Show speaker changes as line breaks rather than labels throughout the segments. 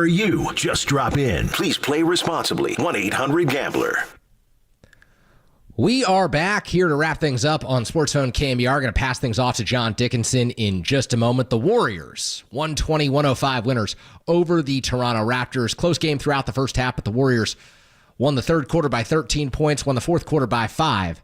are you? Just drop in. Please play responsibly. 1-800-GAMBLER.
We are back here to wrap things up on SportsZone KNBR. Going to pass things off to John Dickinson in just a moment. The Warriors, 120-105 winners over the Toronto Raptors. Close game throughout the first half, but the Warriors won the third quarter by 13 points, won the fourth quarter by 5,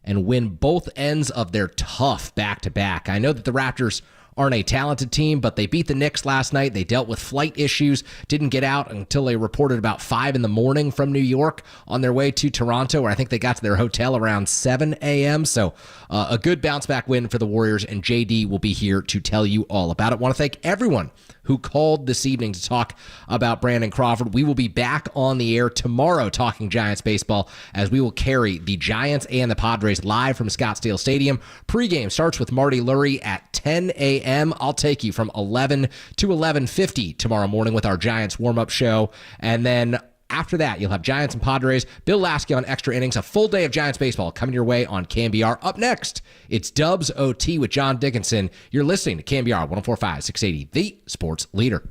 and win both ends of their tough back-to-back. I know that the Raptors aren't a talented team, but they beat the Knicks last night. They dealt with flight issues, didn't get out until they reported about 5 in the morning from New York on their way to Toronto, where I think they got to their hotel around 7 a.m. So a good bounce-back win for the Warriors, and JD will be here to tell you all about it. I want to thank everyone who called this evening to talk about Brandon Crawford. We will be back on the air tomorrow talking Giants baseball, as we will carry the Giants and the Padres live from Scottsdale Stadium. Pre-game starts with Marty Lurie at 10 a.m. I'll take you from 11 to 11:50 tomorrow morning with our Giants warm-up show. And then after that, you'll have Giants and Padres. Bill Lasky on Extra Innings. A full day of Giants baseball coming your way on KNBR. Up next, it's Dubs OT with John Dickinson. You're listening to KNBR 104.5 680, the sports leader.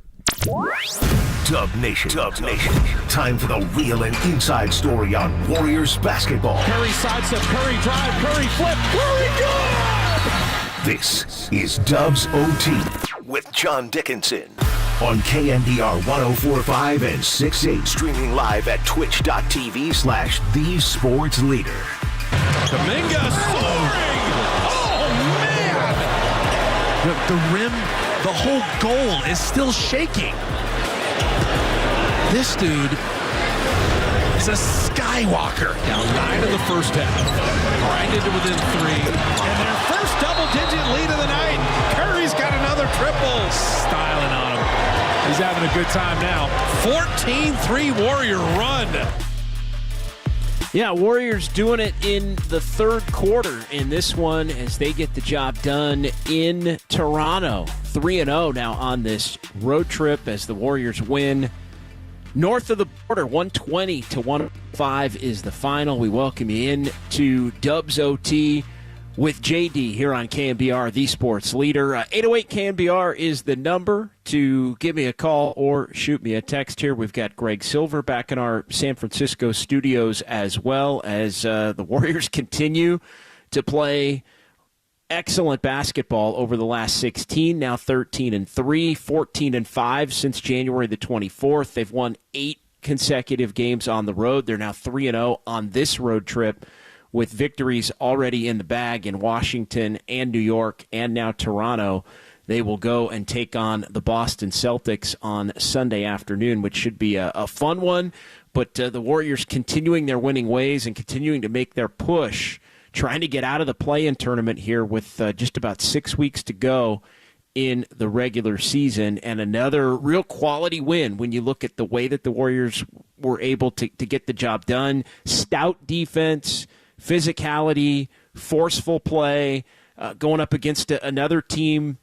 Dub Nation. Time for the real and inside story on Warriors basketball.
Curry sidestep, Curry drive, Curry flip, Curry good!
This is Dubs OT with John Dickinson on KNBR 104.5 and 680. Streaming live at twitch.tv/the sports leader.
Dominguez soaring! Oh, man!
The rim, the whole goal is still shaking. This dude is a skywalker.
Down 9 in the first half. Grinded to within 3. And their first double-digit lead of the night. Curry's got another triple.
Styling on him. He's having a good time now.
14-3 Warrior run.
Yeah, Warriors doing it in the third quarter in this one as they get the job done in Toronto. 3-0 now on this road trip as the Warriors win. North of the border, 120-105 is the final. We welcome you in to Dubs OT with JD here on KNBR, the sports leader. 808 KNBR is the number to give me a call or shoot me a text here. We've got Greg Silver back in our San Francisco studios as well as the Warriors continue to play excellent basketball over the last 16, now 13-3, 14-5 since January the 24th. They've won 8 consecutive games on the road. They're now 3-0 on this road trip, with victories already in the bag in Washington and New York and now Toronto. They will go and take on the Boston Celtics on Sunday afternoon, which should be a fun one. But the Warriors continuing their winning ways and continuing to make their push, trying to get out of the play-in tournament here with just about 6 weeks to go in the regular season. And another real quality win when you look at the way that the Warriors were able to get the job done. Stout defense, physicality, forceful play, going up against another team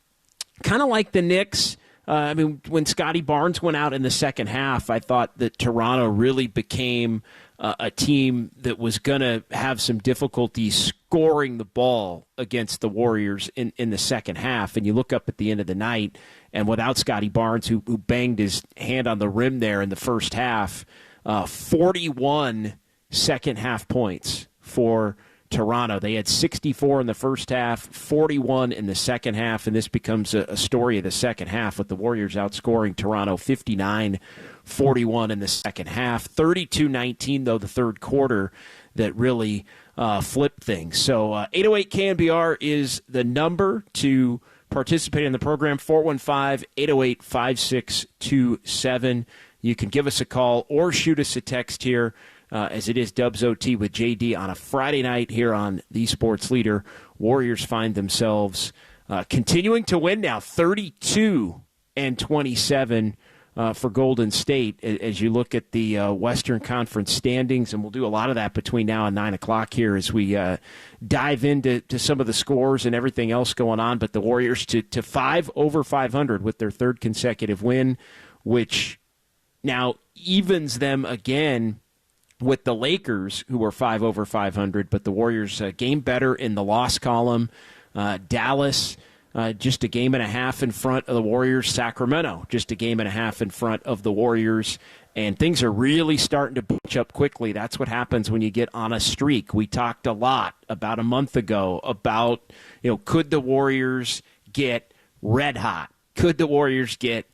kind of like the Knicks. When Scotty Barnes went out in the second half, I thought that Toronto really became a team that was going to have some difficulty scoring the ball against the Warriors in the second half. And you look up at the end of the night, and without Scotty Barnes, who banged his hand on the rim there in the first half, 41 second-half points for Toronto. They had 64 in the first half, 41 in the second half, and this becomes a story of the second half with the Warriors outscoring Toronto 59-41 in the second half. 32-19, though, the third quarter that really flipped things. So 808 KNBR is the number to participate in the program, 415-808-5627. You can give us a call or shoot us a text here, as it is Dubs OT with JD on a Friday night here on the Sports Leader. Warriors find themselves continuing to win now, 32-27 for Golden State as you look at the Western Conference standings, and we'll do a lot of that between now and 9 o'clock here as we dive into some of the scores and everything else going on. But the Warriors to 5 over 500 with their third consecutive win, which now evens them again with the Lakers, who were 5 over 500, but the Warriors game better in the loss column. Dallas just a game and a half in front of the Warriors. Sacramento, just a game and a half in front of the Warriors. And things are really starting to bunch up quickly. That's what happens when you get on a streak. We talked a lot about a month ago about, could the Warriors get red hot? Could the Warriors get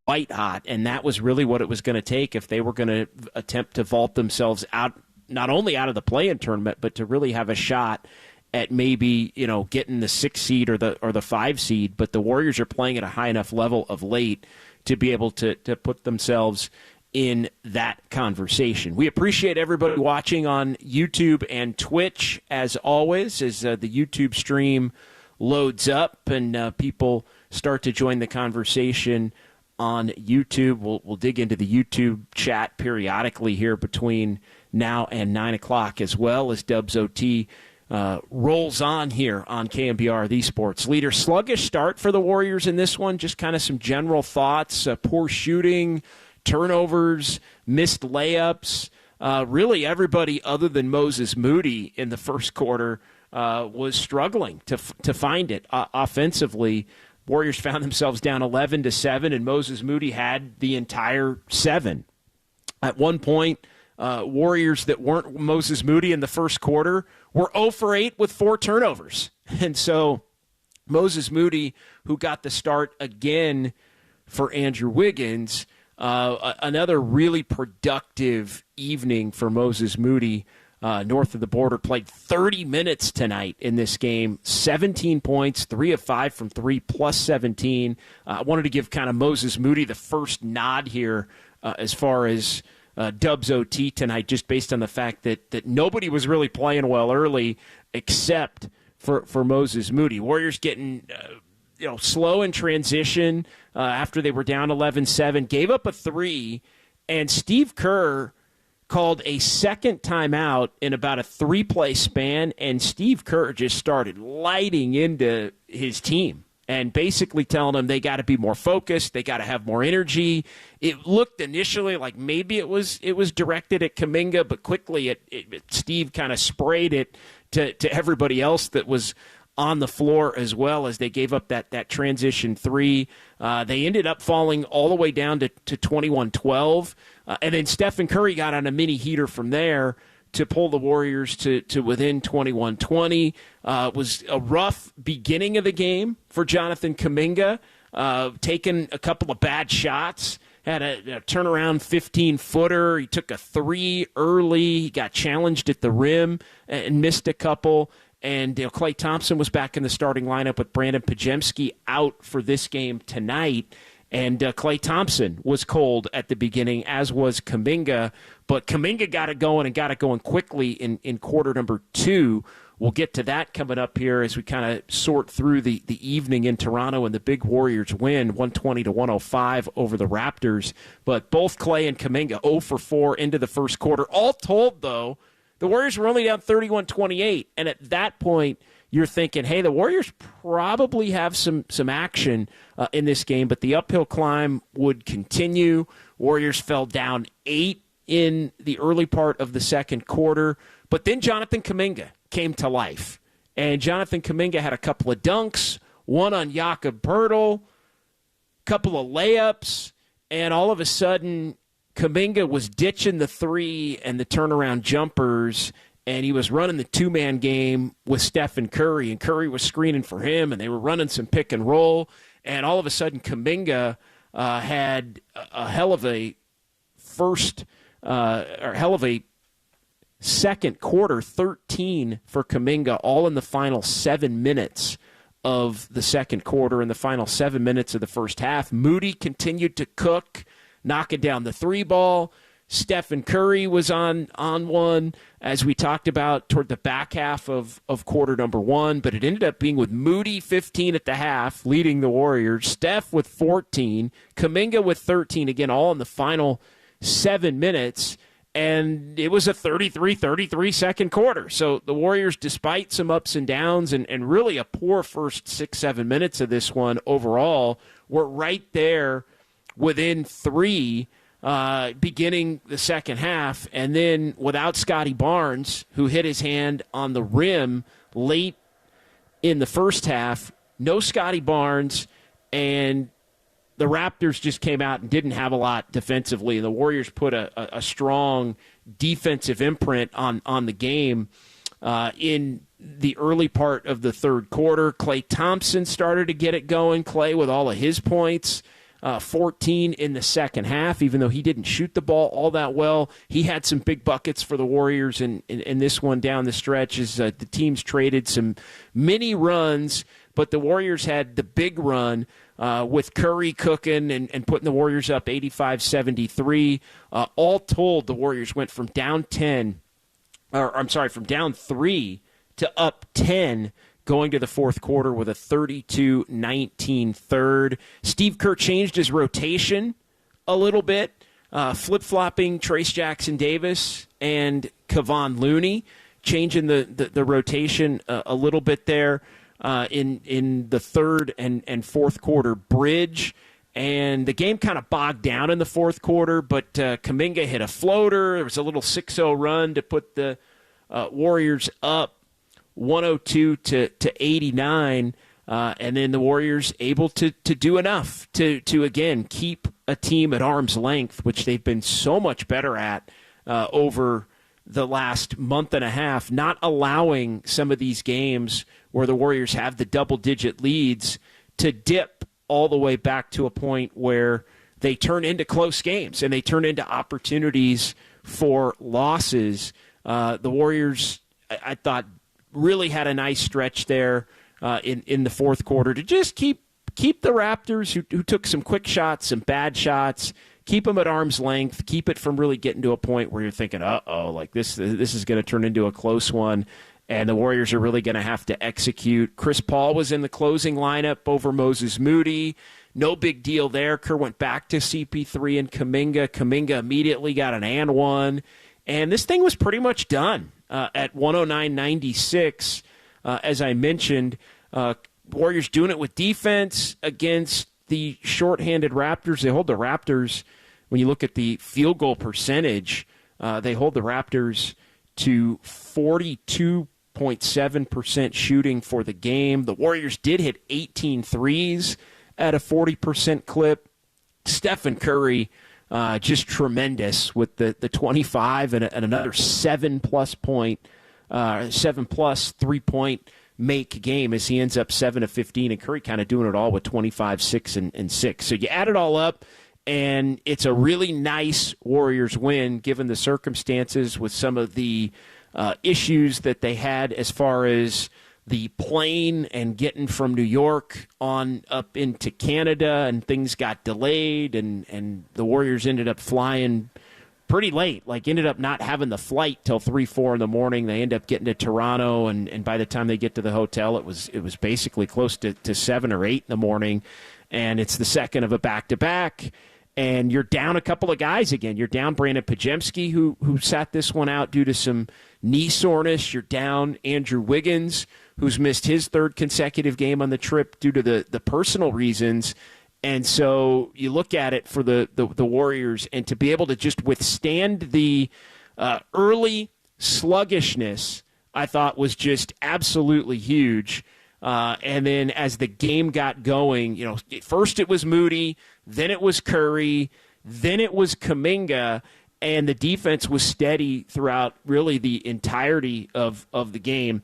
white hot? And that was really what it was going to take if they were going to attempt to vault themselves out, not only out of the play-in tournament, but to really have a shot at maybe, getting the 6 seed or the 5 seed. But the Warriors are playing at a high enough level of late to be able to put themselves in that conversation. We appreciate everybody watching on YouTube and Twitch, as always, as the YouTube stream loads up and people start to join the conversation on YouTube. We'll dig into the YouTube chat periodically here between now and 9 o'clock, as well as Dubs OT rolls on here on KNBR, the sports leader. Sluggish start for the Warriors in this one. Just kind of some general thoughts. Poor shooting, turnovers, missed layups. Really everybody other than Moses Moody in the first quarter was struggling to find it offensively. Warriors found themselves down 11-7, and Moses Moody had the entire 7. At one point, Warriors that weren't Moses Moody in the first quarter were 0 for 8 with 4 turnovers. And so Moses Moody, who got the start again for Andrew Wiggins, another really productive evening for Moses Moody north of the border. Played 30 minutes tonight in this game, 17 points, 3 of 5 from 3, plus 17. I wanted to give kind of Moses Moody the first nod here as far as Dubs OT tonight, just based on the fact that nobody was really playing well early except for Moses Moody. Warriors getting slow in transition after they were down 11-7, gave up a 3, and Steve Kerr called a second timeout in about a 3-play span, and Steve Kerr just started lighting into his team and basically telling them they got to be more focused, they got to have more energy. It looked initially like maybe it was directed at Kuminga, but quickly Steve kind of sprayed it to everybody else that was on the floor as well, as they gave up that transition 3. They ended up falling all the way down to 21-12. And then Stephen Curry got on a mini heater from there to pull the Warriors to within 21-20. It was a rough beginning of the game for Jonathan Kuminga, taking a couple of bad shots. Had a turnaround 15-footer. He took a 3 early. He got challenged at the rim and missed a couple. And Klay Thompson was back in the starting lineup with Brandon Podziemski out for this game tonight. And Klay Thompson was cold at the beginning, as was Kuminga. But Kuminga got it going quickly in quarter number 2. We'll get to that coming up here as we kind of sort through the evening in Toronto, and the big Warriors win 120-105 over the Raptors. But both Klay and Kuminga 0 for 4 into the first quarter. All told, though, the Warriors were only down 31-28, and at that point, you're thinking, hey, the Warriors probably have some action in this game, but the uphill climb would continue. Warriors fell down 8 in the early part of the second quarter, but then Jonathan Kuminga came to life, and Jonathan Kuminga had a couple of dunks, one on Jakob Poeltl, couple of layups, and all of a sudden, Kuminga was ditching the 3 and the turnaround jumpers, and he was running the 2-man game with Stephen Curry, and Curry was screening for him, and they were running some pick and roll, and all of a sudden Kuminga had a hell of a second quarter, 13 for Kuminga, all in the final 7 minutes of the second quarter and the final 7 minutes of the first half. Moody continued to cook, knocking down the 3 ball. Stephen Curry was on one, as we talked about, toward the back half of quarter number 1, but it ended up being with Moody 15 at the half, leading the Warriors, Steph with 14, Kuminga with 13, again, all in the final 7 minutes, and it was a 33-33 second quarter. So the Warriors, despite some ups and downs and really a poor first 6-7 minutes of this one overall, were right there within 3 beginning the second half, and then without Scotty Barnes, who hit his hand on the rim late in the first half, no Scotty Barnes, and the Raptors just came out and didn't have a lot defensively. And the Warriors put a strong defensive imprint on the game in the early part of the third quarter. Klay Thompson started to get it going. Klay with all of his points. 14 in the second half, even though he didn't shoot the ball all that well. He had some big buckets for the Warriors in this one down the stretch as the teams traded some mini runs, but the Warriors had the big run with Curry cooking and putting the Warriors up 85-73. All told, the Warriors went from down 3 to up 10 going to the fourth quarter with a 32-19 third. Steve Kerr changed his rotation a little bit, flip-flopping Trace Jackson-Davis and Kevon Looney, changing the rotation a little bit there in the third and fourth quarter bridge. And the game kind of bogged down in the fourth quarter, but Kuminga hit a floater. There was a little 6-0 run to put the Warriors up 102 to 89, and then the Warriors able to do enough to again keep a team at arm's length, which they've been so much better at over the last month and a half, not allowing some of these games where the Warriors have the double-digit leads to dip all the way back to a point where they turn into close games and they turn into opportunities for losses. The Warriors, I thought, really had a nice stretch there in the fourth quarter to just keep the Raptors, who took some quick shots, some bad shots, keep them at arm's length, keep it from really getting to a point where you're thinking, like this is going to turn into a close one, and the Warriors are really going to have to execute. Chris Paul was in the closing lineup over Moses Moody. No big deal there. Kerr went back to CP3 and Kuminga. Kuminga immediately got an and one, and this thing was pretty much done. At 109-96, as I mentioned, Warriors doing it with defense against the shorthanded Raptors. They hold the Raptors, when you look at the field goal percentage, they hold the Raptors to 42.7% shooting for the game. The Warriors did hit 18 threes at a 40% clip. Stephen Curry, just tremendous with the 25 and another 7+ 3-point make game as he ends up 7 of 15, and Curry kind of doing it all with 25, 6, and 6. So you add it all up, and it's a really nice Warriors win given the circumstances with some of the issues that they had as far as the plane and getting from New York on up into Canada, and things got delayed, and the Warriors ended up flying pretty late, ended up not having the flight till 3, 4 in the morning. They end up getting to Toronto, and by the time they get to the hotel, it was basically close to 7 or 8 in the morning, and it's the second of a back-to-back, and you're down a couple of guys again. You're down Brandon Pajemski, who sat this one out due to some knee soreness. You're down Andrew Wiggins, who's missed his third consecutive game on the trip due to the personal reasons. And so you look at it for the Warriors, and to be able to just withstand the early sluggishness, I thought was just absolutely huge. And then as the game got going, first it was Moody, then it was Curry, then it was Kuminga, and the defense was steady throughout really the entirety of the game.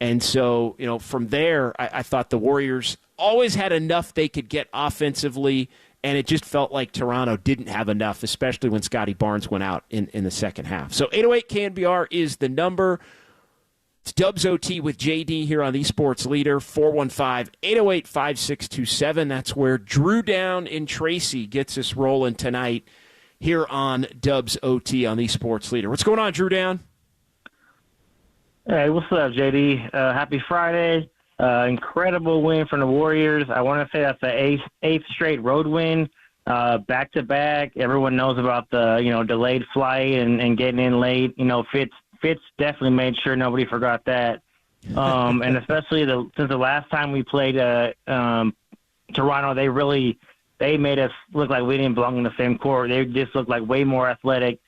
And so, from there, I thought the Warriors always had enough they could get offensively, and it just felt like Toronto didn't have enough, especially when Scotty Barnes went out in the second half. So 808 KNBR is the number. It's Dubs OT with JD here on the Sports Leader, 415-808-5627. That's where Drew Down in Tracy gets us rolling tonight here on Dubs OT on the Sports Leader. What's going on, Drew Down?
Hey, what's up, JD? Happy Friday. Incredible win from the Warriors. I want to say that's the eighth straight road win, back-to-back. Everyone knows about the, delayed flight and getting in late. Fitz definitely made sure nobody forgot that. And especially since the last time we played Toronto, they made us look like we didn't belong in the same court. They just looked like way more athletic.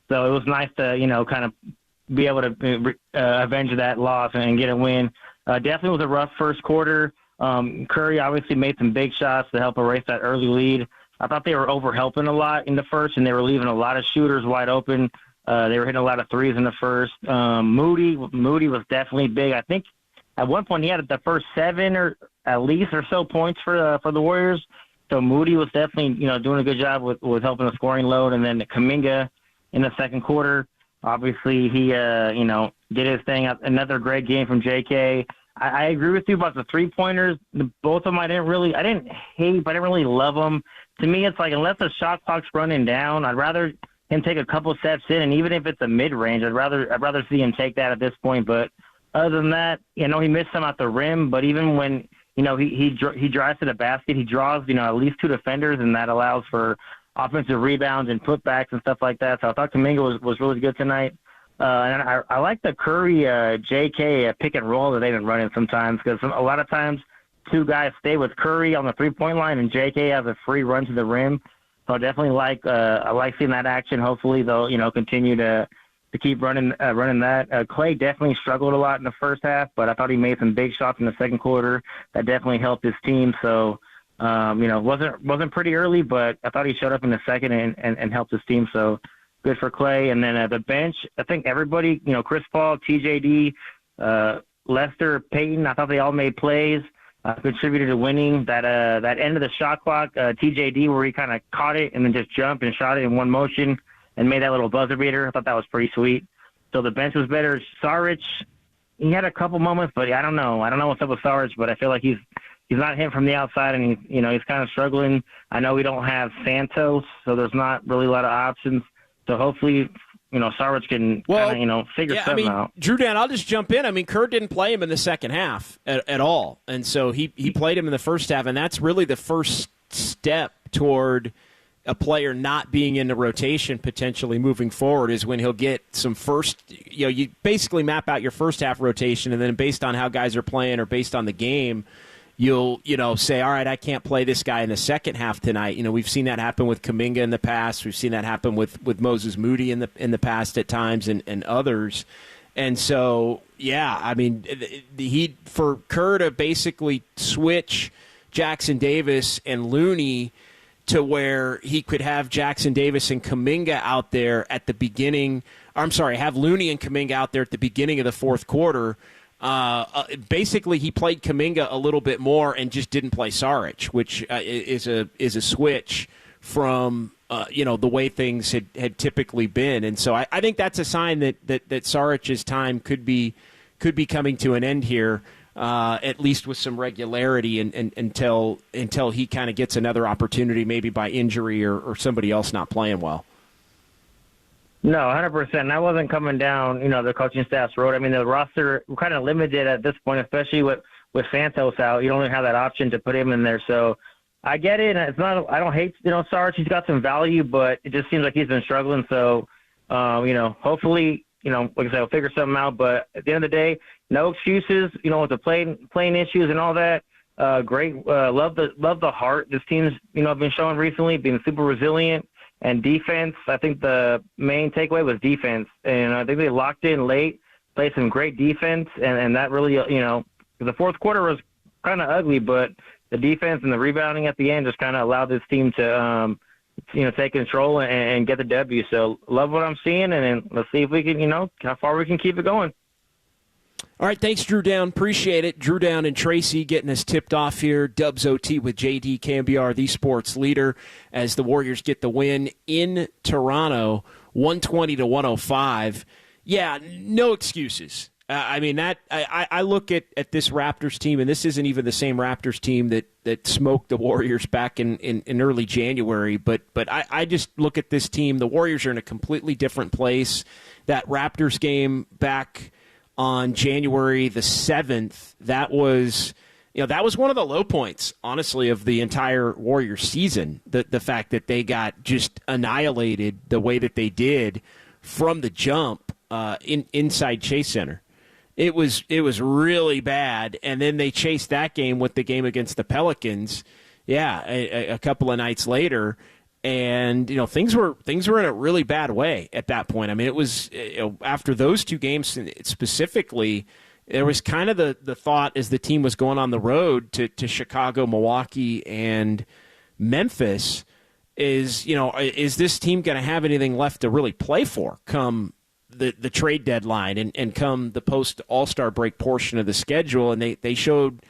So it was nice to, kind of be able to avenge that loss and get a win. Definitely was a rough first quarter. Curry obviously made some big shots to help erase that early lead. I thought they were over-helping a lot in the first, and they were leaving a lot of shooters wide open. They were hitting a lot of threes in the first. Moody was definitely big. I think at one point he had the first 7 or at least or so points for the Warriors. So Moody was definitely, doing a good job with helping the scoring load. And then Kuminga in the second quarter, obviously he, did his thing. Another great game from JK. I agree with you about the 3-pointers. Both of them I didn't hate, but I didn't really love them. To me, it's like unless the shot clock's running down, I'd rather him take a couple steps in, and even if it's a mid-range, I'd rather see him take that at this point. But other than that, he missed some at the rim. But even when he drives to the basket, he draws at least 2 defenders, and that allows for offensive rebounds and putbacks and stuff like that. So I thought Kuminga was really good tonight. And I like the Curry JK pick and roll that they've been running sometimes, because a lot of times 2 guys stay with Curry on the 3-point line and JK has a free run to the rim. So I definitely I like seeing that action. Hopefully they'll continue to keep running that. Clay definitely struggled a lot in the first half, but I thought he made some big shots in the second quarter that definitely helped his team. So wasn't pretty early, but I thought he showed up in the second and helped his team. So good for Clay. And then the bench, I think everybody, Chris Paul, TJD, Lester, Payton, I thought they all made plays. Contributed to winning that end of the shot clock. TJD, where he kind of caught it and then just jumped and shot it in one motion and made that little buzzer beater. I thought that was pretty sweet. So the bench was better. Saric, he had a couple moments, but I don't know what's up with Saric, but I feel like he's not him from the outside, and he's kind of struggling. I know we don't have Santos, so there's not really a lot of options. So hopefully, Saric can figure something out.
Drew Dan, I'll just jump in. Kerr didn't play him in the second half at all. And so he played him in the first half, and that's really the first step toward a player not being in the rotation potentially moving forward, is when he'll get some first, you basically map out your first half rotation, and then based on how guys are playing or based on the game, you'll say, all right, I can't play this guy in the second half tonight. We've seen that happen with Kuminga in the past. We've seen that happen with Moses Moody in the past at times and others. And so, for Kerr to basically switch Jackson Davis and Looney to where he could have Jackson Davis and Kuminga out there at the beginning. Have Looney and Kuminga out there at the beginning of the fourth quarter. Basically, he played Kuminga a little bit more and just didn't play Saric, which is a switch from the way things had typically been. And so I think that's a sign that Saric's time could be coming to an end here, at least with some regularity, and until he kind of gets another opportunity, maybe by injury or somebody else not playing well.
No, 100%. I wasn't coming down, the coaching staff's road. the roster, we're kind of limited at this point, especially with Santos out. You don't even have that option to put him in there. So I get it. It's not, I don't hate, Sarge. He's got some value, but it just seems like he's been struggling. So, hopefully, like I said, I'll figure something out. But at the end of the day, no excuses, with the playing issues and all that. Great. Love the heart this team's, been showing recently, being super resilient. And defense, I think the main takeaway was defense. And I think they locked in late, played some great defense, and that really, the fourth quarter was kind of ugly, but the defense and the rebounding at the end just kind of allowed this team to, take control and get the W. So love what I'm seeing, and then let's see if we can, how far we can keep it going.
All right, thanks, Drew Down. Appreciate it. Drew Down and Tracy getting us tipped off here. Dubs OT with JD, KNBR, the sports leader, as the Warriors get the win in Toronto, 120-105. Yeah, no excuses. I look at this Raptors team, and this isn't even the same Raptors team that smoked the Warriors back in early January, but I just look at this team. The Warriors are in a completely different place. That Raptors game back on January the 7th, that was one of the low points, honestly, of the entire Warriors season. The fact that they got just annihilated the way that they did from the jump inside Chase Center. It was really bad, and then they chased that game with the game against the Pelicans. Yeah, a couple of nights later. And things were in a really bad way at that point. It was after those two games specifically. there was kind of the thought as the team was going on the road to Chicago, Milwaukee, and Memphis is this team going to have anything left to really play for come the trade deadline and come the post All-Star break portion of the schedule? And they showed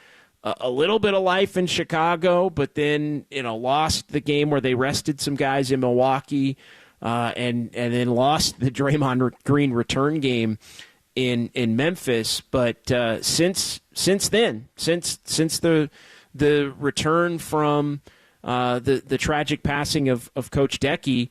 a little bit of life in Chicago, but then lost the game where they rested some guys in Milwaukee, and then lost the Draymond Green return game in Memphis. But since then, since the return from the tragic passing of Coach Decky,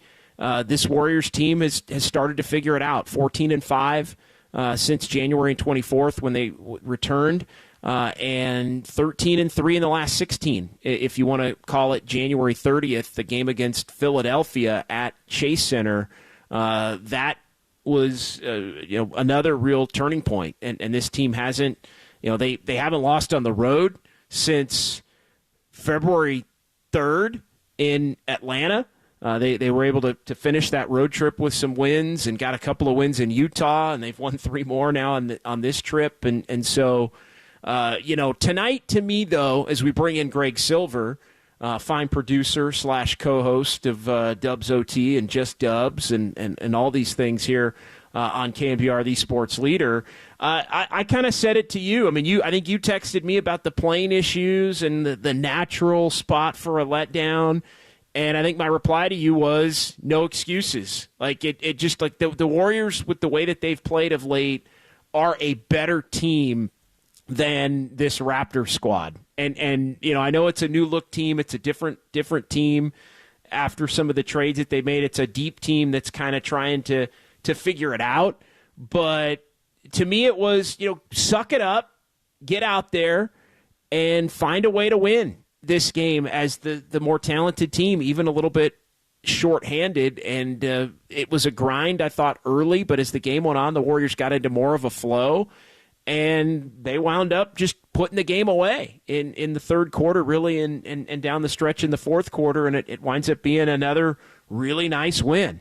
this Warriors team has started to figure it out. 14-5 since January 24th when they returned, and 13-3 in the last 16. If you want to call it January 30th, the game against Philadelphia at Chase Center, that was another real turning point. And this team hasn't they haven't lost on the road since February 3rd in Atlanta. They were able to finish that road trip with some wins and got a couple of wins in Utah, and they've won 3 more now on this trip. And so, tonight to me, though, as we bring in Greg Silver, fine producer / co-host of Dubs OT and Just Dubs and all these things here on KNBR, the sports leader. I kind of said it to you. I mean, I think you texted me about the plane issues and the natural spot for a letdown. And I think my reply to you was no excuses. Like it just like the Warriors, with the way that they've played of late, are a better team than this Raptor squad. And I know it's a new look team. It's a different team after some of the trades that they made. It's a deep team that's kind of trying to figure it out. But to me, it was, suck it up, get out there, and find a way to win this game as the more talented team, even a little bit shorthanded. And it was a grind, I thought, early, but as the game went on, the Warriors got into more of a flow, and they wound up just putting the game away in the third quarter, really, and down the stretch in the fourth quarter, and it winds up being another really nice win.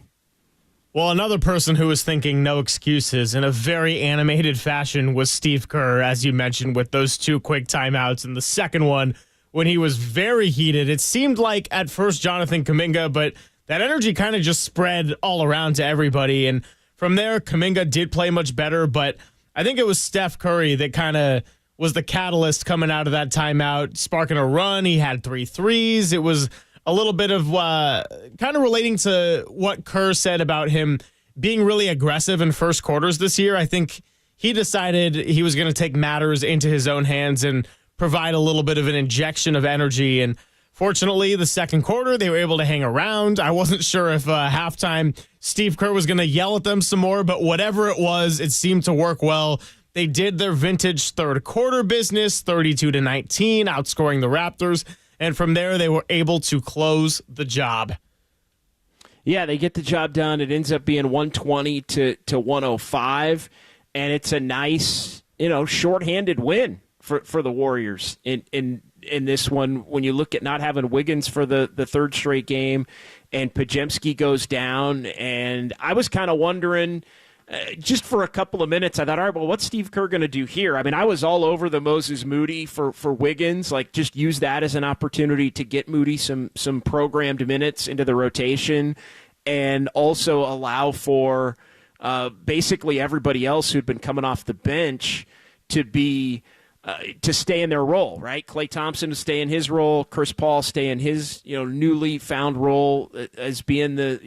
Well, another person who was thinking no excuses in a very animated fashion was Steve Kerr, as you mentioned, with those 2 quick timeouts, and the second one when he was very heated. It seemed like at first Jonathan Kuminga, but that energy kind of just spread all around to everybody. And from there, Kuminga did play much better, but I think it was Steph Curry that kind of was the catalyst coming out of that timeout, sparking a run. He had 3 threes. It was a little bit of kind of relating to what Kerr said about him being really aggressive in first quarters this year. I think he decided he was going to take matters into his own hands and provide a little bit of an injection of energy. And fortunately, the second quarter, they were able to hang around. I wasn't sure if halftime Steve Kerr was going to yell at them some more, but whatever it was, it seemed to work well. They did their vintage third quarter business, 32-19, outscoring the Raptors. And from there, they were able to close the job.
Yeah, they get the job done. It ends up being 120 to 105, and it's a nice, shorthanded win for the Warriors in this one. When you look at not having Wiggins for the third straight game, and Podziemski goes down, and I was kind of wondering, just for a couple of minutes, I thought, all right, well, what's Steve Kerr going to do here? I mean, I was all over the Moses Moody for Wiggins, like just use that as an opportunity to get Moody some programmed minutes into the rotation, and also allow for basically everybody else who'd been coming off the bench to be to stay in their role, right? Klay Thompson to stay in his role, Chris Paul stay in his newly found role as being the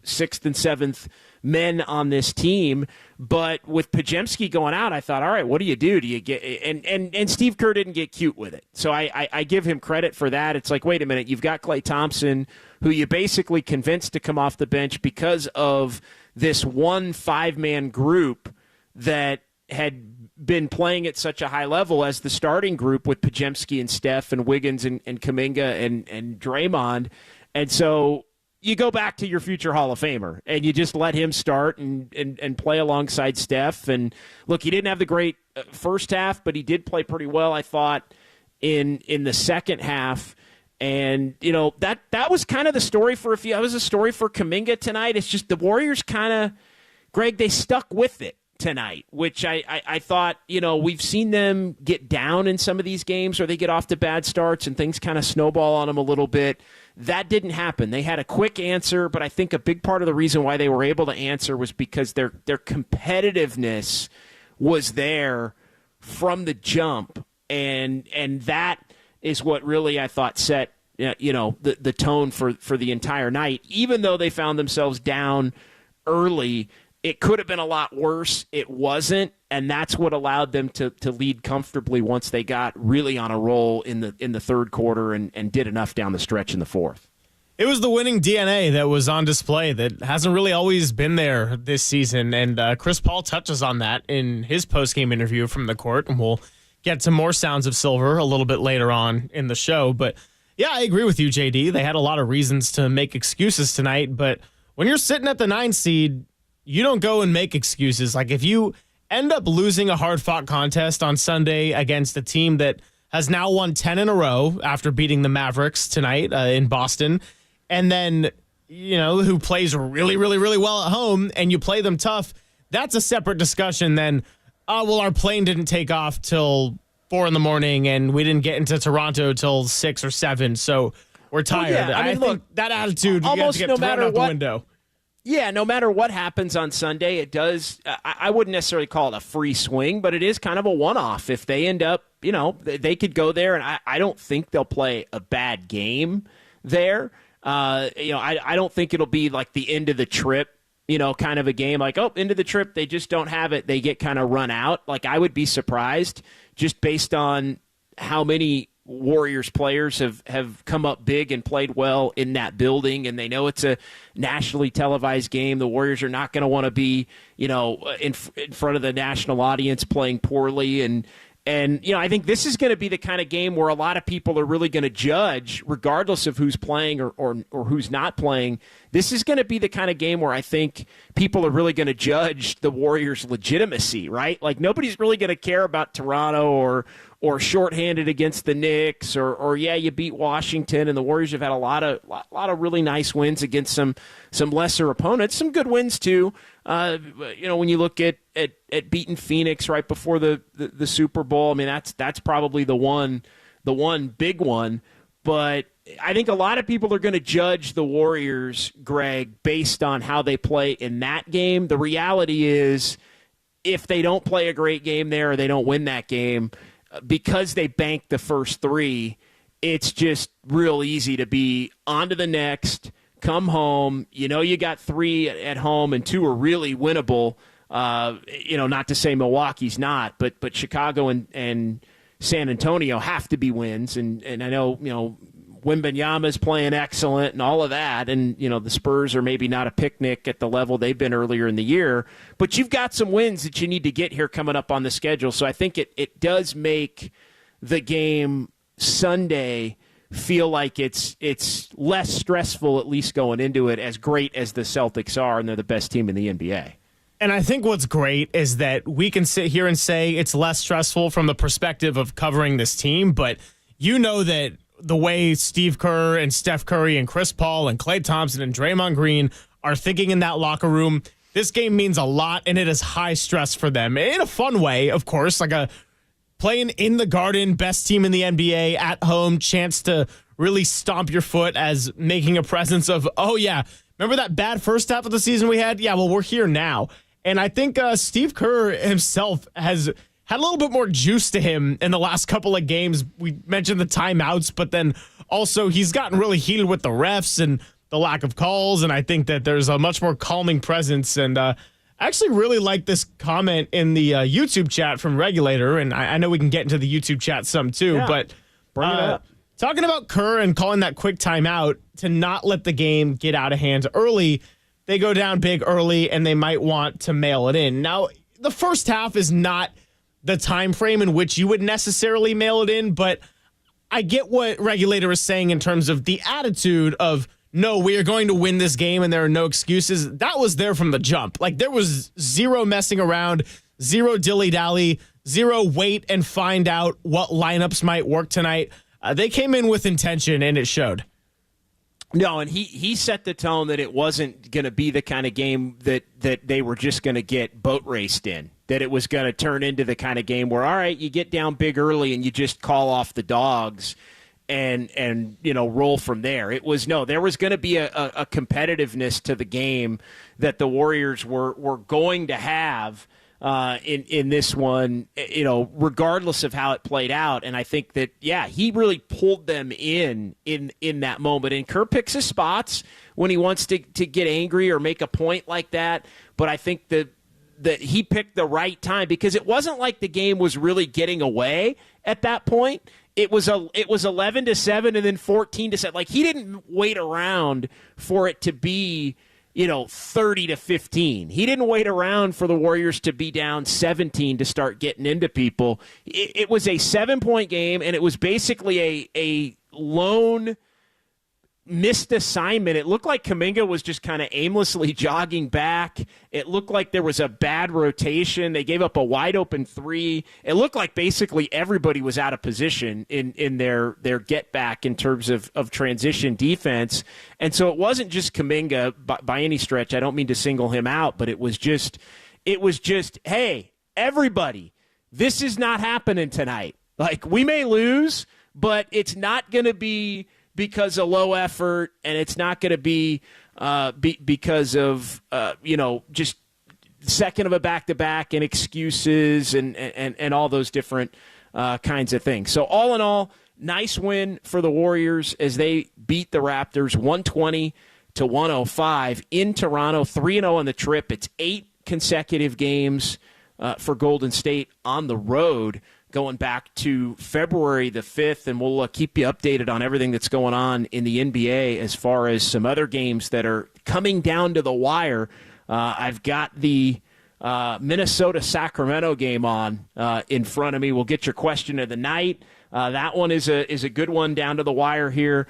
6th and 7th men on this team. But with Podziemski going out, I thought, all right, what do you do? Do you get and Steve Kerr didn't get cute with it. So I give him credit for that. It's like, wait a minute, you've got Klay Thompson, who you basically convinced to come off the bench because of this 5-man group that had been playing at such a high level as the starting group with Podziemski and Steph and Wiggins and Kuminga and Draymond. And so you go back to your future Hall of Famer and you just let him start and play alongside Steph. And look, he didn't have the great first half, but he did play pretty well, I thought, in the second half. And, that was kind of the story for that was a story for Kuminga tonight. It's just the Warriors kind of, Greg, they stuck with it tonight, which I thought, we've seen them get down in some of these games or they get off to bad starts and things kind of snowball on them a little bit. That didn't happen. They had a quick answer, but I think a big part of the reason why they were able to answer was because their competitiveness was there from the jump, and that is what really I thought set the tone for the entire night. Even though they found themselves down early, it could have been a lot worse. It wasn't, and that's what allowed them to lead comfortably once they got really on a roll in the third quarter and did enough down the stretch in the fourth.
It was the winning DNA that was on display that hasn't really always been there this season, and Chris Paul touches on that in his postgame interview from the court, and we'll get to more sounds of Silver a little bit later on in the show. But yeah, I agree with you, JD. They had a lot of reasons to make excuses tonight, but when you're sitting at the 9 seed, you don't go and make excuses. Like, if you end up losing a hard-fought contest on Sunday against a team that has now won 10 in a row after beating the Mavericks tonight in Boston, and then, who plays really, really, really well at home, and you play them tough, that's a separate discussion than, our plane didn't take off till 4 a.m. and we didn't get into Toronto till 6 or 7, so we're tired.
Well, yeah,
I think that attitude almost you have to get thrown out the window.
Yeah, no matter what happens on Sunday, it does. I wouldn't necessarily call it a free swing, but it is kind of a one-off. If they end up, they could go there, and I don't think they'll play a bad game there. I don't think it'll be like the end of the trip, kind of a game like, end of the trip, they just don't have it. They get kind of run out. Like, I would be surprised just based on how many Warriors players have come up big and played well in that building, and they know it's a nationally televised game. The Warriors are not going to want to be, in front of the national audience playing poorly. And I think this is going to be the kind of game where a lot of people are really going to judge, regardless of who's playing or who's not playing. This is going to be the kind of game where I think people are really going to judge the Warriors' legitimacy, right? Like, nobody's really going to care about Toronto or shorthanded against the Knicks, or you beat Washington, and the Warriors have had a lot of really nice wins against some lesser opponents, some good wins too. When you look at beating Phoenix right before the Super Bowl, I mean that's probably the one big one. But I think a lot of people are going to judge the Warriors, Greg, based on how they play in that game. The reality is, if they don't play a great game there or they don't win that game, because they banked the first 3, it's just real easy to be on to the next, come home. You got 3 at home and 2 are really winnable. Not to say Milwaukee's not, but Chicago and San Antonio have to be wins. And I know, Wembanyama's playing excellent and all of that. And, the Spurs are maybe not a picnic at the level they've been earlier in the year. But you've got some wins that you need to get here coming up on the schedule. So I think it does make the game Sunday feel like it's less stressful, at least going into it, as great as the Celtics are, and they're the best team in the NBA.
And I think what's great is that we can sit here and say it's less stressful from the perspective of covering this team, but that the way Steve Kerr and Steph Curry and Chris Paul and Klay Thompson and Draymond Green are thinking in that locker room, this game means a lot, and it is high stress for them. In a fun way, of course, like a playing in the Garden, best team in the NBA, at home, chance to really stomp your foot as making a presence of, remember that bad first half of the season we had? Yeah, well, we're here now. And I think Steve Kerr himself has had a little bit more juice to him in the last couple of games. We mentioned the timeouts, but then also he's gotten really heated with the refs and the lack of calls, and I think that there's a much more calming presence. And I actually really like this comment in the YouTube chat from Regulator, and I know we can get into the YouTube chat some too, but
bring it up.
Talking about Kerr and calling that quick timeout to not let the game get out of hand early. They go down big early, and they might want to mail it in. Now, the first half is not the time frame in which you would necessarily mail it in, but I get what Regulator is saying in terms of the attitude of, no, we are going to win this game and there are no excuses. That was there from the jump. Like, there was zero messing around, zero dilly-dally, zero wait and find out what lineups might work tonight. They came in with intention, and it showed.
No, and he set the tone that it wasn't going to be the kind of game that they were just going to get boat raced in, that it was going to turn into the kind of game where, all right, you get down big early and you just call off the dogs and roll from there. It was, no, there was going to be a competitiveness to the game that the Warriors were going to have in this one, regardless of how it played out. And I think that, he really pulled them in that moment. And Kerr picks his spots when he wants to get angry or make a point like that. But I think that he picked the right time, because it wasn't like the game was really getting away at that point. It was 11-7 and then 14-7. Like, he didn't wait around for it to be 30-15. He didn't wait around for the Warriors to be down 17 to start getting into people. It was a 7-point game, and it was basically a lone missed assignment. It looked like Kuminga was just kind of aimlessly jogging back. It looked like there was a bad rotation. They gave up a wide open three. It looked like basically everybody was out of position in their get back in terms of transition defense. And so it wasn't just Kuminga by any stretch. I don't mean to single him out, but it was just, hey, everybody, this is not happening tonight. Like, we may lose, but it's not going to be because of low effort, and it's not going to be because of just second of a back-to-back and excuses and all those different kinds of things. So all in all, nice win for the Warriors as they beat the Raptors 120-105 in Toronto, 3-0 on the trip. It's 8 consecutive games for Golden State on the road, going back to February the 5th, and we'll keep you updated on everything that's going on in the NBA as far as some other games that are coming down to the wire. I've got the Minnesota-Sacramento game on in front of me. We'll get your question of the night. That one is a good one down to the wire here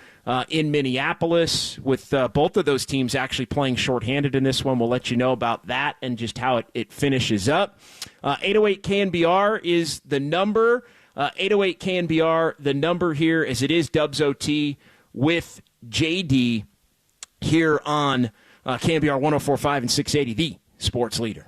in Minneapolis, with both of those teams actually playing shorthanded in this one. We'll let you know about that and just how it finishes up. 808 KNBR is the number. 808 KNBR, the number here, as it is Dubs OT with JD here on KNBR 104.5 and 680, the sports leader.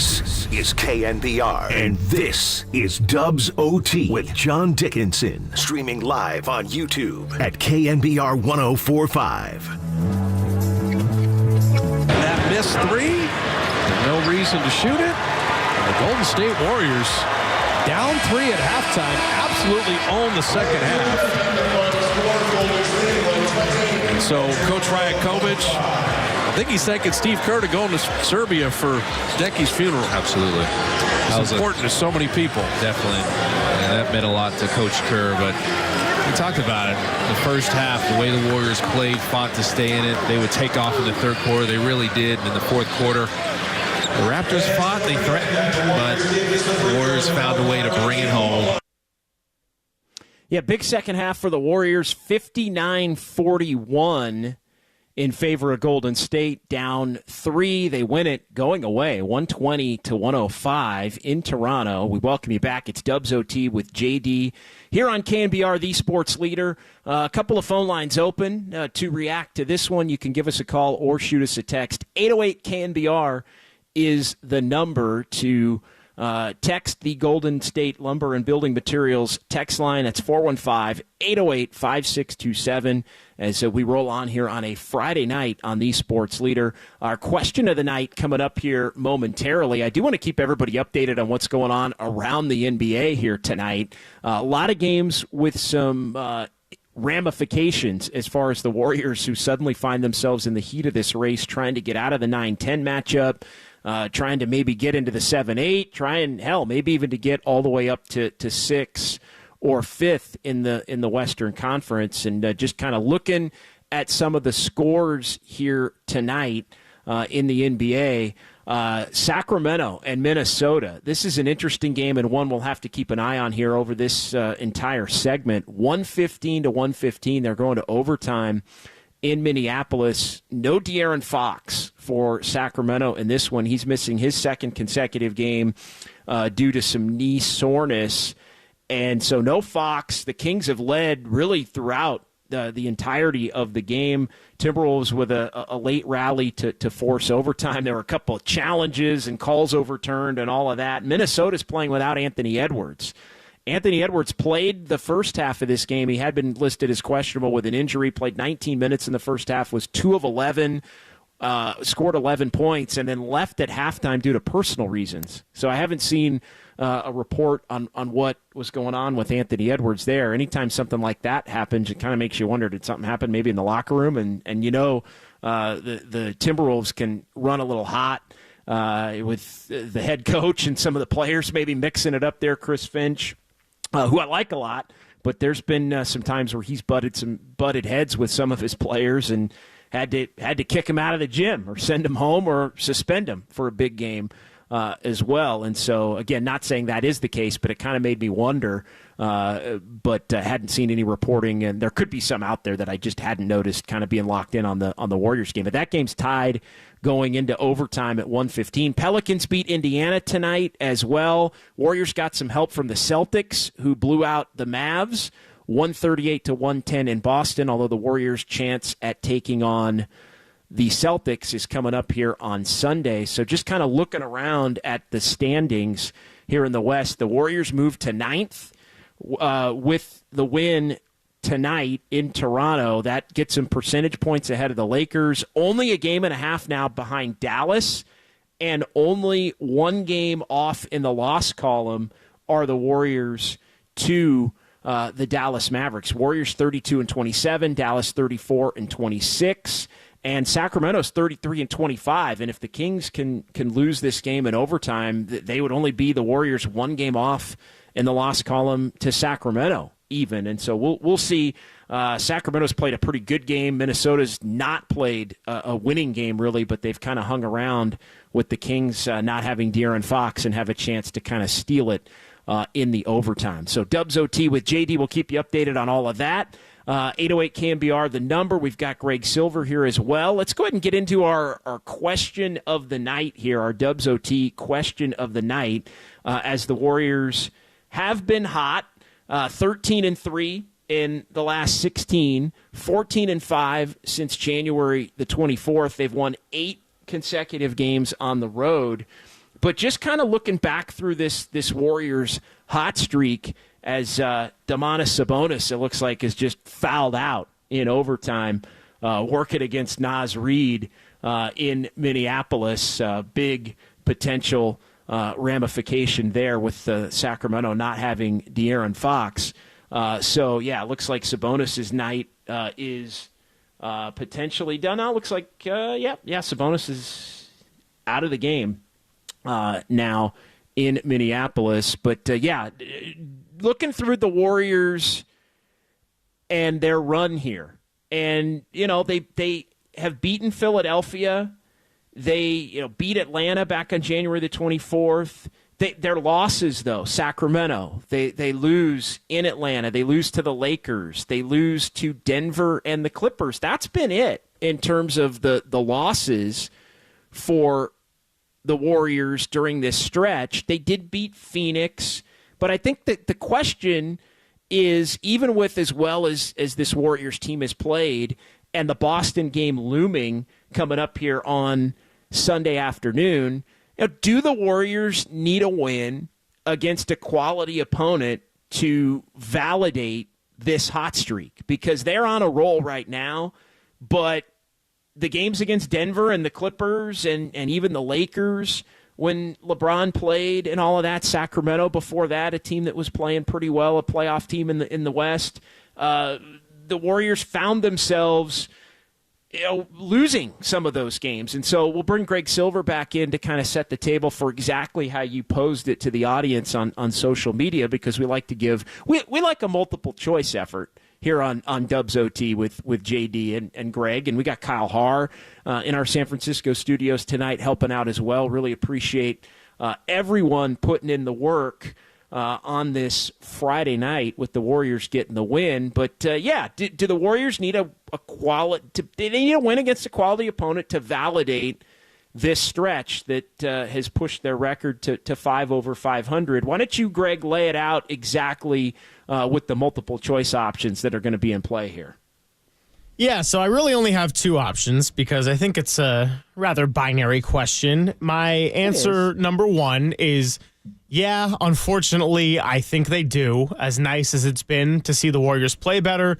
This is KNBR, and this is Dubs OT with John Dickinson, streaming live on YouTube at KNBR 1045.
That missed three, no reason to shoot it. And the Golden State Warriors, down 3 at halftime, absolutely own the second half. And so Coach Rajakovic, I think he's thanking Steve Kerr to go into Serbia for Decky's funeral.
Absolutely.
It's important to so many people.
Definitely. And that meant a lot to Coach Kerr, but we talked about it. The first half, the way the Warriors played, fought to stay in it. They would take off in the third quarter. They really did. In the fourth quarter, the Raptors fought, they threatened, but the Warriors found a way to bring it home.
Yeah, big second half for the Warriors, 59-41 in favor of Golden State, down 3. They win it going away, 120-105 in Toronto. We welcome you back. It's Dubs OT with JD here on KNBR, the sports leader. A couple of phone lines open to react to this one. You can give us a call or shoot us a text. 808-KNBR is the number to text the Golden State Lumber and Building Materials text line. That's 415-808-5627 as we roll on here on a Friday night on the Sports Leader. Our question of the night coming up here momentarily. I do want to keep everybody updated on what's going on around the NBA here tonight. A lot of games with some ramifications as far as the Warriors, who suddenly find themselves in the heat of this race trying to get out of the 9-10 matchup. Trying to maybe get into the 7-8, maybe even to get all the way up to 6th or 5th in the Western Conference, and just kind of looking at some of the scores here tonight in the NBA. Sacramento and Minnesota. This is an interesting game and one we'll have to keep an eye on here over this entire segment. 115-115. They're going to overtime in Minneapolis. No De'Aaron Fox for Sacramento in this one. He's missing his second consecutive game due to some knee soreness. And so no Fox. The Kings have led really throughout the entirety of the game. Timberwolves with a late rally to force overtime. There were a couple of challenges and calls overturned and all of that. Minnesota's playing without Anthony Edwards. Anthony Edwards played the first half of this game. He had been listed as questionable with an injury, played 19 minutes in the first half, was 2 of 11, scored 11 points, and then left at halftime due to personal reasons. So I haven't seen a report on what was going on with Anthony Edwards there. Anytime something like that happens, it kind of makes you wonder, did something happen maybe in the locker room? And the Timberwolves can run a little hot with the head coach and some of the players maybe mixing it up there, Chris Finch. Who I like a lot, but there's been some times where he's butted heads with some of his players and had to kick him out of the gym or send him home or suspend him for a big game as well. And so, again, not saying that is the case, but it kind of made me wonder, but hadn't seen any reporting, and there could be some out there that I just hadn't noticed kind of being locked in on the Warriors game. But that game's tied going into overtime at 1:15. Pelicans beat Indiana tonight as well. Warriors got some help from the Celtics, who blew out the Mavs 138-110 in Boston, although the Warriors' chance at taking on the Celtics is coming up here on Sunday. So just kind of looking around at the standings here in the West, the Warriors moved to 9th with the win tonight in Toronto. That gets them percentage points ahead of the Lakers. Only a game and a half now behind Dallas, and only one game off in the loss column are the Warriors to the Dallas Mavericks. Warriors 32-27, Dallas 34-26, and Sacramento's 33-25. And if the Kings can lose this game in overtime, they would only be the Warriors one game off in the loss column to Sacramento even. And so we'll see. Sacramento's played a pretty good game. Minnesota's not played a winning game, really, but they've kind of hung around with the Kings not having De'Aaron Fox and have a chance to kind of steal it in the overtime. So Dubs OT with JD will keep you updated on all of that. 808 KNBR, the number. We've got Greg Silver here as well. Let's go ahead and get into our question of the night here, our Dubs OT question of the night, as the Warriors have been hot. 13-3 in the last 16, 14-5 since January the 24th. They've won 8 consecutive games on the road. But just kind of looking back through this Warriors hot streak as Domantas Sabonis, it looks like, is just fouled out in overtime, working against Naz Reid in Minneapolis. Big potential ramification there with Sacramento not having De'Aaron Fox. It looks like Sabonis' night is potentially done now. Looks like, Sabonis is out of the game now in Minneapolis. But, looking through the Warriors and their run here, and, they have beaten Philadelphia. They, beat Atlanta back on January the 24th. Their losses, though, Sacramento, they lose in Atlanta. They lose to the Lakers. They lose to Denver and the Clippers. That's been it in terms of the losses for the Warriors during this stretch. They did beat Phoenix, but I think that the question is, even with as well as this Warriors team has played and the Boston game looming coming up here on Sunday afternoon, do the Warriors need a win against a quality opponent to validate this hot streak? Because they're on a roll right now, but the games against Denver and the Clippers and even the Lakers when LeBron played and all of that, Sacramento before that, a team that was playing pretty well, a playoff team in the West, the Warriors found themselves losing some of those games. And so we'll bring Greg Silver back in to kind of set the table for exactly how you posed it to the audience on social media, because we like to give we like a multiple choice effort here on Dubs OT with JD and Greg. And we got Kyle Haar in our San Francisco studios tonight helping out as well. Really appreciate everyone putting in the work on this Friday night with the Warriors getting the win. But, do the Warriors need a quality? Do they need a win against a quality opponent to validate this stretch that has pushed their record to 5 over 500? Why don't you, Greg, lay it out exactly with the multiple choice options that are going to be in play here?
Yeah, so I really only have two options because I think it's a rather binary question. My answer number one is, yeah, unfortunately, I think they do. As nice as it's been to see the Warriors play better,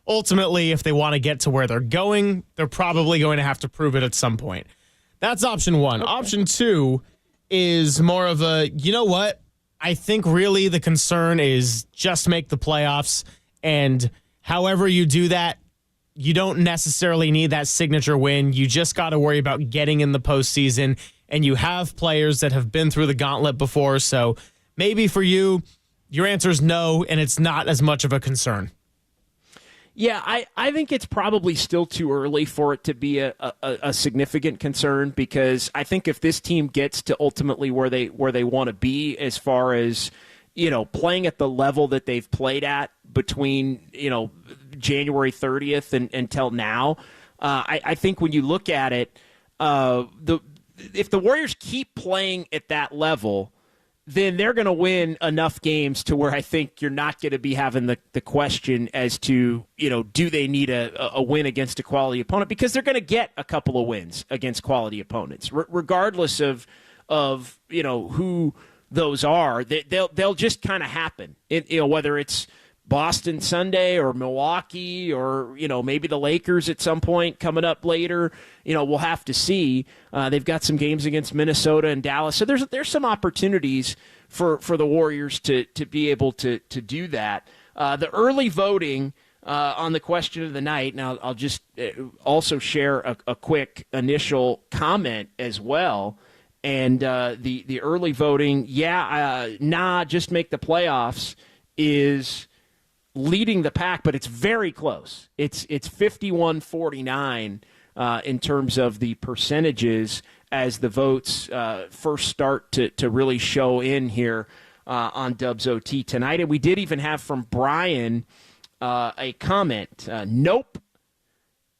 ultimately, if they want to get to where they're going, they're probably going to have to prove it at some point. That's option one. Okay. Option two is more of a, you know what? I think really the concern is just make the playoffs, and however you do that, you don't necessarily need that signature win. You just got to worry about getting in the postseason, and you have players that have been through the gauntlet before. So maybe for you, your answer is no, and it's not as much of a concern.
Yeah, I think it's probably still too early for it to be a significant concern, because I think if this team gets to ultimately where they want to be as far as, playing at the level that they've played at between, January 30th and until now, I think when you look at it, if the Warriors keep playing at that level, then they're going to win enough games to where I think you're not going to be having the question as to, do they need a win against a quality opponent? Because they're going to get a couple of wins against quality opponents, regardless of who those are. They'll just kind of happen. Whether it's Boston Sunday or Milwaukee or, maybe the Lakers at some point coming up later, we'll have to see. They've got some games against Minnesota and Dallas. So there's some opportunities for the Warriors to be able to do that. The early voting on the question of the night, now I'll just also share a quick initial comment as well. And the early voting, just make the playoffs is leading the pack, but it's very close. It's 51-49 in terms of the percentages as the votes first start to really show in here on Dubs OT tonight. And we did even have from Brian a comment. Nope.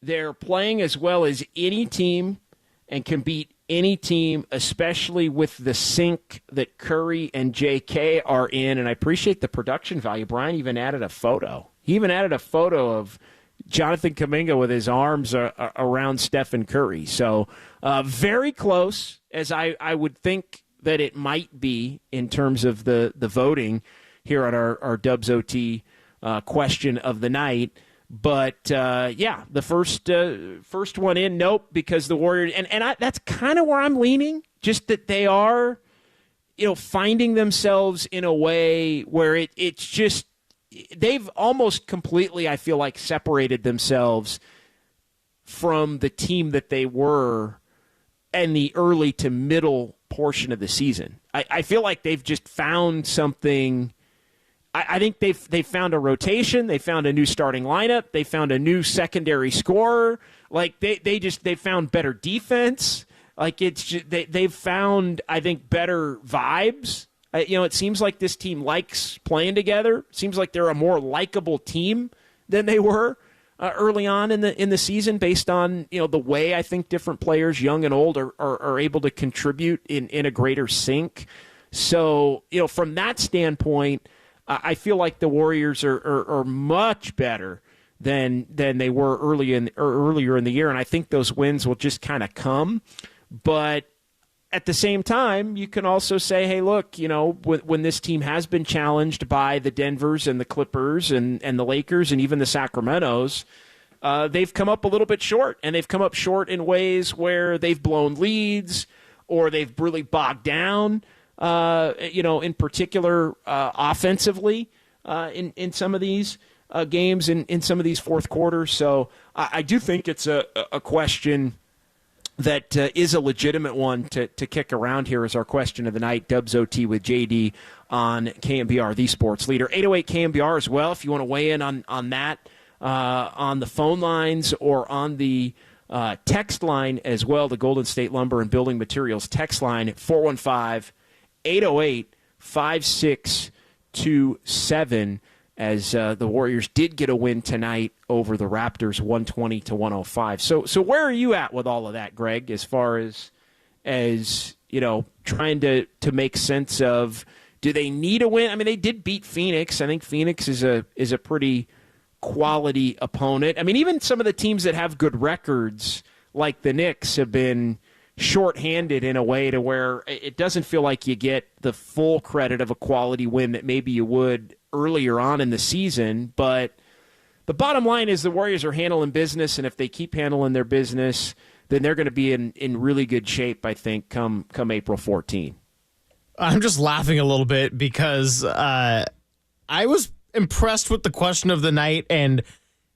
They're playing as well as any team and can beat any team, especially with the sync that Curry and JK are in. And I appreciate the production value. Brian even added a photo. He even added a photo of Jonathan Kuminga with his arms around Stephen Curry. So very close, as I would think that it might be in terms of the voting here on our Dubs OT question of the night. But, the first one in, nope, because the Warriors, and that's kind of where I'm leaning, just that they are, finding themselves in a way where it's just, they've almost completely, I feel like, separated themselves from the team that they were in the early to middle portion of the season. I feel like they've just found something. I think they've found a rotation. They found a new starting lineup. They found a new secondary scorer. Like they found better defense. Like it's just, they've found, I think, better vibes. It seems like this team likes playing together. It seems like they're a more likable team than they were early on in the season, based on the way I think different players, young and old, are able to contribute in a greater sync. So from that standpoint, I feel like the Warriors are much better than they were earlier in the year, and I think those wins will just kind of come. But at the same time, you can also say, hey, look, when this team has been challenged by the Denvers and the Clippers and the Lakers and even the Sacramentos, they've come up a little bit short, and they've come up short in ways where they've blown leads or they've really bogged down, in particular offensively in some of these games, in some of these fourth quarters. So I do think it's a question that is a legitimate one to kick around here as our question of the night. Dubs OT with JD on KNBR, the sports leader. 808 KNBR as well, if you want to weigh in on that, on the phone lines or on the text line as well, the Golden State Lumber and Building Materials text line, 415-808-5627, as the Warriors did get a win tonight over the Raptors, 120-105. So where are you at with all of that, Greg, as far as trying to make sense of, do they need a win? I mean, they did beat Phoenix. I think Phoenix is a pretty quality opponent. I mean, even some of the teams that have good records, like the Knicks, have been shorthanded in a way to where it doesn't feel like you get the full credit of a quality win that maybe you would earlier on in the season. But the bottom line is the Warriors are handling business, and if they keep handling their business, then they're going to be in really good shape, I think, come April 14.
I'm just laughing a little bit because I was impressed with the question of the night, and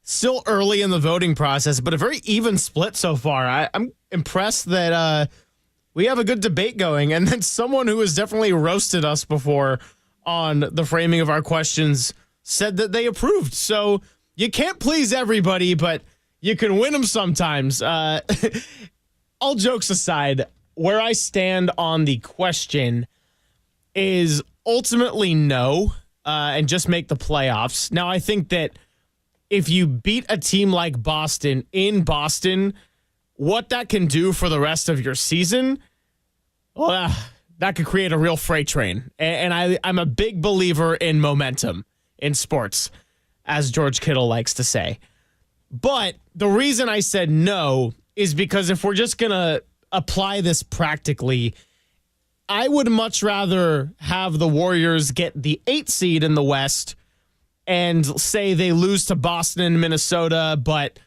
still early in the voting process, but a very even split so far. I'm impressed that we have a good debate going, and then someone who has definitely roasted us before on the framing of our questions said that they approved. So you can't please everybody, but you can win them sometimes. All jokes aside, where I stand on the question is ultimately no, and just make the playoffs. Now, I think that if you beat a team like Boston in Boston, what that can do for the rest of your season, well, that could create a real freight train. And I'm a big believer in momentum in sports, as George Kittle likes to say. But the reason I said no is because if we're just going to apply this practically, I would much rather have the Warriors get the 8th seed in the West and say they lose to Boston and Minnesota, but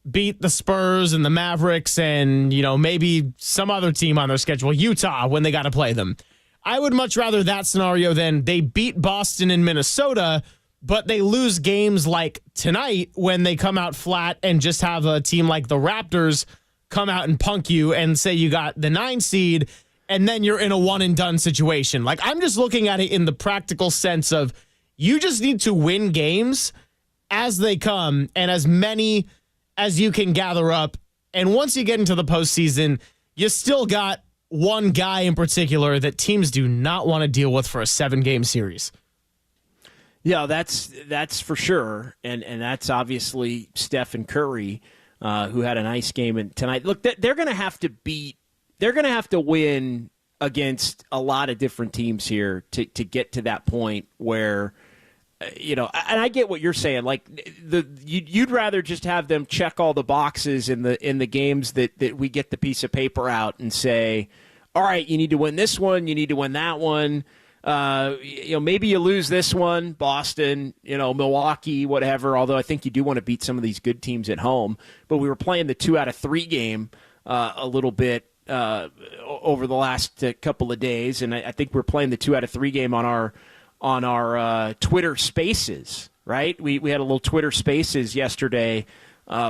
beat the Spurs and the Mavericks and, maybe some other team on their schedule, Utah, when they got to play them. I would much rather that scenario than they beat Boston and Minnesota, but they lose games like tonight when they come out flat and just have a team like the Raptors come out and punk you and say you got the 9 seed, and then you're in a one-and-done situation. Like, I'm just looking at it in the practical sense of you just need to win games as they come and as many as you can gather up. And once you get into the postseason, you still got one guy in particular that teams do not want to deal with for a 7-game series.
Yeah, that's for sure. And that's obviously Stephen Curry, who had a nice game tonight. Look, they're going to have to win against a lot of different teams here to get to that point where, and I get what you're saying. Like, you'd rather just have them check all the boxes in the games that we get the piece of paper out and say, all right, you need to win this one, you need to win that one. Maybe you lose this one, Boston, Milwaukee, whatever, although I think you do want to beat some of these good teams at home. But we were playing the 2 out of 3 game a little bit over the last couple of days, and I think we're playing the 2 out of 3 game on our Twitter Spaces, right? We had a little Twitter Spaces yesterday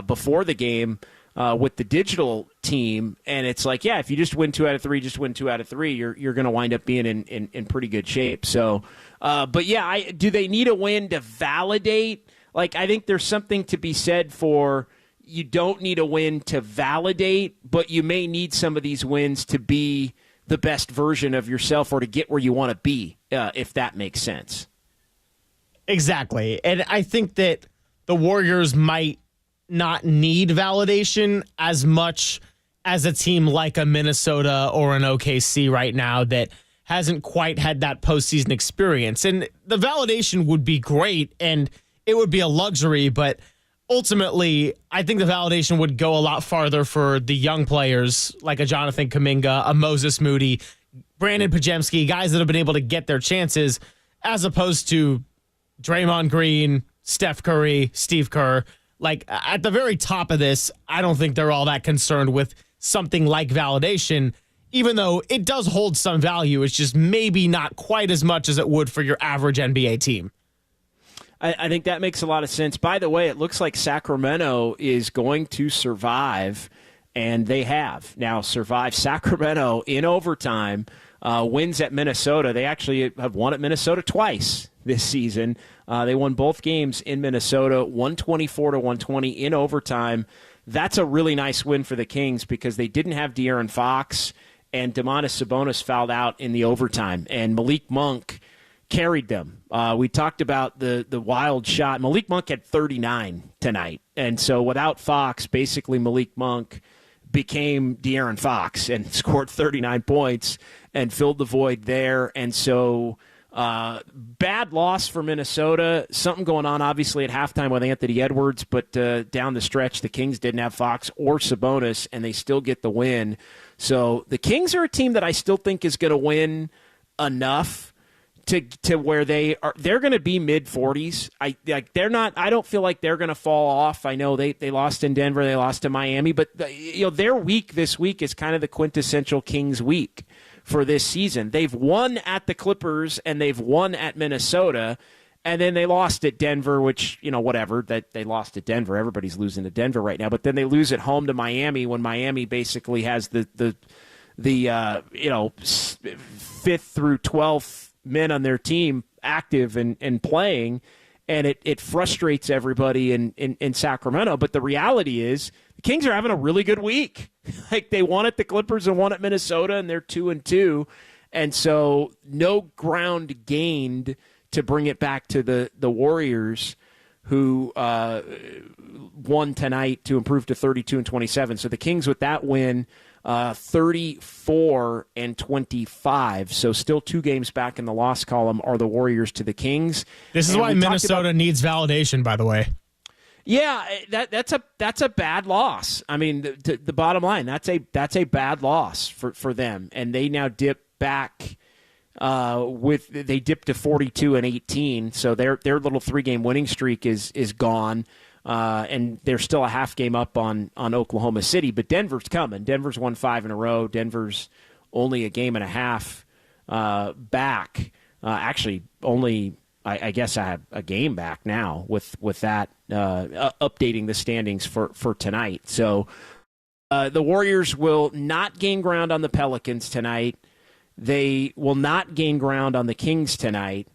before the game with the digital team, and it's like, yeah, if you just win 2 out of 3, just win 2 out of 3, you're going to wind up being in pretty good shape. So, but yeah, do they need a win to validate? Like, I think there's something to be said for you don't need a win to validate, but you may need some of these wins to be the best version of yourself or to get where you want to be, if that makes sense.
Exactly. And I think that the Warriors might not need validation as much as a team like a Minnesota or an OKC right now that hasn't quite had that postseason experience. And the validation would be great and it would be a luxury, but ultimately, I think the validation would go a lot farther for the young players like a Jonathan Kuminga, a Moses Moody, Brandon Pajemski, guys that have been able to get their chances, as opposed to Draymond Green, Steph Curry, Steve Kerr. Like, at the very top of this, I don't think they're all that concerned with something like validation, even though it does hold some value. It's just maybe not quite as much as it would for your average NBA team.
I think that makes a lot of sense. By the way, it looks like Sacramento is going to survive, and they have now survived. Sacramento in overtime wins at Minnesota. They actually have won at Minnesota twice this season. They won both games in Minnesota, 124-120 in overtime. That's a really nice win for the Kings because they didn't have De'Aaron Fox, and Domantas Sabonis fouled out in the overtime, and Malik Monk carried them. We talked about the wild shot. Malik Monk had 39 tonight, and so without Fox, basically Malik Monk became De'Aaron Fox and scored 39 points and filled the void there, and so bad loss for Minnesota. Something going on, obviously, at halftime with Anthony Edwards, but down the stretch, the Kings didn't have Fox or Sabonis, and they still get the win. So the Kings are a team that I still think is going to win enough to where they're going to be mid-40s. I don't feel like they're going to fall off. I know they lost in Denver, they lost to Miami, but their week this week is kind of the quintessential Kings week for this season. They've won at the Clippers and they've won at Minnesota, and then they lost at Denver, which, whatever, that they lost at Denver. Everybody's losing to Denver right now, but then they lose at home to Miami when Miami basically has the 5th through 12th men on their team active and playing, and it frustrates everybody in Sacramento. But the reality is the Kings are having a really good week. Like, they won at the Clippers and won at Minnesota, and they're 2-2. And so no ground gained to bring it back to the Warriors, who won tonight to improve to 32-27. So the Kings with that win, 34-25. So still 2 games back in the loss column are the Warriors to the Kings.
This is why Minnesota needs validation, by the way.
Yeah, that's a bad loss. I mean, the bottom line, that's a bad loss for them, and they now dip back. They dipped to 42-18, so their little 3-game winning streak is gone. And they're still a half game up on Oklahoma City, but Denver's coming. Denver's won 5 in a row. Denver's only a game and a half back. Actually, only I guess I have a game back now with that updating the standings for tonight. So the Warriors will not gain ground on the Pelicans tonight. They will not gain ground on the Kings tonight.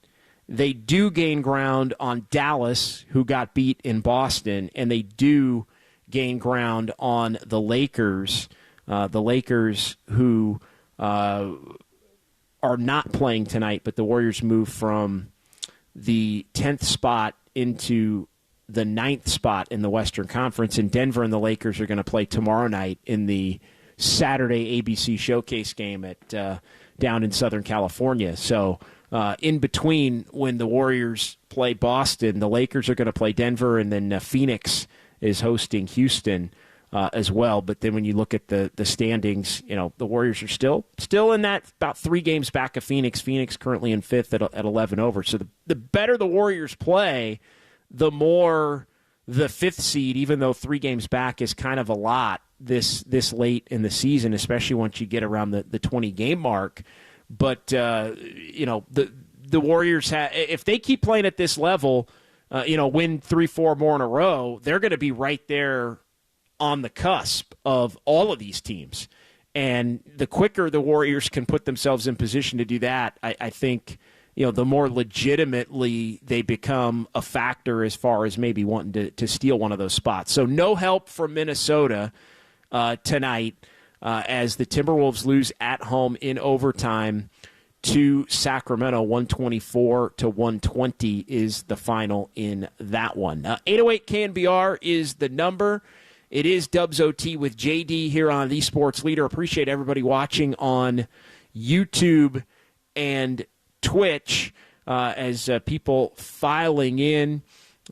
They do gain ground on Dallas, who got beat in Boston, and they do gain ground on the Lakers. The Lakers, who are not playing tonight, but the Warriors move from the 10th spot into the 9th spot in the Western Conference, and Denver and the Lakers are going to play tomorrow night in the Saturday ABC Showcase game at down in Southern California. So in between, when the Warriors play Boston, the Lakers are going to play Denver, and then Phoenix is hosting Houston as well. But then when you look at the standings, the Warriors are still in that about 3 games back of Phoenix. Phoenix currently in 5th at 11 over. So the better the Warriors play, the more the 5th seed, even though 3 games back is kind of a lot this late in the season, especially once you get around the 20-game mark. But, the Warriors, if they keep playing at this level, win 3-4 more in a row, they're going to be right there on the cusp of all of these teams. And the quicker the Warriors can put themselves in position to do that, I think, the more legitimately they become a factor as far as maybe wanting to steal one of those spots. So no help from Minnesota tonight as the Timberwolves lose at home in overtime to Sacramento. 124-120 is the final in that one. 808 KNBR is the number. It is Dubs OT with JD here on The Sports Leader. Appreciate everybody watching on YouTube and Twitch as people filing in.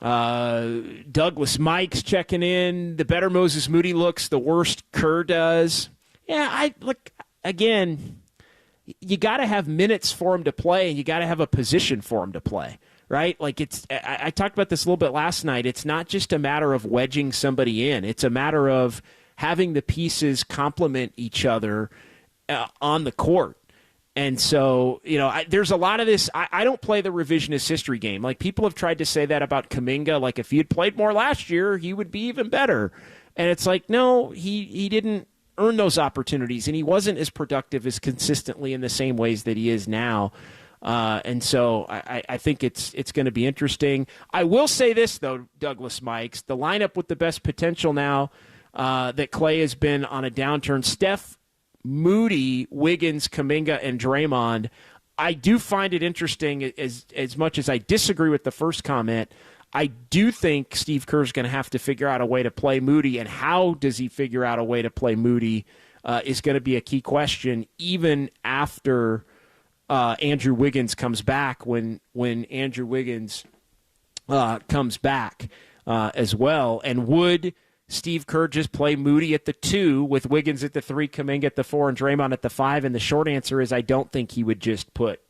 Douglas Mike's checking in. The better Moses Moody looks, the worst Kerr does. Yeah, again, you got to have minutes for him to play, and you got to have a position for him to play, right? I talked about this a little bit last night. It's not just a matter of wedging somebody in. It's a matter of having the pieces complement each other on the court. And so, there's a lot of this. I don't play the revisionist history game. People have tried to say that about Kuminga. If he had played more last year, he would be even better. And it's no, he didn't earn those opportunities, and he wasn't as productive as consistently in the same ways that he is now. And so I think it's going to be interesting. I will say this, though, Douglas Mikes, the lineup with the best potential now that Clay has been on a downturn, Steph, Moody, Wiggins, Kuminga, and Draymond. I do find it interesting, as much as I disagree with the first comment. I do think Steve Kerr's going to have to figure out a way to play Moody, and how does he figure out a way to play Moody is going to be a key question, even after Andrew Wiggins comes back, when Andrew Wiggins comes back as well. And would Steve Kerr just play Moody at the 2 with Wiggins at the 3, Kuminga at the 4, and Draymond at the 5? And the short answer is I don't think he would just put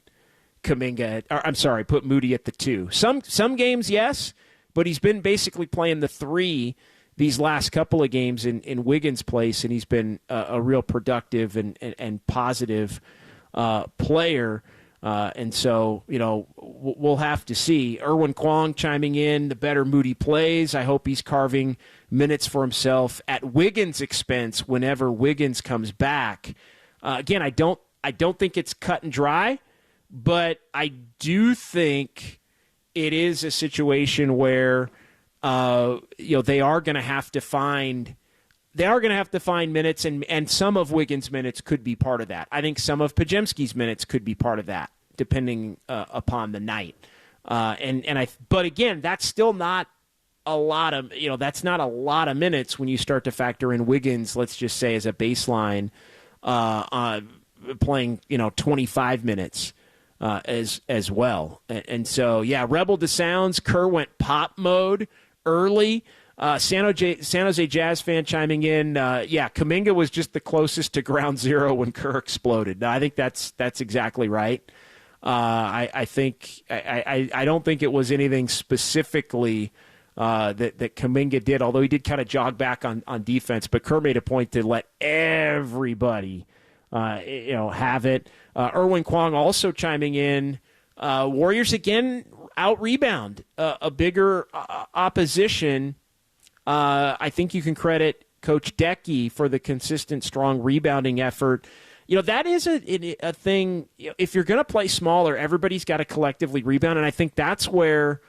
put Moody at the 2. Some games, yes, but he's been basically playing the 3 these last couple of games in Wiggins' place, and he's been a real productive and positive player. And so, we'll have to see. Erwin Kwong chiming in, the better Moody plays. I hope he's carving minutes for himself at Wiggins' expense whenever Wiggins comes back. Again, I don't think it's cut and dry, but I do think it is a situation where they are going to have to find minutes, and some of Wiggins' minutes could be part of that. I think some of Podziemski's minutes could be part of that, depending upon the night. But again, that's still not a lot of minutes when you start to factor in Wiggins. Let's just say as a baseline, playing 25 minutes as well. And so Rebel to Sounds, Kerr went pop mode early. San Jose Jazz fan chiming in. Kuminga was just the closest to ground zero when Kerr exploded. No, I think that's exactly right. I don't think it was anything specifically that Kuminga did, although he did kind of jog back on defense. But Kerr made a point to let everybody have it. Erwin Kwong also chiming in. Warriors again out rebound a bigger opposition. I think you can credit Coach Decky for the consistent, strong rebounding effort. That is a thing. If you're going to play smaller, everybody's got to collectively rebound, and I think that's where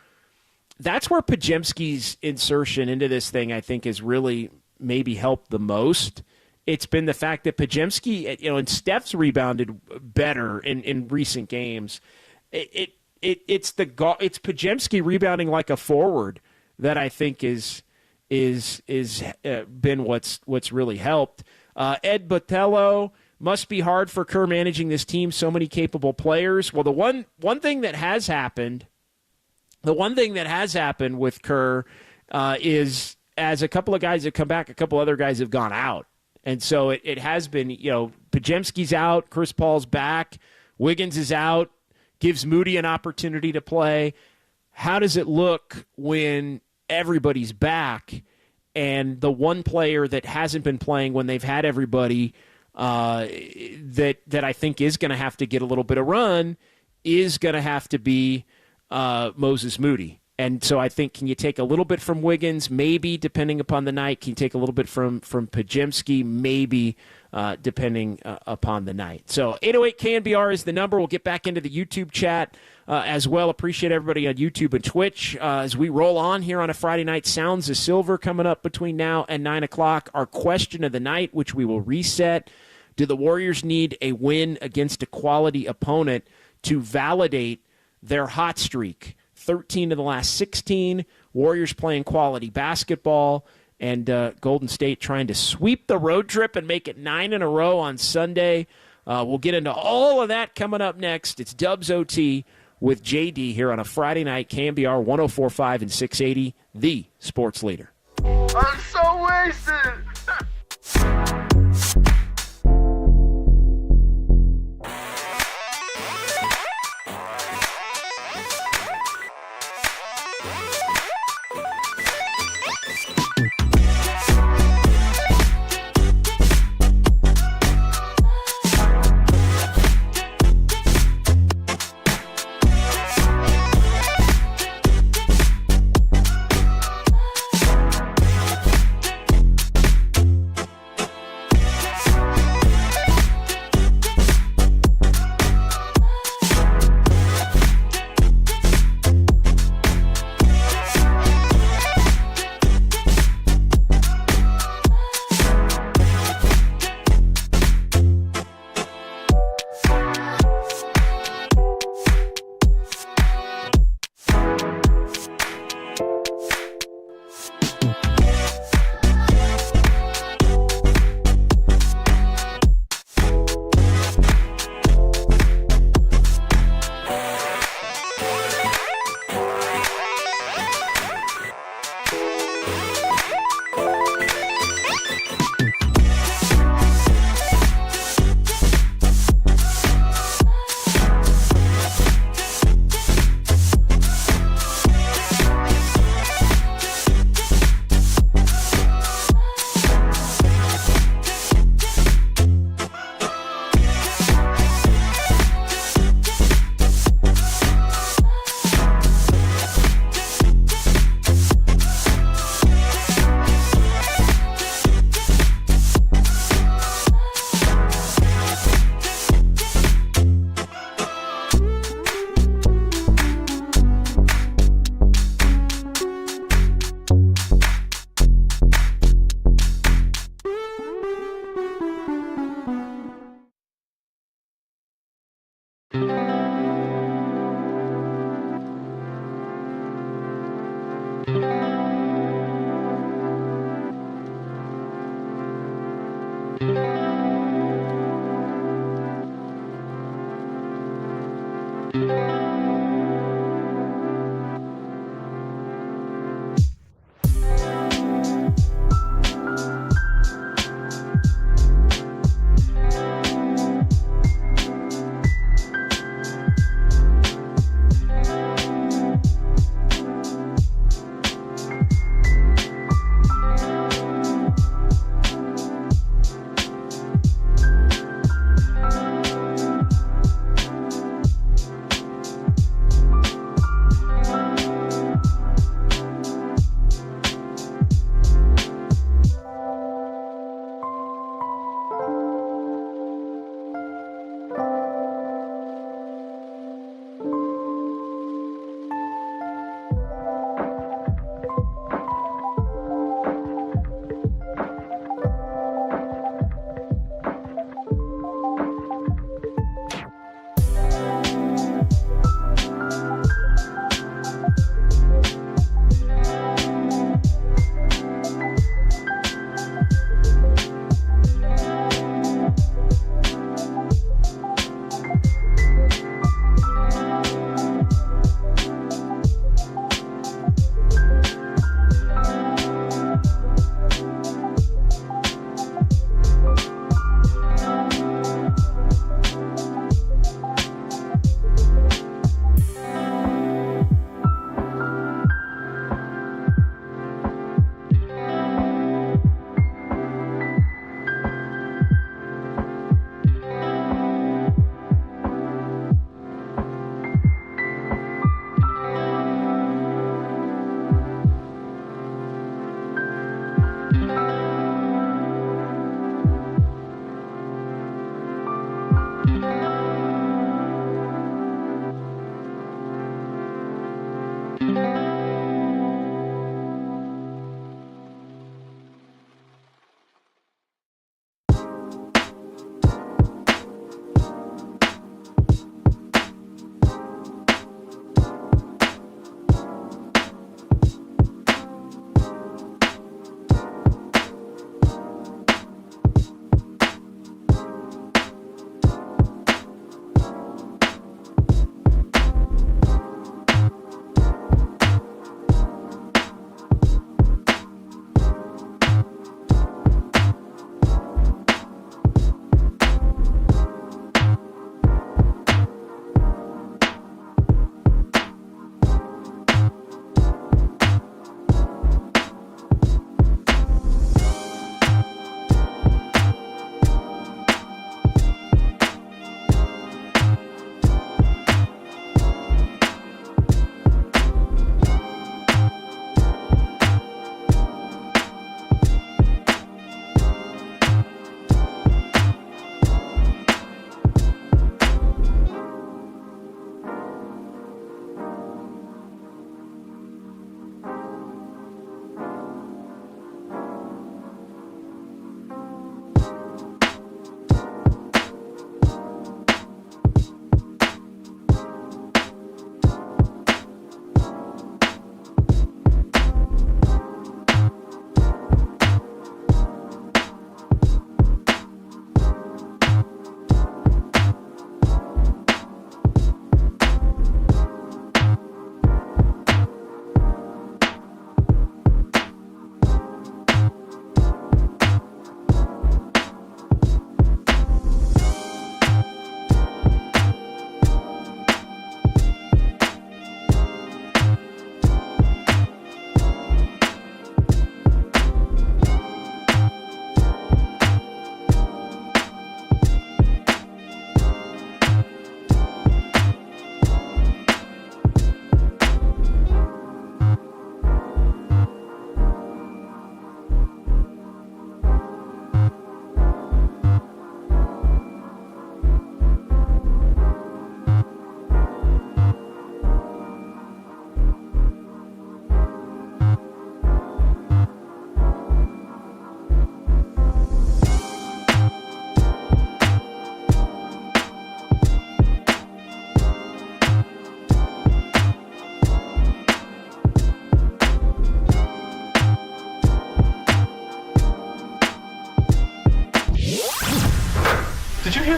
Podziemski's insertion into this thing, I think, has really maybe helped the most. It's been the fact that Podziemski, and Steph's rebounded better in recent games. It's Podziemski rebounding like a forward that I think is been what's really helped. Ed Botello, must be hard for Kerr managing this team, so many capable players. Well, the one thing that has happened with Kerr is as a couple of guys have come back, a couple other guys have gone out. And so it has been, Pajemski's out, Chris Paul's back, Wiggins is out, gives Moody an opportunity to play. How does it look when everybody's back and the one player that hasn't been playing when they've had everybody that I think is going to have to get a little bit of run is going to have to be Moses Moody? And so I think, can you take a little bit from Wiggins? Maybe, depending upon the night. Can you take a little bit from Pajemski? Maybe, depending upon the night. So 808 KNBR is the number. We'll get back into the YouTube chat as well. Appreciate everybody on YouTube and Twitch as we roll on here on a Friday night. Sounds of Silver coming up between now and 9 o'clock. Our question of the night, which we will reset. Do the Warriors need a win against a quality opponent to validate their hot streak? 13 of the last 16. Warriors playing quality basketball, and Golden State trying to sweep the road trip and make it 9 in a row on Sunday. We'll get into all of that coming up next. It's Dubs OT with JD here on a Friday night, KNBR 104.5 and 680, the sports leader.
I'm so wasted.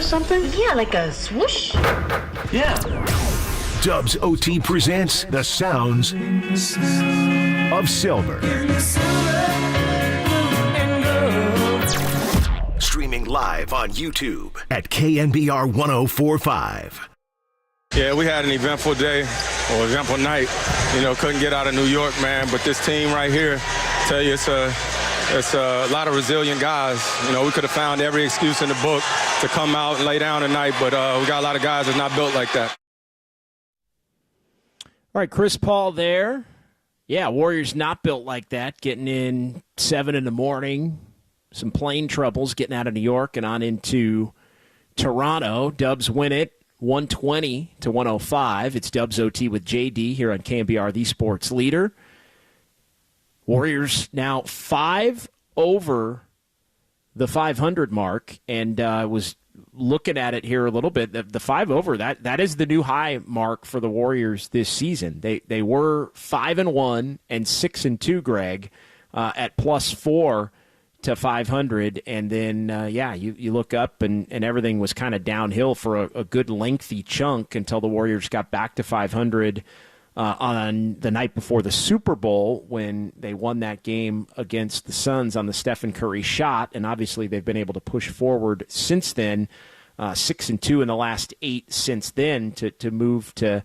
something?
Yeah, like a swoosh.
Yeah.
Dubs OT presents the sounds of silver. Streaming live on YouTube at KNBR 1045.
Yeah, we had an eventful day or eventful night. You know, couldn't get out of New York, man. But this team right here, tell you, it's a lot of resilient guys. You know, we could have found every excuse in the book to come out and lay down tonight, but we got a lot of guys that's not built like that.
All right, Chris Paul there. Yeah, Warriors not built like that, getting in 7 in the morning, some plane troubles getting out of New York and on into Toronto. Dubs win it 120-105. It's Dubs OT with JD here on KNBR, the sports leader. Warriors now 5 over the 500 mark, and I was looking at it here a little bit. The 5 over, that is the new high mark for the Warriors this season. They were 5-1 and 6-2, Greg, at +4 to 500, and then you look up and everything was kind of downhill for a good lengthy chunk until the Warriors got back to 500 on the night before the Super Bowl when they won that game against the Suns on the Stephen Curry shot, and obviously they've been able to push forward since then, 6-2 in the last 8 since then to move to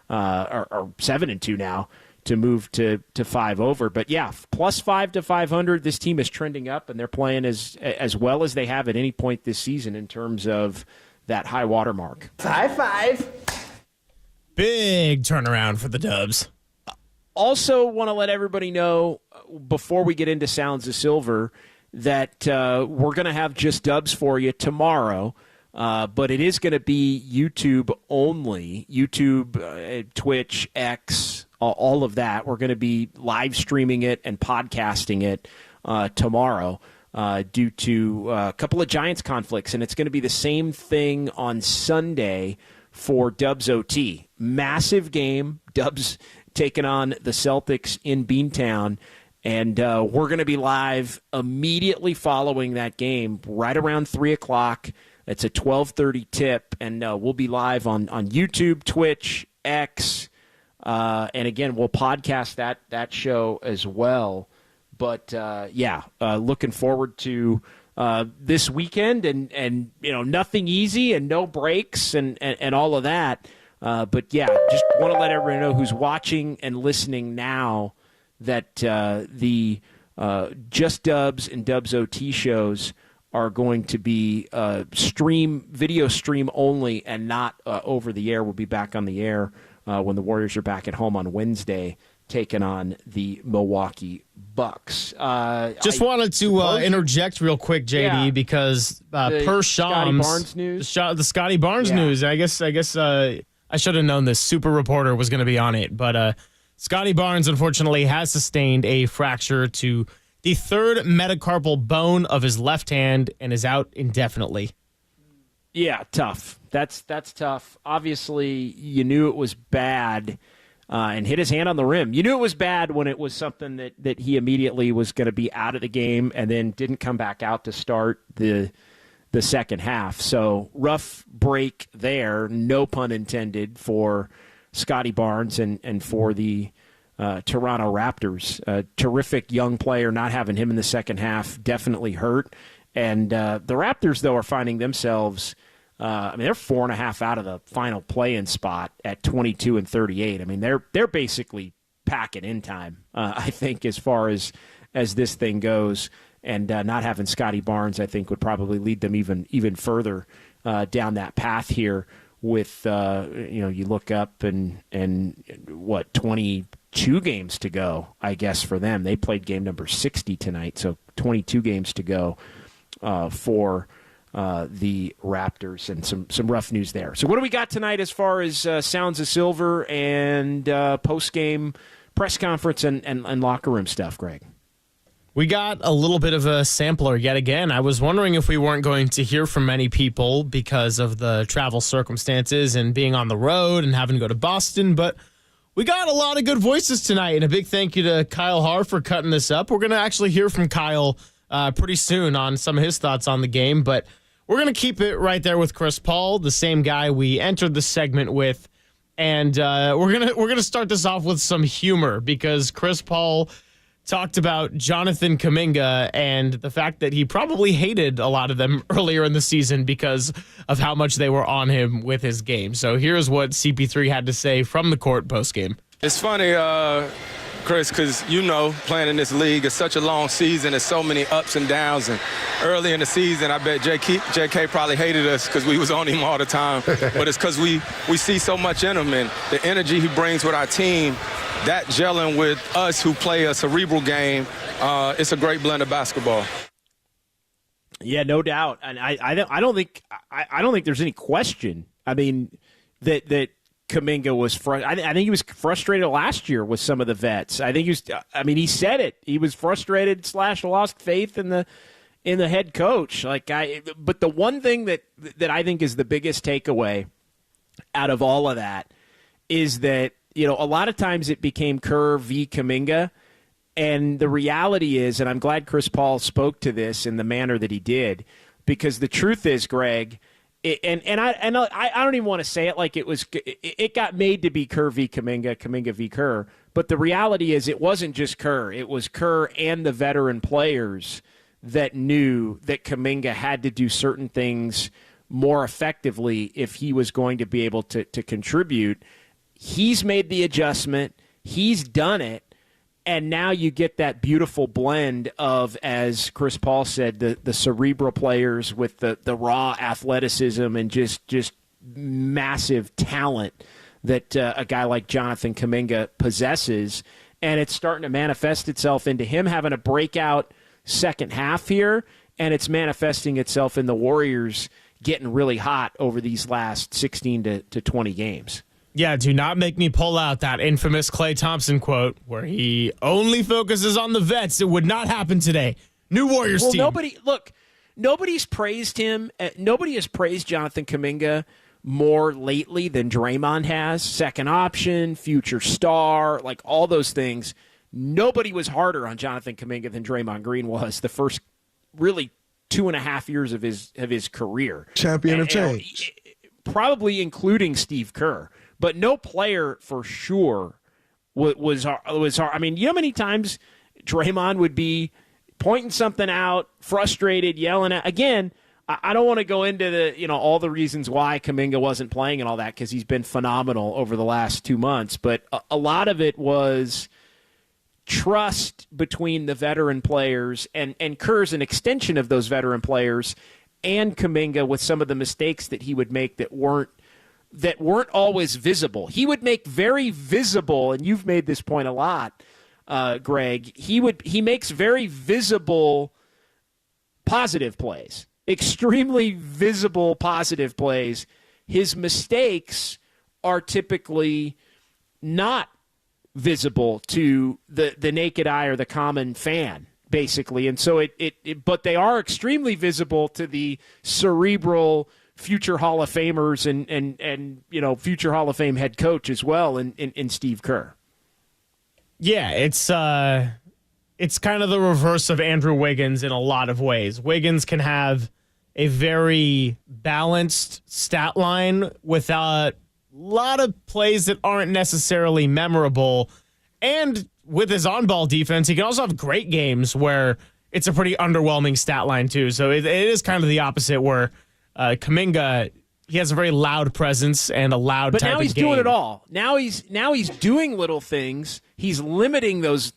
or 7-2 now to move to 5 over. But yeah, +5 to 500. This team is trending up, and they're playing as well as they have at any point this season in terms of that high water mark.
High five.
Big turnaround for the Dubs.
Also want to let everybody know before we get into Sounds of Silver that we're going to have just Dubs for you tomorrow, but it is going to be YouTube only. YouTube, Twitch, X, all of that. We're going to be live streaming it and podcasting it tomorrow due to a couple of Giants conflicts, and it's going to be the same thing on Sunday for Dubs OT. Massive game. Dubs taking on the Celtics in Beantown. And we're going to be live immediately following that game, right around 3 o'clock. It's a 12:30 tip. And we'll be live on YouTube, Twitch, X. And again, we'll podcast that show as well. But, looking forward to this weekend, and nothing easy and no breaks and all of that. But yeah, just want to let everyone know who's watching and listening now that the Just Dubs and Dubs OT shows are going to be video stream only and not over the air. We'll be back on the air when the Warriors are back at home on Wednesday, taking on the Milwaukee Bucks.
Just wanted to interject real quick, JD, because per Shams, the Scotty Barnes news. I guess I should have known this. Super Reporter was going to be on it, but Scotty Barnes unfortunately has sustained a fracture to the 3rd metacarpal bone of his left hand and is out indefinitely.
Yeah, tough. That's tough. Obviously, you knew it was bad. And hit his hand on the rim. You knew it was bad when it was something that he immediately was going to be out of the game and then didn't come back out to start the second half. So rough break there, no pun intended, for Scotty Barnes and for the Toronto Raptors. Terrific young player, not having him in the second half definitely hurt. And the Raptors, though, are finding themselves they're 4.5 out of the final play-in spot at 22-38. I mean, they're basically packing in time, I think, as far as this thing goes. And not having Scotty Barnes, I think, would probably lead them even further down that path here. With you look up and 22 games to go, I guess, for them. They played game number 60 tonight, so 22 games to go for the Raptors, and some rough news there. So what do we got tonight as far as Sounds of Silver and post-game press conference and locker room stuff, Greg?
We got a little bit of a sampler yet again. I was wondering if we weren't going to hear from many people because of the travel circumstances and being on the road and having to go to Boston, but we got a lot of good voices tonight, and a big thank you to Kyle Harr for cutting this up. We're going to actually hear from Kyle pretty soon on some of his thoughts on the game, but we're going to keep it right there with Chris Paul, the same guy we entered the segment with. And we're gonna start this off with some humor because Chris Paul talked about Jonathan Kuminga and the fact that he probably hated a lot of them earlier in the season because of how much they were on him with his game. So here's what CP3 had to say from the court post-game.
It's funny, Chris, because playing in this league, it's such a long season. There's so many ups and downs. And early in the season, I bet JK probably hated us because we was on him all the time. But it's because we see so much in him, and the energy he brings with our team, that gelling with us who play a cerebral game, it's a great blend of basketball.
Yeah, no doubt. And I don't think there's any question. I mean, that Kuminga was I think he was frustrated last year with some of the vets. He said it. He was frustrated / lost faith in the head coach. But the one thing that I think is the biggest takeaway out of all of that is that, a lot of times it became Kerr v. Kuminga, and the reality is, and I'm glad Chris Paul spoke to this in the manner that he did, because the truth is, Greg, I don't even want to say it like it got made to be Kerr v. Kuminga, Kuminga v. Kerr. But the reality is it wasn't just Kerr. It was Kerr and the veteran players that knew that Kuminga had to do certain things more effectively if he was going to be able to contribute. He's made the adjustment. He's done it. And now you get that beautiful blend of, as Chris Paul said, the cerebral players with the raw athleticism and just massive talent that a guy like Jonathan Kuminga possesses. And it's starting to manifest itself into him having a breakout second half here, and it's manifesting itself in the Warriors getting really hot over these last 16 to 20 games.
Yeah, do not make me pull out that infamous Klay Thompson quote where he only focuses on the vets. It would not happen today. New Warriors team.
Nobody's praised him. Nobody has praised Jonathan Kuminga more lately than Draymond has. Second option, future star, like all those things. Nobody was harder on Jonathan Kuminga than Draymond Green was the first really 2.5 years of his career.
Champion of change.
Probably including Steve Kerr. But no player for sure was hard. I mean, you know how many times Draymond would be pointing something out, frustrated, yelling at. Again, I don't want to go into all the reasons why Kuminga wasn't playing and all that because he's been phenomenal over the last 2 months. But a lot of it was trust between the veteran players, and Kerr's an extension of those veteran players, and Kuminga with some of the mistakes that he would make that weren't always visible. He would make very visible, and you've made this point a lot, Greg. He makes very visible positive plays, extremely visible positive plays. His mistakes are typically not visible to the naked eye or the common fan, basically. And so but they are extremely visible to the cerebral future Hall of Famers and future Hall of Fame head coach as well in Steve Kerr.
Yeah, it's kind of the reverse of Andrew Wiggins in a lot of ways. Wiggins can have a very balanced stat line with a lot of plays that aren't necessarily memorable. And with his on-ball defense, he can also have great games where it's a pretty underwhelming stat line too. So it is kind of the opposite where Kuminga, he has a very loud presence and a loud type of game. But
now he's doing it all. Now he's doing little things. He's limiting those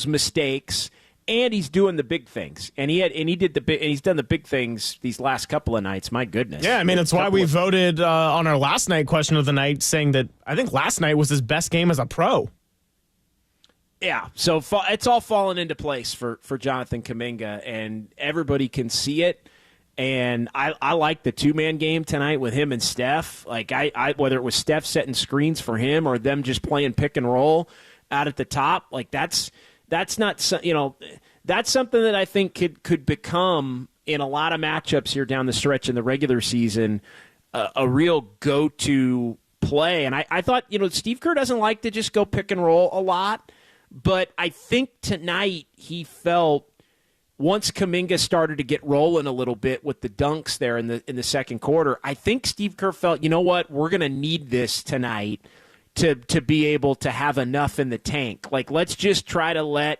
mistakes, and he's doing the big things. And he's done the big things these last couple of nights. My goodness.
Yeah, I mean, it's why we voted on our last night question of the night, saying that I think last night was his best game as a pro.
Yeah, so it's all fallen into place for Jonathan Kuminga, and everybody can see it. And I like the two-man game tonight with him and Steph. Like I whether it was Steph setting screens for him or them just playing pick and roll out at the top, like that's not that's something that I think could become in a lot of matchups here down the stretch in the regular season a real go-to play. And I thought Steve Kerr doesn't like to just go pick and roll a lot, but I think tonight he felt once Kuminga started to get rolling a little bit with the dunks there in the second quarter, I think Steve Kerr felt, you know what, we're going to need this tonight to be able to have enough in the tank. Like, let's just let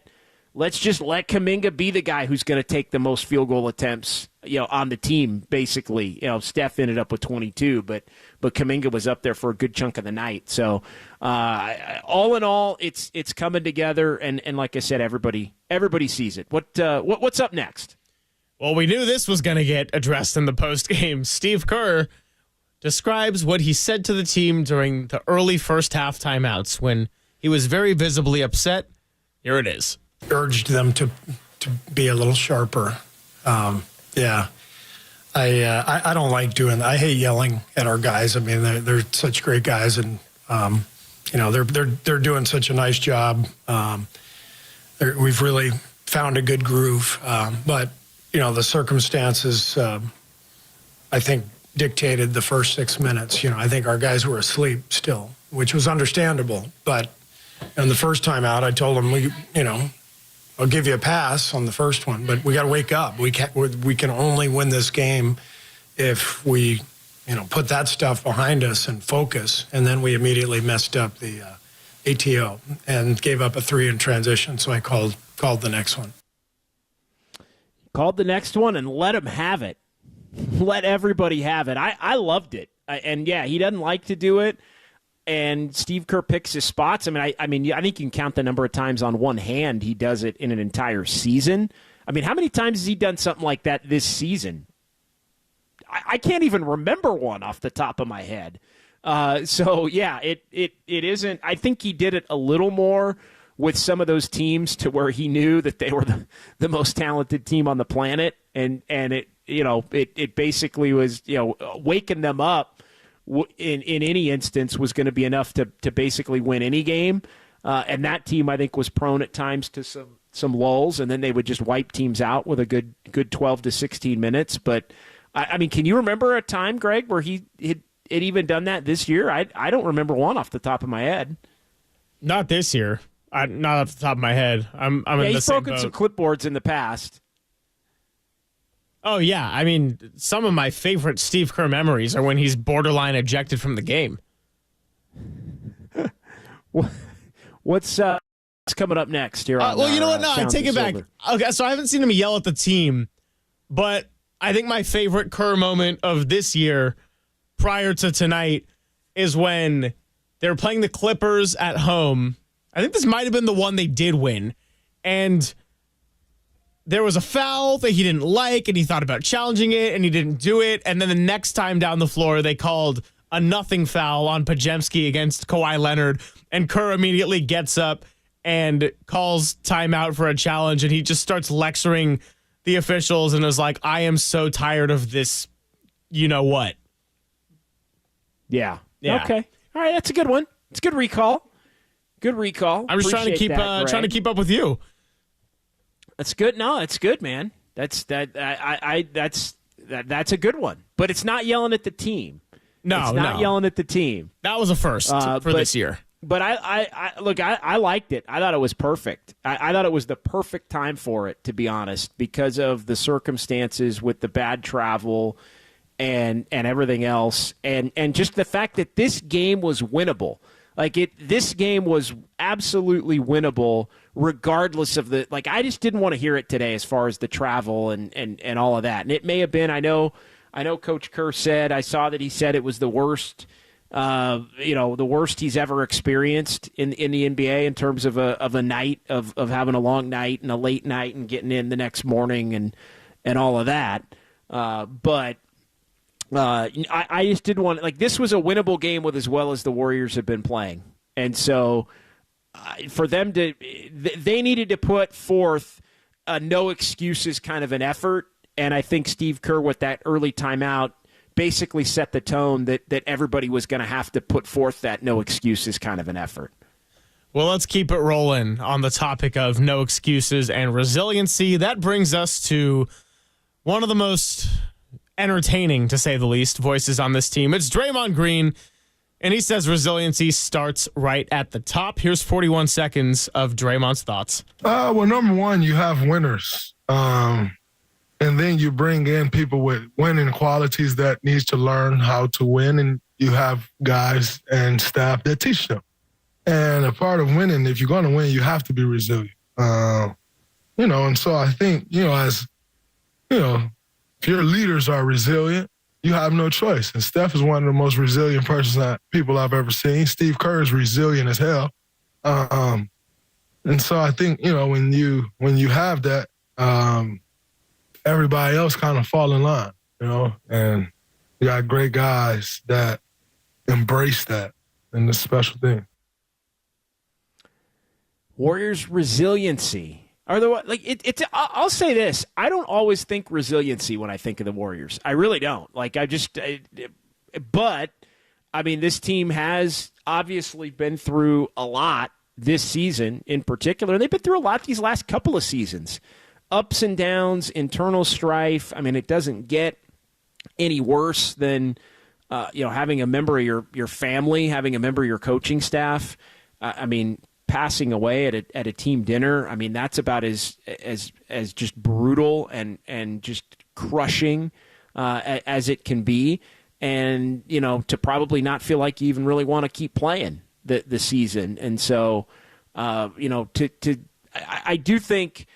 Kuminga be the guy who's going to take the most field goal attempts, on the team, basically. Steph ended up with 22, but Kuminga was up there for a good chunk of the night. So, all in all, it's coming together, and like I said, everybody sees it. What's up next?
Well, we knew this was going to get addressed in the postgame. Steve Kerr describes what he said to the team during the early first half timeouts when he was very visibly upset. Here it is.
Urged them to be a little sharper. I don't like doing that. I hate yelling at our guys. I mean, they're such great guys, and they're doing such a nice job. We've really found a good groove, but the circumstances, I think, dictated the first 6 minutes. I think our guys were asleep still, which was understandable. But in the first time out, I told them, I'll give you a pass on the first one, but we got to wake up. We can only win this game if we, put that stuff behind us and focus. And then we immediately messed up the ATO and gave up a 3 in transition. So I called the next one.
Called the next one and let him have it. Let everybody have it. I loved it. And he doesn't like to do it. And Steve Kerr picks his spots. I think you can count the number of times on one hand he does it in an entire season. How many times has he done something like that this season? I can't even remember one off the top of my head. It isn't. I think he did it a little more with some of those teams to where he knew that they were the most talented team on the planet, and it basically was waking them up in any instance was going to be enough to basically win any game. And that team, I think, was prone at times to some lulls, and then they would just wipe teams out with a good 12 to 16 minutes. But, can you remember a time, Greg, where he had even done that this year? I don't remember one off the top of my head.
Not this year. Not off the top of my head. I'm in the same boat.
He's broken some clipboards in the past.
Oh, yeah. Some of my favorite Steve Kerr memories are when he's borderline ejected from the game.
What's coming up next here?
Well, you know what? No, I take it back. Okay, so I haven't seen him yell at the team, but I think my favorite Kerr moment of this year prior to tonight is when they were playing the Clippers at home. I think this might have been the one they did win, and there was a foul that he didn't like, and he thought about challenging it, and he didn't do it. And then the next time down the floor, they called a nothing foul on Pajemski against Kawhi Leonard, and Kerr immediately gets up and calls timeout for a challenge, and he just starts lecturing the officials and is like, I am so tired of this, what?
Yeah. Okay. All right, that's a good one. It's a good recall. Good recall.
I'm just trying to keep up with you.
That's good. No, it's good, man. That's a good one. But it's not yelling at the team.
No,
not yelling at the team.
That was a first for this year.
But I liked it. I thought it was perfect. I thought it was the perfect time for it, to be honest, because of the circumstances with the bad travel and everything else, and just the fact that this game was winnable. This game was absolutely winnable, regardless of I just didn't want to hear it today as far as the travel and all of that. And it may have been, I know Coach Kerr said, I saw that he said it was the worst, the worst he's ever experienced in the NBA in terms of a night of having a long night and a late night and getting in the next morning and all of that. But I just didn't want this was a winnable game with as well as the Warriors have been playing. And so for them they needed to put forth a no excuses kind of an effort. And I think Steve Kerr with that early timeout basically set the tone that everybody was going to have to put forth that no excuses kind of an effort.
Well, let's keep it rolling on the topic of no excuses and resiliency. That brings us to one of the most entertaining, to say the least, voices on this team. It's Draymond Green, and he says resiliency starts right at the top. Here's 41 seconds of Draymond's thoughts.
Well, number one, you have winners.
And then you bring in people with winning qualities that needs to learn how to win, and you have guys and staff that teach them. And a part of winning, if you're going to win, you have to be resilient. And so I think, if your leaders are resilient, you have no choice. And Steph is one of the most resilient people I've ever seen. Steve Kerr is resilient as hell. And so I think, when you have that, everybody else kind of fall in line, and you got great guys that embrace that, and it's a special thing.
Warriors resiliency. I'll say this. I don't always think resiliency when I think of the Warriors. I really don't. But this team has obviously been through a lot this season in particular. They've been through a lot these last couple of seasons. Ups and downs, internal strife. It doesn't get any worse than having a member of your family, having a member of your coaching staff. Passing away at a team dinner. That's about as just brutal and just crushing as it can be. And to probably not feel like you even really want to keep playing the season. And so I do think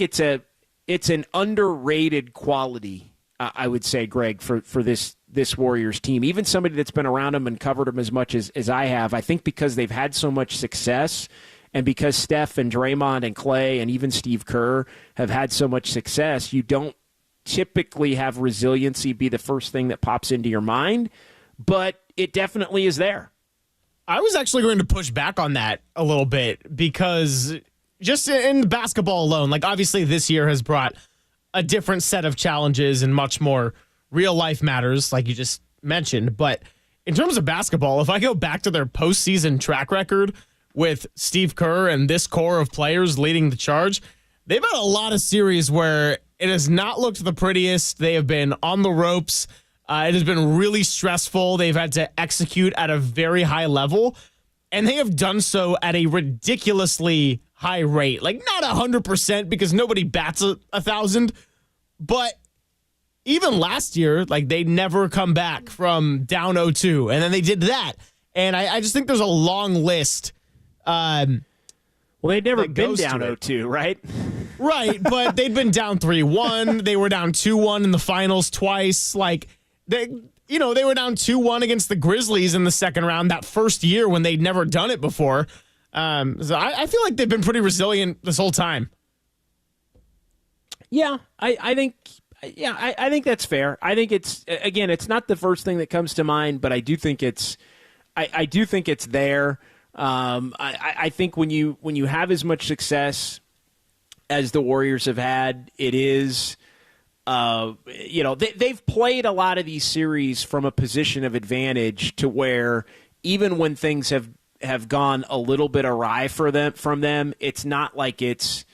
it's an underrated quality, I would say, Greg, for this Warriors team. Even somebody that's been around them and covered them as much as I have, I think because they've had so much success and because Steph and Draymond and Clay and even Steve Kerr have had so much success, you don't typically have resiliency be the first thing that pops into your mind, but it definitely is there.
I was actually going to push back on that a little bit because just in basketball alone, obviously this year has brought a different set of challenges and much more real life matters, like you just mentioned. But in terms of basketball, if I go back to their postseason track record with Steve Kerr and this core of players leading the charge, they've had a lot of series where it has not looked the prettiest. They have been on the ropes. It has been really stressful. They've had to execute at a very high level, and they have done so at a ridiculously high rate. Not 100% because nobody bats 1,000, but even last year, they never come back from down 0-2, and then they did that. And I just think there's a long list.
Well, they'd never been down 0-2, right?
Right, but they'd been down 3-1. They were down 2-1 in the finals twice. They were down 2-1 against the Grizzlies in the second round that first year when they'd never done it before. So I feel like they've been pretty resilient this whole time.
Yeah, I think that's fair. I think it's not the first thing that comes to mind, but I do think it's there. I think when you have as much success as the Warriors have had, it is, they've played a lot of these series from a position of advantage to where even when things have gone a little bit awry from them, it's not like it's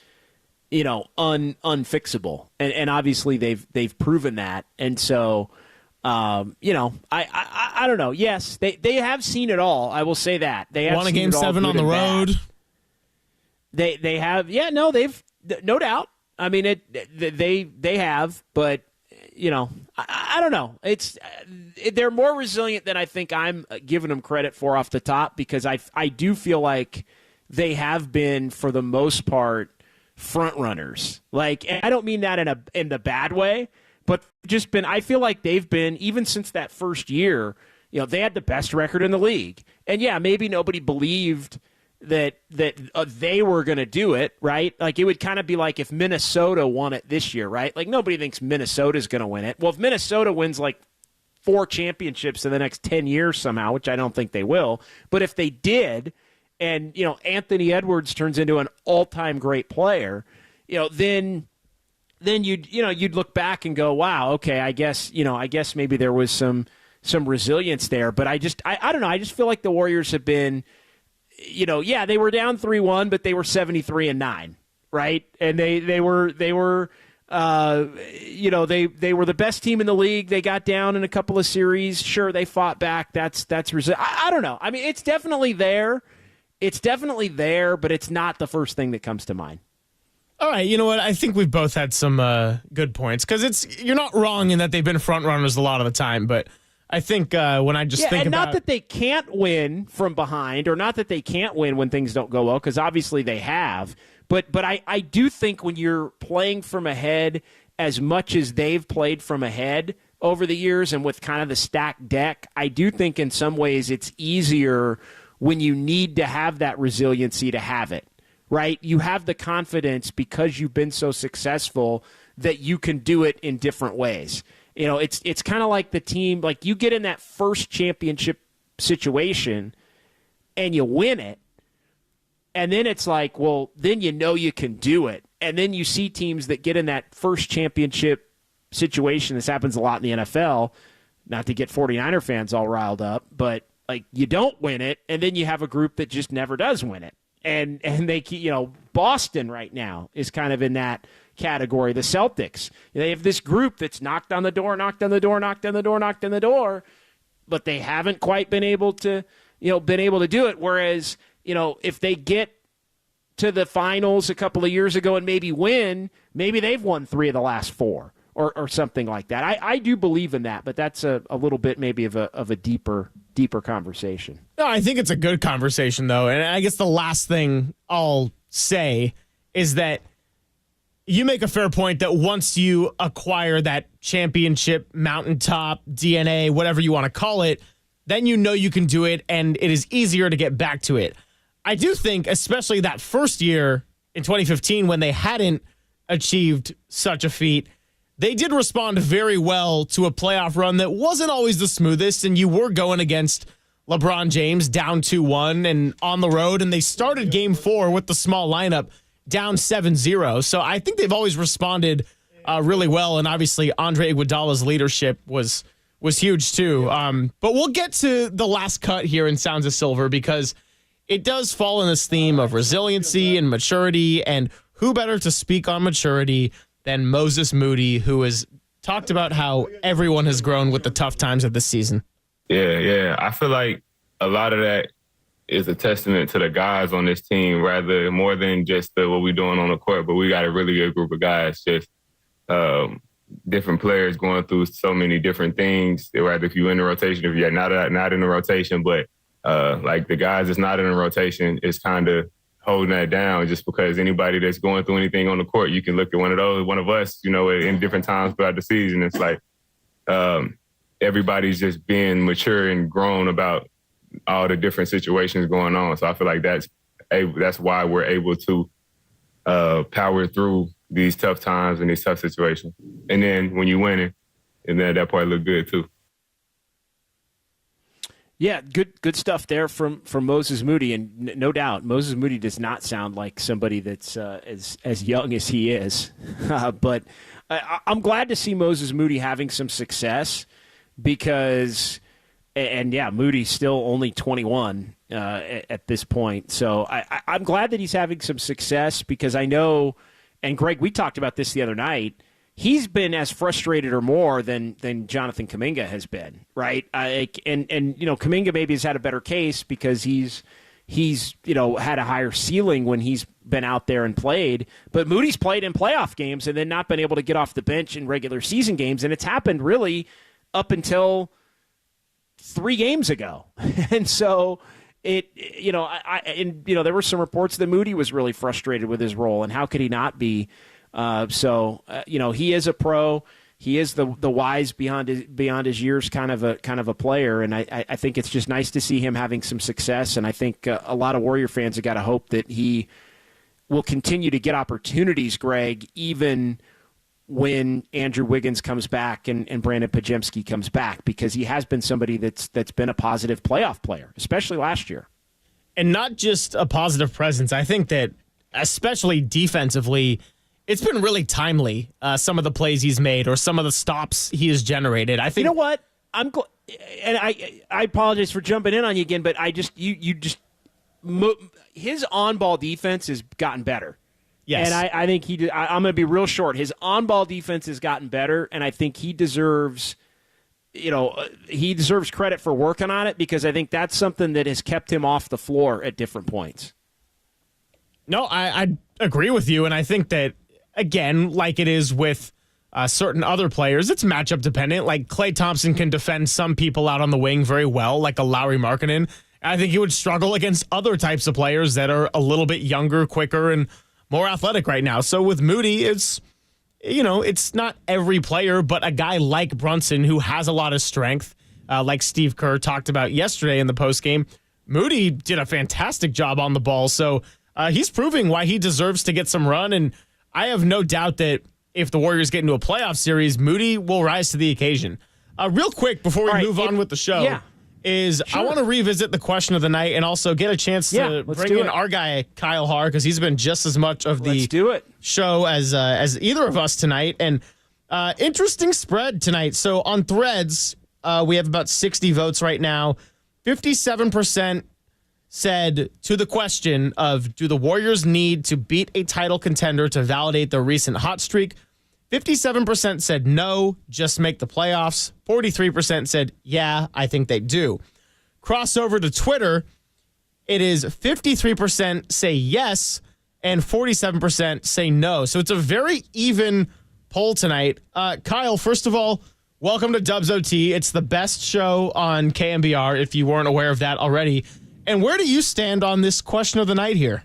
unfixable, and obviously they've proven that, and so I don't know. Yes, they have seen it all. I will say that they have
won a
seen
game 7 on the road.
They have, they've no doubt. They have, but I don't know. They're more resilient than I think I'm giving them credit for off the top, because I do feel like they have been, for the most part, front runners. And I don't mean that in the bad way, but just been. I feel like they've been, even since that first year. They had the best record in the league, and maybe nobody believed that they were going to do it, right? It would kind of be like if Minnesota won it this year, right? Nobody thinks Minnesota's going to win it. Well, if Minnesota wins 4 championships in the next 10 years somehow, which I don't think they will, but if they did, and Anthony Edwards turns into an all-time great player, then you'd look back and go, wow, okay, I guess maybe there was some resilience there. But I don't know. I just feel like the Warriors have been, they were down 3-1, but they were 73-9, right? And they were they were the best team in the league. They got down in a couple of series. Sure, they fought back. That's I don't know. It's definitely there. It's definitely there, but it's not the first thing that comes to mind.
All right, you know what? I think we've both had some good points because you're not wrong in that they've been front runners a lot of the time, but I think when I just think
and
about...
not that they can't win from behind or not that they can't win when things don't go well, because obviously they have, but I do think when you're playing from ahead as much as they've played from ahead over the years and with kind of the stacked deck, I do think in some ways it's easier when you need to have that resiliency to have it. Right? You have the confidence because you've been so successful that you can do it in different ways. You know, it's kind of like the team, like you get in that first championship situation and you win it, and then it's like, well, then you know you can do it. And then you see teams that get in that first championship situation. This happens a lot in the NFL, not to get 49er fans all riled up, but like you don't win it, and then you have a group that just never does win it. And they keep, Boston right now is kind of in that category. The Celtics, they have this group that's knocked on the door, but they haven't quite been able to do it. Whereas, if they get to the finals a couple of years ago and maybe win, maybe they've won 3 of the last 4 or something like that. I do believe in that, but that's a little bit maybe of a deeper conversation.
No, I think it's a good conversation, though. And I guess the last thing I'll say is that you make a fair point that once you acquire that championship, mountaintop, DNA, whatever you want to call it, then you know you can do it, and it is easier to get back to it. I do think, especially that first year in 2015 when they hadn't achieved such a feat, they did respond very well to a playoff run that wasn't always the smoothest, and you were going against LeBron James down 2-1 and on the road, and they started Game 4 with the small lineup down 7-0. So I think they've always responded really well, and obviously Andre Iguodala's leadership was huge too. But we'll get to the last cut here in Sounds of Silver because it does fall in this theme of resiliency and maturity, and who better to speak on maturity than Moses Moody, who has talked about how everyone has grown with the tough times of the season.
Yeah. I feel like a lot of that is a testament to the guys on this team, rather more than just what we're doing on the court. But we got a really good group of guys, just different players going through so many different things. Rather if you're in the rotation, if you're not in the rotation, but like the guys that's not in the rotation is kind of holding that down, just because anybody that's going through anything on the court, you can look at one of us, in different times throughout the season. It's like everybody's just being mature and grown about all the different situations going on. So I feel like that's why we're able to power through these tough times and these tough situations. And then when you win it, and then that part look good too.
Yeah, good stuff there from Moses Moody, and no doubt Moses Moody does not sound like somebody that's as young as he is. But I'm glad to see Moses Moody having some success because, and yeah, Moody's still only 21 at this point. So I'm glad that he's having some success because I know, and Greg, we talked about this the other night, he's been as frustrated or more than Jonathan Kuminga has been, right? And Kuminga maybe has had a better case because he's had a higher ceiling when he's been out there and played. But Moody's played in playoff games and then not been able to get off the bench in regular season games, and it's happened really up until 3 games ago. And so there were some reports that Moody was really frustrated with his role, and how could he not be? He is a pro. He is the wise beyond his years kind of a player, and I think it's just nice to see him having some success. And I think a lot of Warrior fans have got to hope that he will continue to get opportunities, Greg, even when Andrew Wiggins comes back and Brandon Podziemski comes back, because he has been somebody that's been a positive playoff player, especially last year.
And not just a positive presence. I think that especially defensively, it's been really timely, some of the plays he's made or some of the stops he has generated. I think. You
know what? And I apologize for jumping in on you again, but his on-ball defense has gotten better.
Yes.
And I think I'm going to be real short. His on-ball defense has gotten better, and I think he deserves credit for working on it, because I think that's something that has kept him off the floor at different points.
No, I agree with you, and I think that, again, like it is with certain other players, it's matchup dependent. Like Klay Thompson can defend some people out on the wing very well, like a Lauri Markkanen. I think he would struggle against other types of players that are a little bit younger, quicker, and more athletic right now. So with Moody, it's not every player, but a guy like Brunson who has a lot of strength, like Steve Kerr talked about yesterday in the postgame. Moody did a fantastic job on the ball, so he's proving why he deserves to get some run, and I have no doubt that if the Warriors get into a playoff series, Moody will rise to the occasion. Real quick, before we move on with the show, I want to revisit the question of the night and also get a chance to bring in our guy, Kyle Haar, because he's been just as much of the show as either of us tonight. And interesting spread tonight. So on Threads, we have about 60 votes right now. 57% said to the question of, do the Warriors need to beat a title contender to validate their recent hot streak? 57% said no, just make the playoffs. 43% said, yeah, I think they do. Crossover to Twitter, it is 53% say yes and 47% say no. So it's a very even poll tonight. Kyle, first of all, welcome to Dubs OT. It's the best show on KNBR, if you weren't aware of that already. And where do you stand on this question of the night here?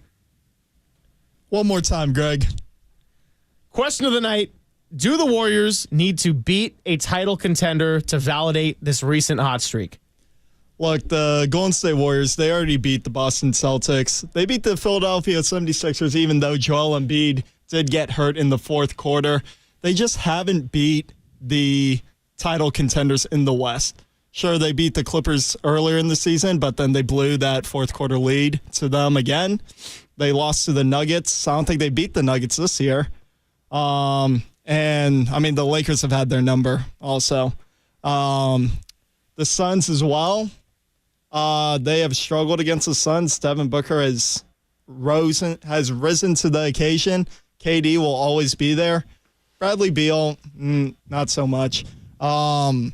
One more time, Greg.
Question of the night. Do the Warriors need to beat a title contender to validate this recent hot streak?
Look, the Golden State Warriors, they already beat the Boston Celtics. They beat the Philadelphia 76ers, even though Joel Embiid did get hurt in the fourth quarter. They just haven't beat the title contenders in the West. Sure, they beat the Clippers earlier in the season, but then they blew that fourth quarter lead to them again. They lost to the Nuggets. I don't think they beat the Nuggets this year. And, I mean, the Lakers have had their number also. The Suns as well. They have struggled against the Suns. Devin Booker has risen to the occasion. KD will always be there. Bradley Beal, not so much. The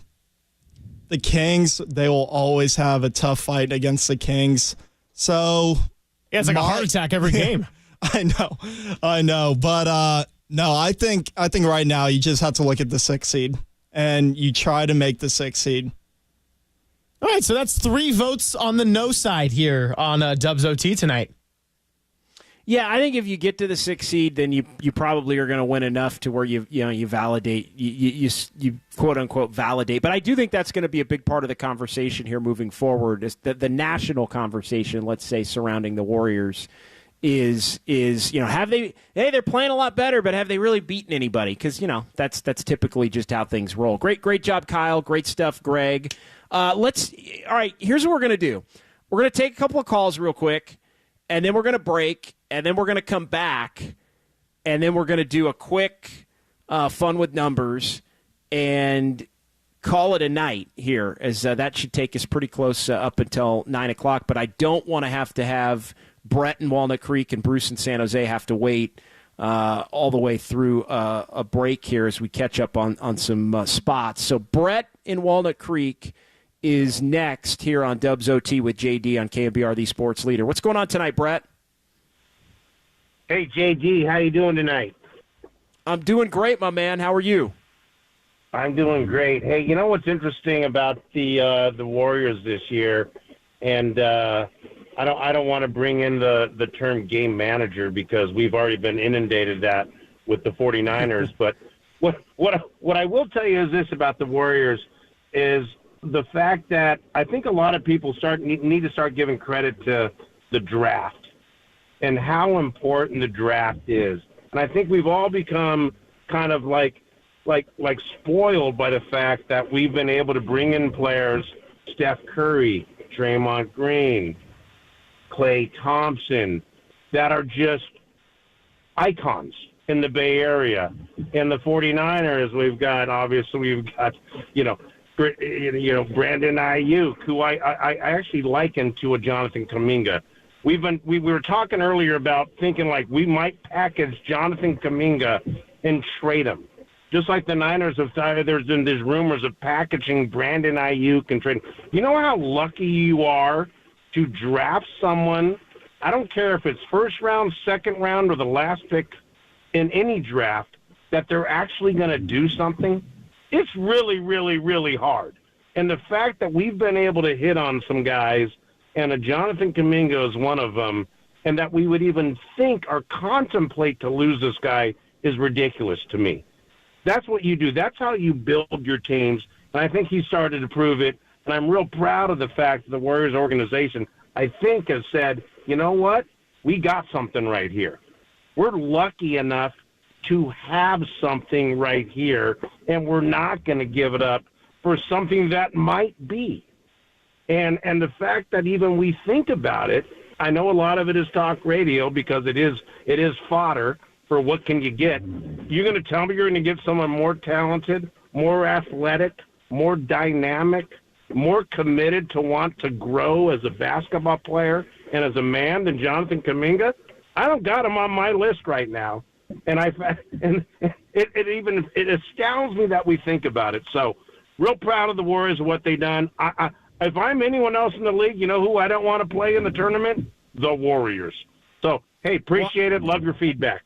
Kings, they will always have a tough fight against the Kings. So
yeah, it's like a heart attack every game.
I know. But no, I think right now you just have to look at the 6th seed and you try to make the 6th seed.
All right, so that's 3 votes on the no side here on Dubs OT tonight.
Yeah, I think if you get to the 6th seed, then you probably are going to win enough to where you validate, you quote unquote validate. But I do think that's going to be a big part of the conversation here moving forward. Is the national conversation, let's say, surrounding the Warriors is have they're playing a lot better, but have they really beaten anybody? Because that's typically just how things roll. Great job, Kyle. Great stuff, Greg. All right. Here's what we're going to do. We're going to take a couple of calls real quick, and then we're going to break. And then we're going to come back, and then we're going to do a quick fun with numbers and call it a night here, as that should take us pretty close up until 9 o'clock. But I don't want to have Brett in Walnut Creek and Bruce in San Jose have to wait all the way through a break here as we catch up on some spots. So Brett in Walnut Creek is next here on Dubs OT with JD on KNBR, the sports leader. What's going on tonight, Brett?
Hey, JD, how you doing tonight?
I'm doing great, my man. How are you?
I'm doing great. Hey, you know what's interesting about the Warriors this year, and I don't want to bring in the term game manager because we've already been inundated that with the 49ers. But what I will tell you is this about the Warriors is the fact that I think a lot of people need to start giving credit to the draft and how important the draft is. And I think we've all become kind of like spoiled by the fact that we've been able to bring in players, Steph Curry, Draymond Green, Klay Thompson, that are just icons in the Bay Area. In the 49ers, we've got Brandon Ayuk, who I actually liken to a Jonathan Kuminga. We were talking earlier about thinking like we might package Jonathan Kuminga and trade him. Just like the Niners have started, there's rumors of packaging Brandon Ayuk and trading. You know how lucky you are to draft someone I don't care if it's first round, second round, or the last pick in any draft, that they're actually going to do something. It's really, really, really hard. And the fact that we've been able to hit on some guys, and a Jonathan Kuminga is one of them, and that we would even think or contemplate to lose this guy is ridiculous to me. That's what you do. That's how you build your teams. And I think he started to prove it. And I'm real proud of the fact that the Warriors organization, I think, has said, you know what? We got something right here. We're lucky enough to have something right here, and we're not going to give it up for something that might be. And the fact that even we think about it, I know a lot of it is talk radio because it is fodder for what can you get. You're going to tell me you're going to get someone more talented, more athletic, more dynamic, more committed to want to grow as a basketball player and as a man than Jonathan Kuminga? I don't got him on my list right now. And it astounds me that we think about it. So real proud of the Warriors and what they done. If I'm anyone else in the league, you know who I don't want to play in the tournament? The Warriors. So, hey, appreciate it. Love your feedback.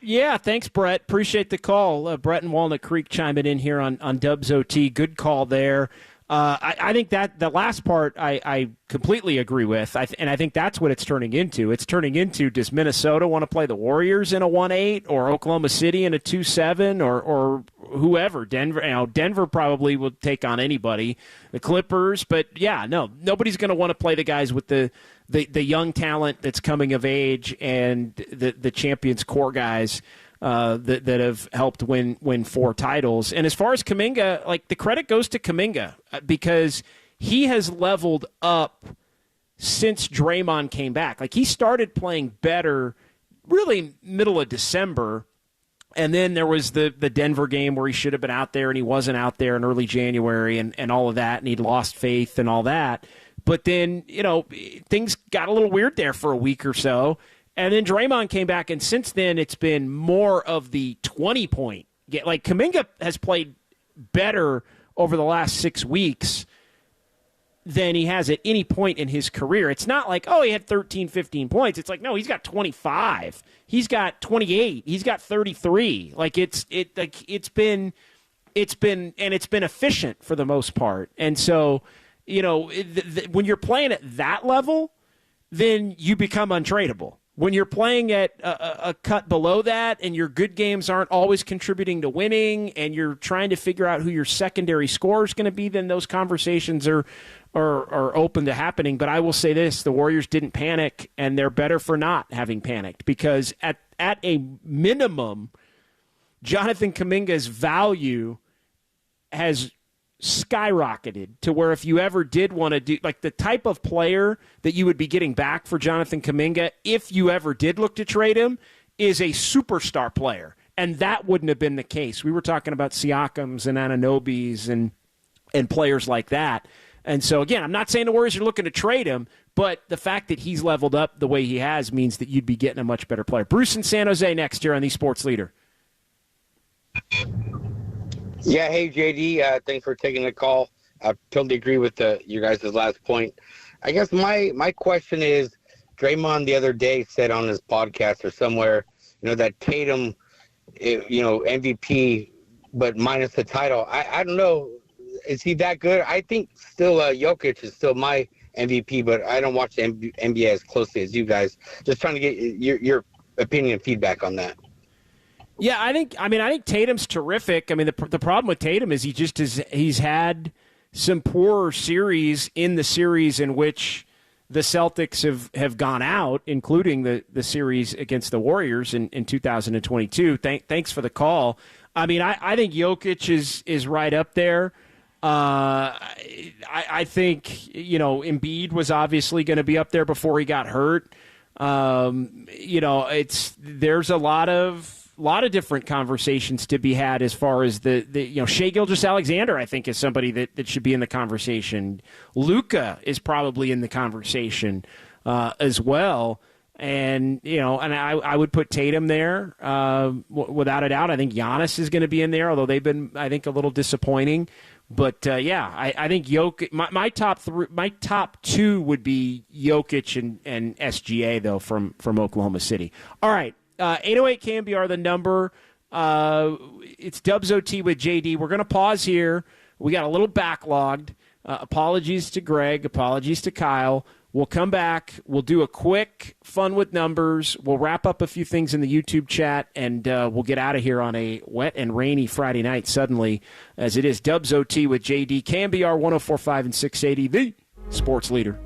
Yeah, thanks, Brett. Appreciate the call. Brett in Walnut Creek chiming in here on Dubs OT. Good call there. I think that the last part I completely agree with, and I think that's what it's turning into. It's turning into, does Minnesota want to play the Warriors in a 1-8 or Oklahoma City in a 2-7 or whoever? Denver probably will take on anybody, the Clippers. But, yeah, no, nobody's going to want to play the guys with the young talent that's coming of age and the Champions core guys that have helped win 4 titles. And as far as Kuminga, like, the credit goes to Kuminga because he has leveled up since Draymond came back. Like, he started playing better really middle of December, and then there was the Denver game where he should have been out there and he wasn't out there in early January and all of that, and he'd lost faith and all that. But then, things got a little weird there for a week or so. And then Draymond came back, and since then it's been more of the 20-point. Like, Kuminga has played better over the last 6 weeks than he has at any point in his career. It's not like, he had 13, 15 points. It's like, no, he's got 25. He's got 28. He's got 33. Like, it's been efficient for the most part. And so, when you're playing at that level, then you become untradeable. When you're playing at a cut below that and your good games aren't always contributing to winning and you're trying to figure out who your secondary scorer is going to be, then those conversations are open to happening. But I will say this, the Warriors didn't panic, and they're better for not having panicked because at a minimum, Jonathan Kuminga's value has skyrocketed to where if you ever did want to do, like, the type of player that you would be getting back for Jonathan Kuminga, if you ever did look to trade him, is a superstar player. And that wouldn't have been the case. We were talking about Siakams and Anunobis and players like that. And so, again, I'm not saying the Warriors are looking to trade him, but the fact that he's leveled up the way he has means that you'd be getting a much better player. Bruce in San Jose next year on the Sports Leader.
Yeah, hey, JD, thanks for taking the call. I totally agree with your guys' last point. I guess my question is, Draymond the other day said on his podcast or somewhere, that Tatum, MVP, but minus the title. I don't know. Is he that good? I think still Jokic is still my MVP, but I don't watch the NBA as closely as you guys. Just trying to get your opinion and feedback on that.
Yeah, I think Tatum's terrific. I mean, the problem with Tatum is he's had some poorer series in the series in which the Celtics have gone out, including the series against the Warriors in 2022. Thanks for the call. I mean, I think Jokic is right up there. I think, Embiid was obviously going to be up there before he got hurt. There's a lot of different conversations to be had as far as the Shai Gilgeous-Alexander, I think, is somebody that should be in the conversation. Luka is probably in the conversation as well. And, I would put Tatum there without a doubt. I think Giannis is going to be in there, although they've been, I think, a little disappointing But I think Jokic. My top two would be Jokic and SGA though from Oklahoma City. All right, 808 KNBR the number. It's Dubs OT with JD. We're gonna pause here. We got a little backlogged. Apologies to Greg. Apologies to Kyle. We'll come back. We'll do a quick fun with numbers. We'll wrap up a few things in the YouTube chat, and we'll get out of here on a wet and rainy Friday night suddenly, as it is Dubs OT with JD. KNBR 104.5 and 680, the sports leader.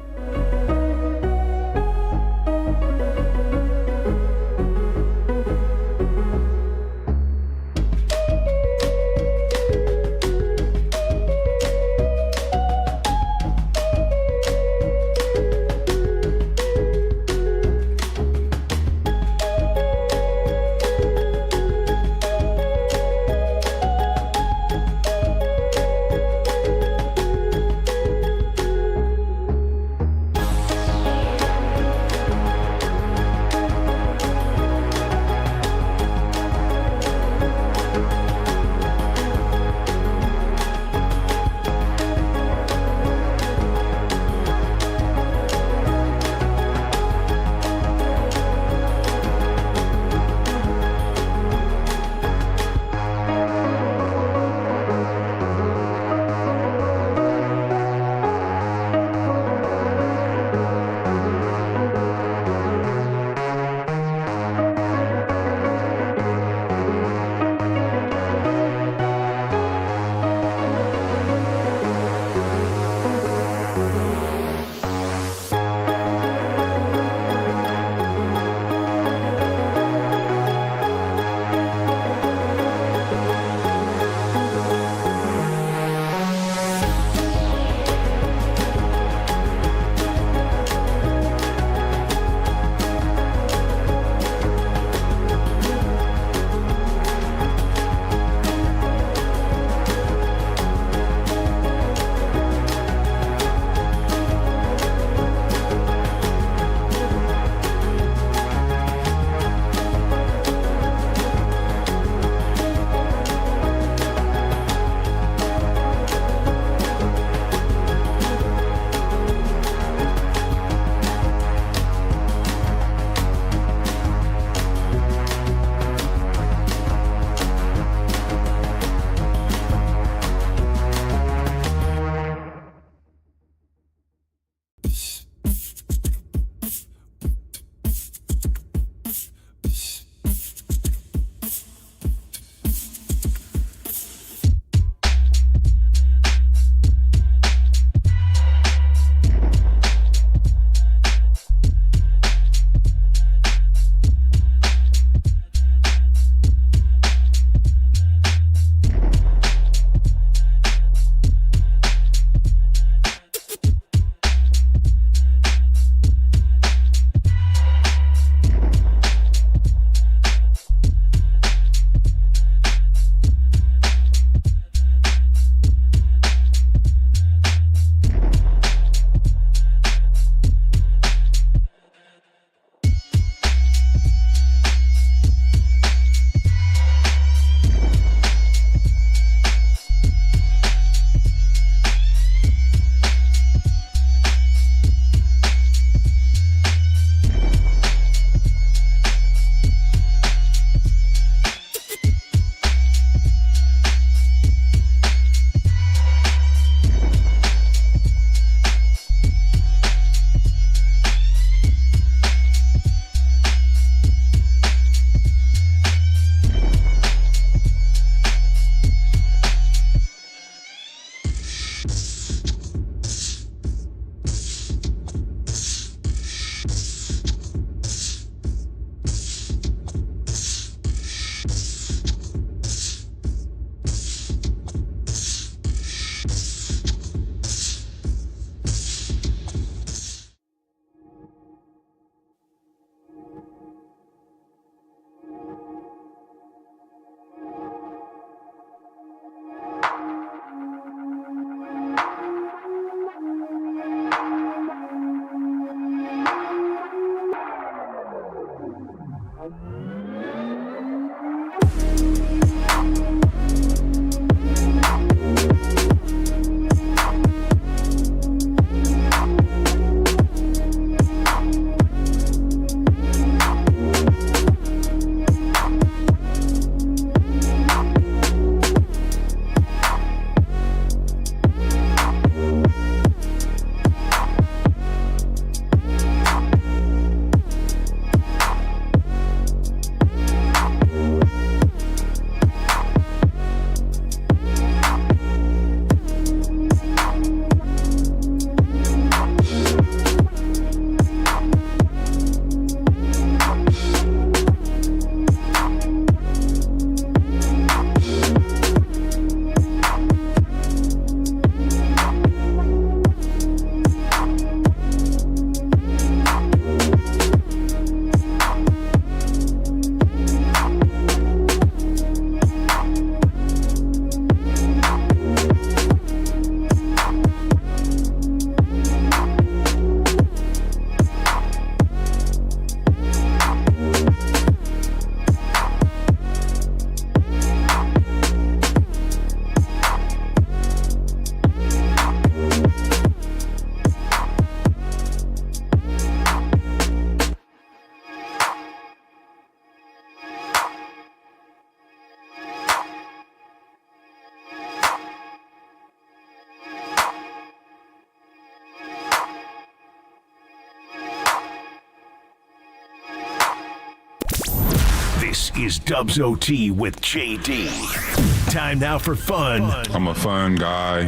This is Dubs OT with JD. Time now for fun.
I'm a fun guy.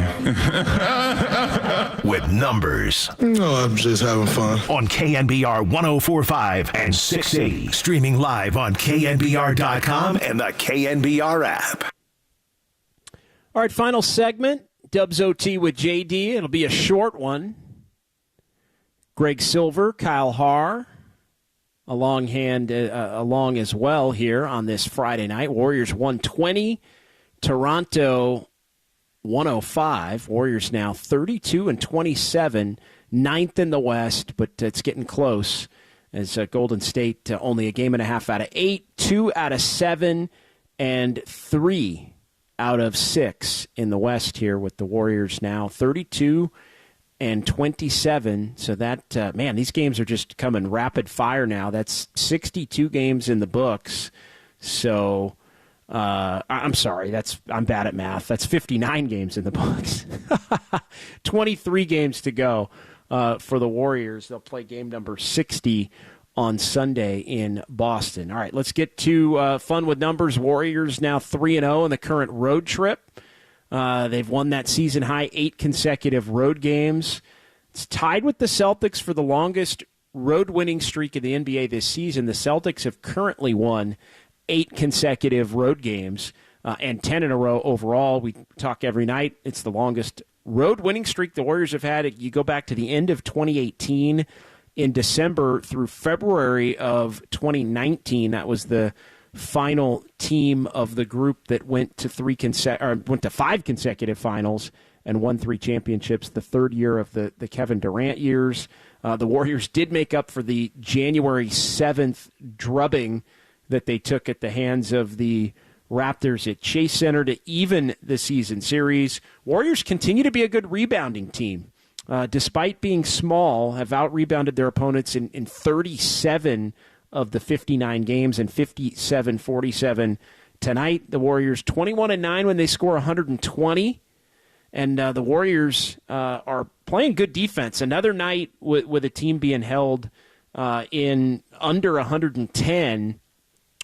With numbers.
No, I'm just having fun.
On KNBR 104.5 and 680. Streaming live on KNBR.com and the KNBR app.
All right, final segment. Dubs OT with JD. It'll be a short one. Greg Silver, Kyle Haar, along as well here on this Friday night. Warriors 120, Toronto 105. Warriors now 32-27, ninth in the West, but it's getting close as Golden State only a game and a half out of 8, 2 out of 7, and 3 out of 6 in the West here with the Warriors now 32-27. So that, man, these games are just coming rapid fire now. That's 62 games in the books. So, I'm sorry, I'm bad at math. That's 59 games in the books. 23 games to go for the Warriors. They'll play game number 60 on Sunday in Boston. All right, let's get to fun with numbers. Warriors now 3-0 in the current road trip. They've won that season-high 8 consecutive road games. It's tied with the Celtics for the longest road-winning streak in the NBA this season. The Celtics have currently won 8 consecutive road games and 10 in a row overall. We talk every night. It's the longest road-winning streak the Warriors have had. You go back to the end of 2018 in December through February of 2019. That was the final team of the group that went to 5 consecutive finals and won 3 championships, the third year of the Kevin Durant years. The Warriors did make up for the January 7th drubbing that they took at the hands of the Raptors at Chase Center to even the season series. Warriors continue to be a good rebounding team. Despite being small, have out-rebounded their opponents in 37 of the 59 games and 57-47 tonight. The Warriors 21-9 when they score 120. And the Warriors are playing good defense. Another night with a team being held in under 110,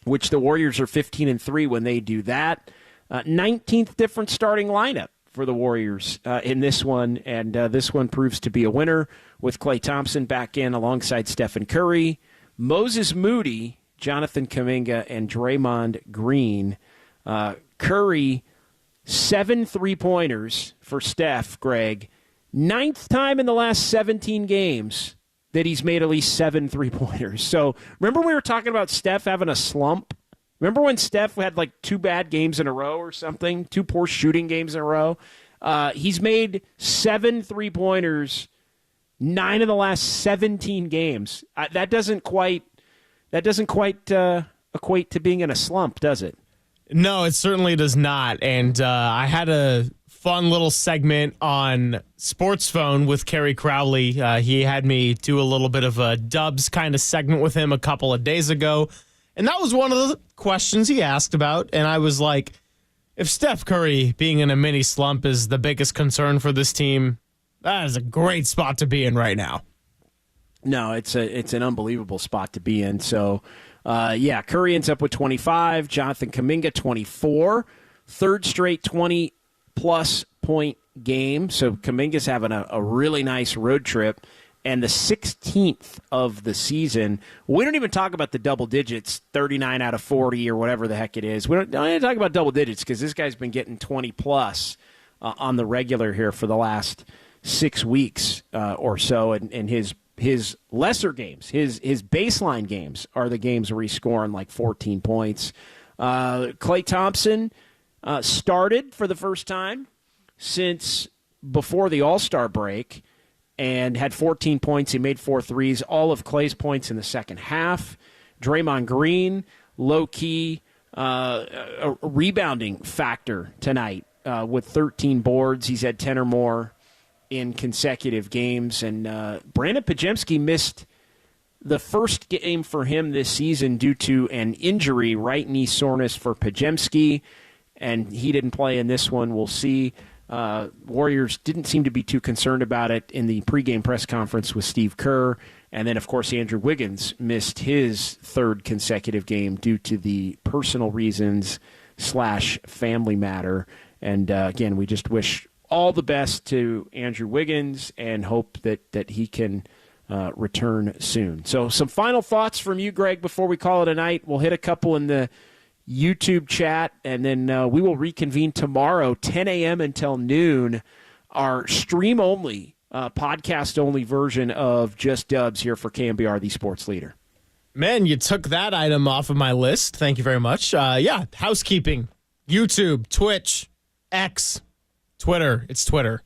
which the Warriors are 15-3 when they do that. 19th different starting lineup for the Warriors in this one, and this one proves to be a winner with Klay Thompson back in alongside Stephen Curry, Moses Moody, Jonathan Kuminga, and Draymond Green. Curry, 7 3-pointers for Steph, Greg. 9th time in the last 17 games that he's made at least 7 3-pointers. So remember we were talking about Steph having a slump? Remember when Steph had like 2 bad games in a row or something? 2 poor shooting games in a row? He's made 7 3-pointers 9 of the last 17 games. That doesn't quite equate to being in a slump, does it?
No, it certainly does not. And I had a fun little segment on Sports Phone with Kerry Crowley. He had me do a little bit of a Dubs kind of segment with him a couple of days ago. And that was one of the questions he asked about. And I was like, if Steph Curry being in a mini slump is the biggest concern for this team, that is a great spot to be in right now.
No, it's an unbelievable spot to be in. So, Curry ends up with 25. Jonathan Kuminga, 24. Third straight 20-plus point game. So Kuminga's having a really nice road trip. And the 16th of the season. We don't even talk about the double digits, 39 out of 40 or whatever the heck it is. We don't even talk about double digits because this guy's been getting 20-plus on the regular here for the last 6 weeks or so. And his lesser games, his baseline games are the games where he's scoring like 14 points. Klay Thompson started for the first time since before the All-Star break and had 14 points. He made 4 threes, all of Klay's points in the second half. Draymond Green, low-key a rebounding factor tonight with 13 boards. He's had 10 or more in consecutive games. And Brandon Podziemski missed the first game for him this season due to an injury, right knee soreness for Podziemski, and he didn't play in this one. We'll see Warriors didn't seem to be too concerned about it in the pregame press conference with Steve Kerr. And then, of course, Andrew Wiggins missed his third consecutive game due to the personal reasons / family matter. And, again, we just wish all the best to Andrew Wiggins and hope that he can return soon. So some final thoughts from you, Greg, before we call it a night. We'll hit a couple in the YouTube chat, and then we will reconvene tomorrow, 10 a.m. until noon, our stream-only, podcast-only version of Just Dubs here for KNBR, the sports leader.
Man, you took that item off of my list. Thank you very much. Housekeeping, YouTube, Twitch, X, Twitter. It's Twitter.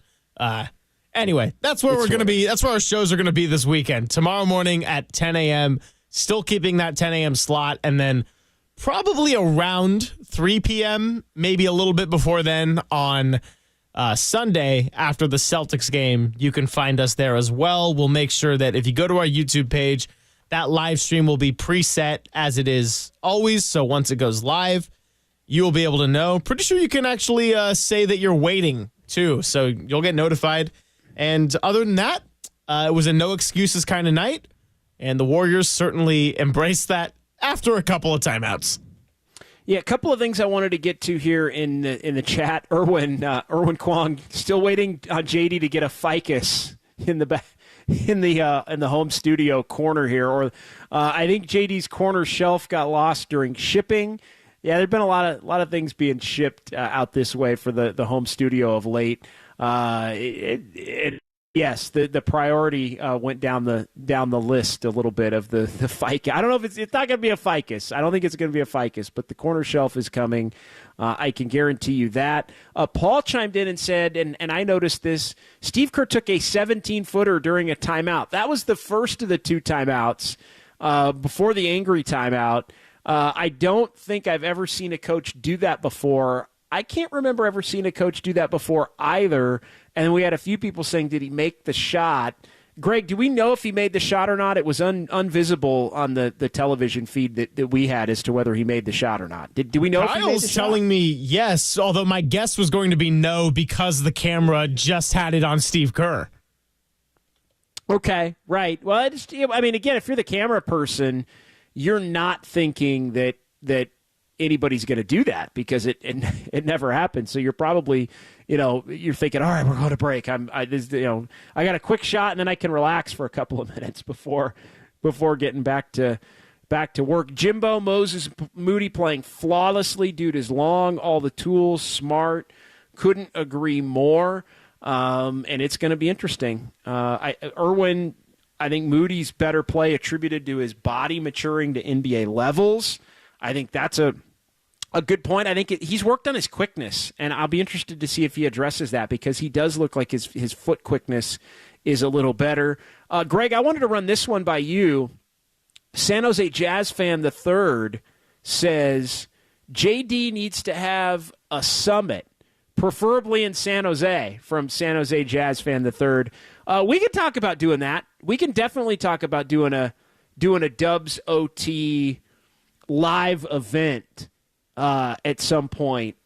Anyway, that's where we're going to be. That's where our shows are going to be this weekend. Tomorrow morning at 10 a.m., still keeping that 10 a.m. slot, and then probably around 3 p.m., maybe a little bit before then on Sunday after the Celtics game. You can find us there as well. We'll make sure that if you go to our YouTube page, that live stream will be preset as it is always. So once it goes live, you will be able to know. Pretty sure you can actually say that you're waiting too. So you'll get notified. And other than that, it was a no excuses kind of night. And the Warriors certainly embraced that after a couple of timeouts.
Yeah, a couple of things I wanted to get to here in the chat. Erwin Kwong still waiting on JD to get a ficus in the home studio corner here. Or I think JD's corner shelf got lost during shipping. Yeah, there've been a lot of things being shipped out this way for the home studio of late. Yes, the priority went down the list a little bit of the ficus. I don't know if it's not going to be a ficus. I don't think it's going to be a ficus, but the corner shelf is coming. I can guarantee you that. Paul chimed in and said, and I noticed this, Steve Kerr took a 17-footer during a timeout. That was the first of the two timeouts before the angry timeout. I don't think I've ever seen a coach do that before. I can't remember ever seeing a coach do that before either. And we had a few people saying, did he make the shot? Greg, do we know if he made the shot or not? It was unvisible on the television feed that we had as to whether he made the shot or not. Do we know if he made the shot?
Kyle's telling me yes, although my guess was going to be no because the camera just had it on Steve Kerr.
Okay, right. Well, again, if you're the camera person, you're not thinking that anybody's going to do that because it never happened. So you're probably, you're thinking, all right, we're going to break. I got a quick shot and then I can relax for a couple of minutes before getting back to work. Jimbo Moses Moody playing flawlessly. Dude is long, all the tools, smart. Couldn't agree more. And it's going to be interesting. Erwin, I think Moody's better play attributed to his body maturing to NBA levels. I think that's a good point. I think he's worked on his quickness, and I'll be interested to see if he addresses that because he does look like his foot quickness is a little better. Greg, I wanted to run this one by you. San Jose Jazz fan the third says JD needs to have a summit, preferably in San Jose, from San Jose Jazz fan the third. We can talk about doing that. We can definitely talk about doing a Dubs OT live event at some point,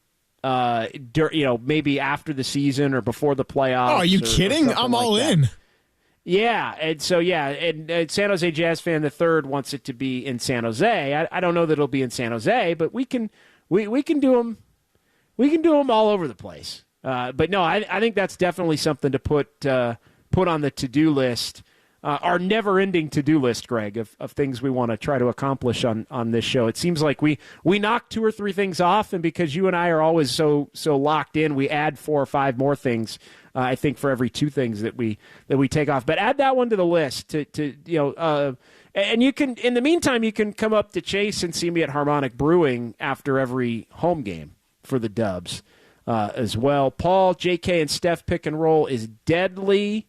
maybe after the season or before the playoffs.
Oh, are you kidding? I'm all in.
Yeah, and so and San Jose Jazz fan the third wants it to be in San Jose. I don't know that it'll be in San Jose, but we can do them. We can do them all over the place. But no, I think that's definitely something to put on the to-do list. Our never-ending to-do list, Greg, of things we want to try to accomplish on this show. It seems like we knock 2 or 3 things off, and because you and I are always so locked in, we add 4 or 5 more things. I think for every 2 things that we take off. But add that one to the list. And you can, in the meantime, you can come up to Chase and see me at Harmonic Brewing after every home game for the Dubs as well. Paul, J.K., and Steph pick and roll is deadly.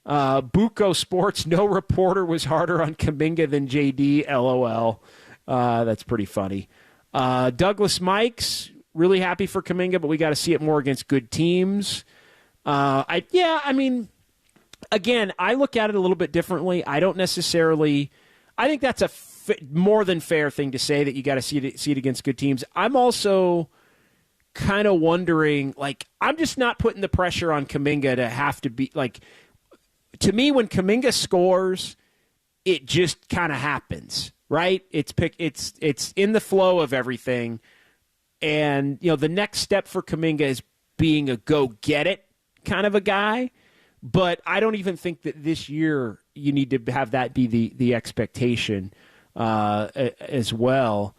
Bucco Sports, no reporter was harder on Kuminga than JD, LOL. That's pretty funny. Douglas Mikes, really happy for Kuminga, but we got to see it more against good teams. Again, I look at it a little bit differently. I don't necessarily – I think that's a more than fair thing to say that you got to see it against good teams. I'm also kind of wondering, like, I'm just not putting the pressure on Kuminga to have to be, like, to me, when Kuminga scores, it just kind of happens, right? It's in the flow of everything. And, the next step for Kuminga is being a go-get-it kind of a guy. But I don't even think that this year you need to have that be the expectation as well.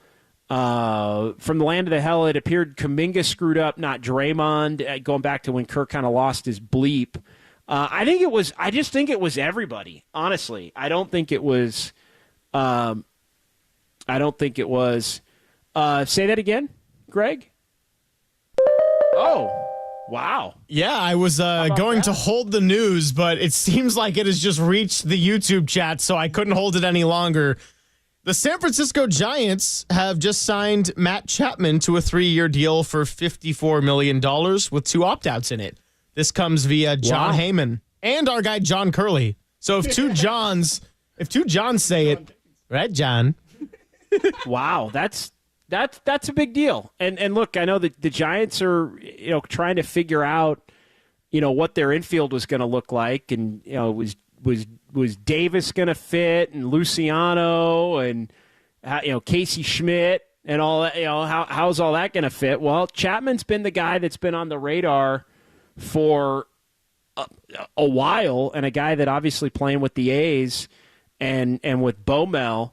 From the land of the hell, it appeared Kuminga screwed up, not Draymond, going back to when Kerr kind of lost his bleep. I just think it was everybody, honestly. I don't think it was say that again, Greg? Oh, wow.
Yeah, I was going to hold the news, but it seems like it has just reached the YouTube chat, so I couldn't hold it any longer. The San Francisco Giants have just signed Matt Chapman to a 3-year deal for $54 million with 2 opt-outs in it. This comes via John Heyman and our guy John Curley. So if two Johns say it, right, John?
Wow, that's a big deal. And look, I know that the Giants are trying to figure out what their infield was going to look like, and was Davis going to fit, and Luciano, and Casey Schmidt, and all that. How's all that going to fit? Well, Chapman's been the guy that's been on the radar for a while, and a guy that obviously playing with the A's and with Bomel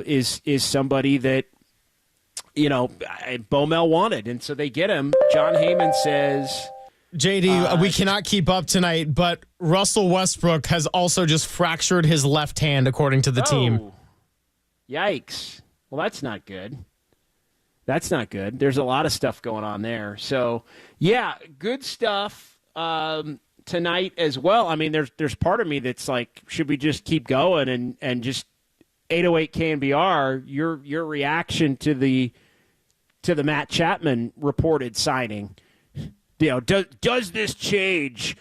is somebody that Bomel wanted, and so they get him. John Heyman says,
JD, we cannot keep up tonight, but Russell Westbrook has also just fractured his left hand, according to the team.
Yikes. Well, that's not good. That's not good. There's a lot of stuff going on there. So, yeah, good stuff tonight as well. I mean, there's part of me that's like, should we just keep going and just 808 KNBR, your reaction to the Matt Chapman reported signing. Does this change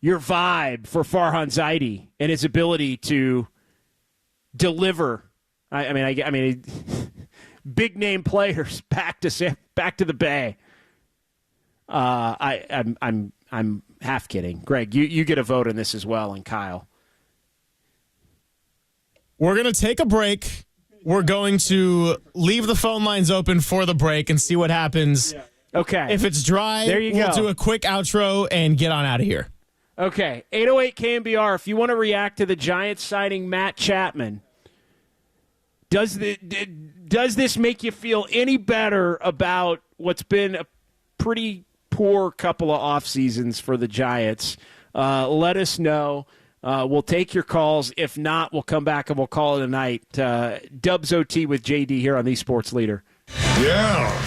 your vibe for Farhan Zaidi and his ability to deliver? I mean, big name players back to the Bay. I'm half kidding. Greg, you get a vote on this as well, and Kyle.
We're going to take a break. We're going to leave the phone lines open for the break and see what happens. Yeah.
Okay.
If it's dry, we'll do a quick outro and get on out of here.
Okay. 808 KNBR, if you want to react to the Giants signing Matt Chapman, does this make you feel any better about what's been a pretty poor couple of off seasons for the Giants? Let us know. We'll take your calls. If not, we'll come back and we'll call it a night. Dubs OT with JD here on the Sports Leader.
Yeah.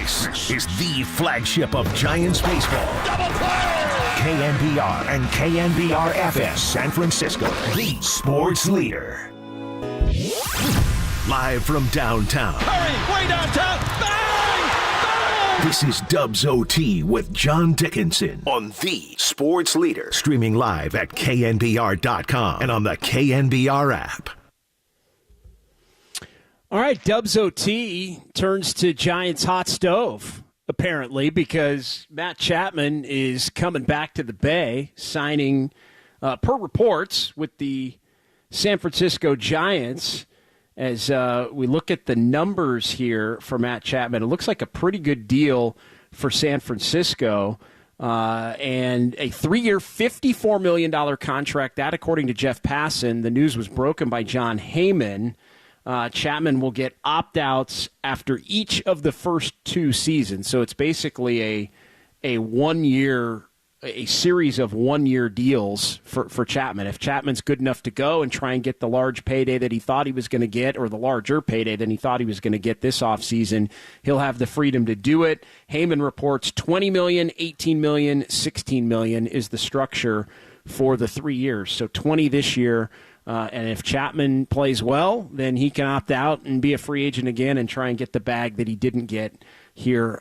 This is the flagship of Giants baseball. KNBR and KNBR-FS San Francisco, the sports leader. Live from downtown.
Hurry, way downtown. Bang! Bang!
This is Dubs OT with John Dickinson on the sports leader. Streaming live at KNBR.com and on the KNBR app.
All right, Dubs OT turns to Giants hot stove, apparently, because Matt Chapman is coming back to the Bay, signing, per reports, with the San Francisco Giants. As we look at the numbers here for Matt Chapman, it looks like a pretty good deal for San Francisco. And a 3-year, $54 million contract. That, according to Jeff Passan, the news was broken by John Heyman. Chapman will get opt-outs after each of the first 2 seasons. So it's basically a 1-year, a series of 1-year deals for Chapman. If Chapman's good enough to go and try and get the large payday that he thought he was going to get, or the larger payday than he thought he was going to get this offseason, he'll have the freedom to do it. Heyman reports $20 million, $18 million, $16 million is the structure for the 3 years. So 20 this year. And if Chapman plays well, then he can opt out and be a free agent again and try and get the bag that he didn't get here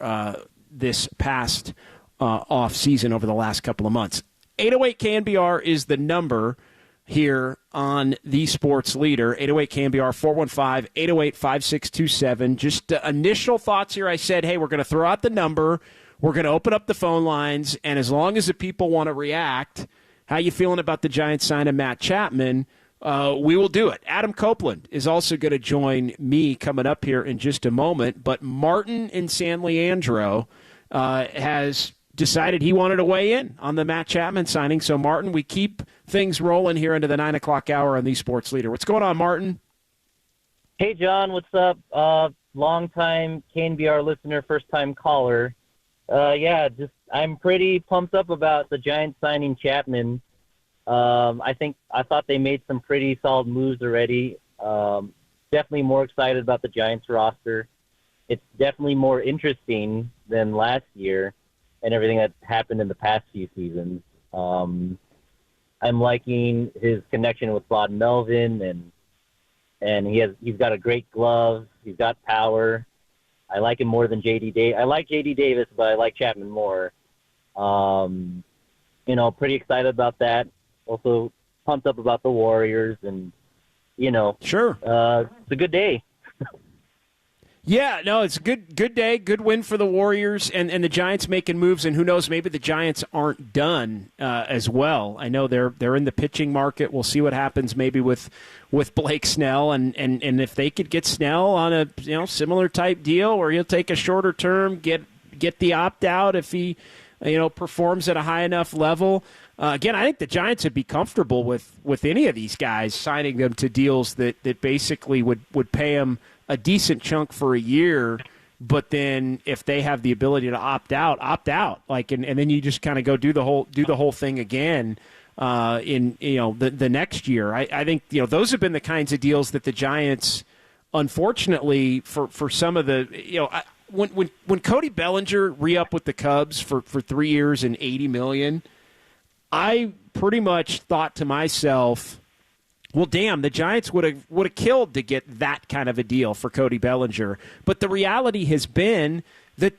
this past off season over the last couple of months. 808 KNBR is the number here on the Sports Leader. 808 KNBR 415-808-5627. Just initial thoughts here. I said, hey, we're going to throw out the number. We're going to open up the phone lines. And as long as the people want to react, how you feeling about the Giants signing Matt Chapman? We will do it. Adam Copeland is also going to join me coming up here in just a moment. But Martin in San Leandro has decided he wanted to weigh in on the Matt Chapman signing. So, Martin, we keep things rolling here into the 9 o'clock hour on the Sports Leader. What's going on, Martin?
Hey, John. What's up? Long-time KNBR listener, first-time caller. I'm pretty pumped up about the Giants signing Chapman. I thought they made some pretty solid moves already. Definitely more excited about the Giants roster. It's definitely more interesting than last year and everything that happened in the past few seasons. I'm liking his connection with Rod Melvin, and he's got a great glove. He's got power. I like him more than J.D. Davis. I like J.D. Davis, but I like Chapman more. Pretty excited about that. Also pumped up about the Warriors, and
sure,
it's a good day.
Yeah, no, it's a good day, good win for the Warriors, and the Giants making moves, and who knows, maybe the Giants aren't done as well. I know they're in the pitching market. We'll see what happens maybe with Blake Snell, and if they could get Snell on a similar type deal where he'll take a shorter term, get the opt out if he performs at a high enough level. Again, I think the Giants would be comfortable with any of these guys, signing them to deals that basically would pay them a decent chunk for a year, but then if they have the ability to opt out. And then you just kind of go do the whole thing again in the next year. I think those have been the kinds of deals that the Giants, unfortunately, for some of the when Cody Bellinger re-upped with the Cubs for 3 years and $80 million, I pretty much thought to myself, well, damn, the Giants would have killed to get that kind of a deal for Cody Bellinger. But the reality has been that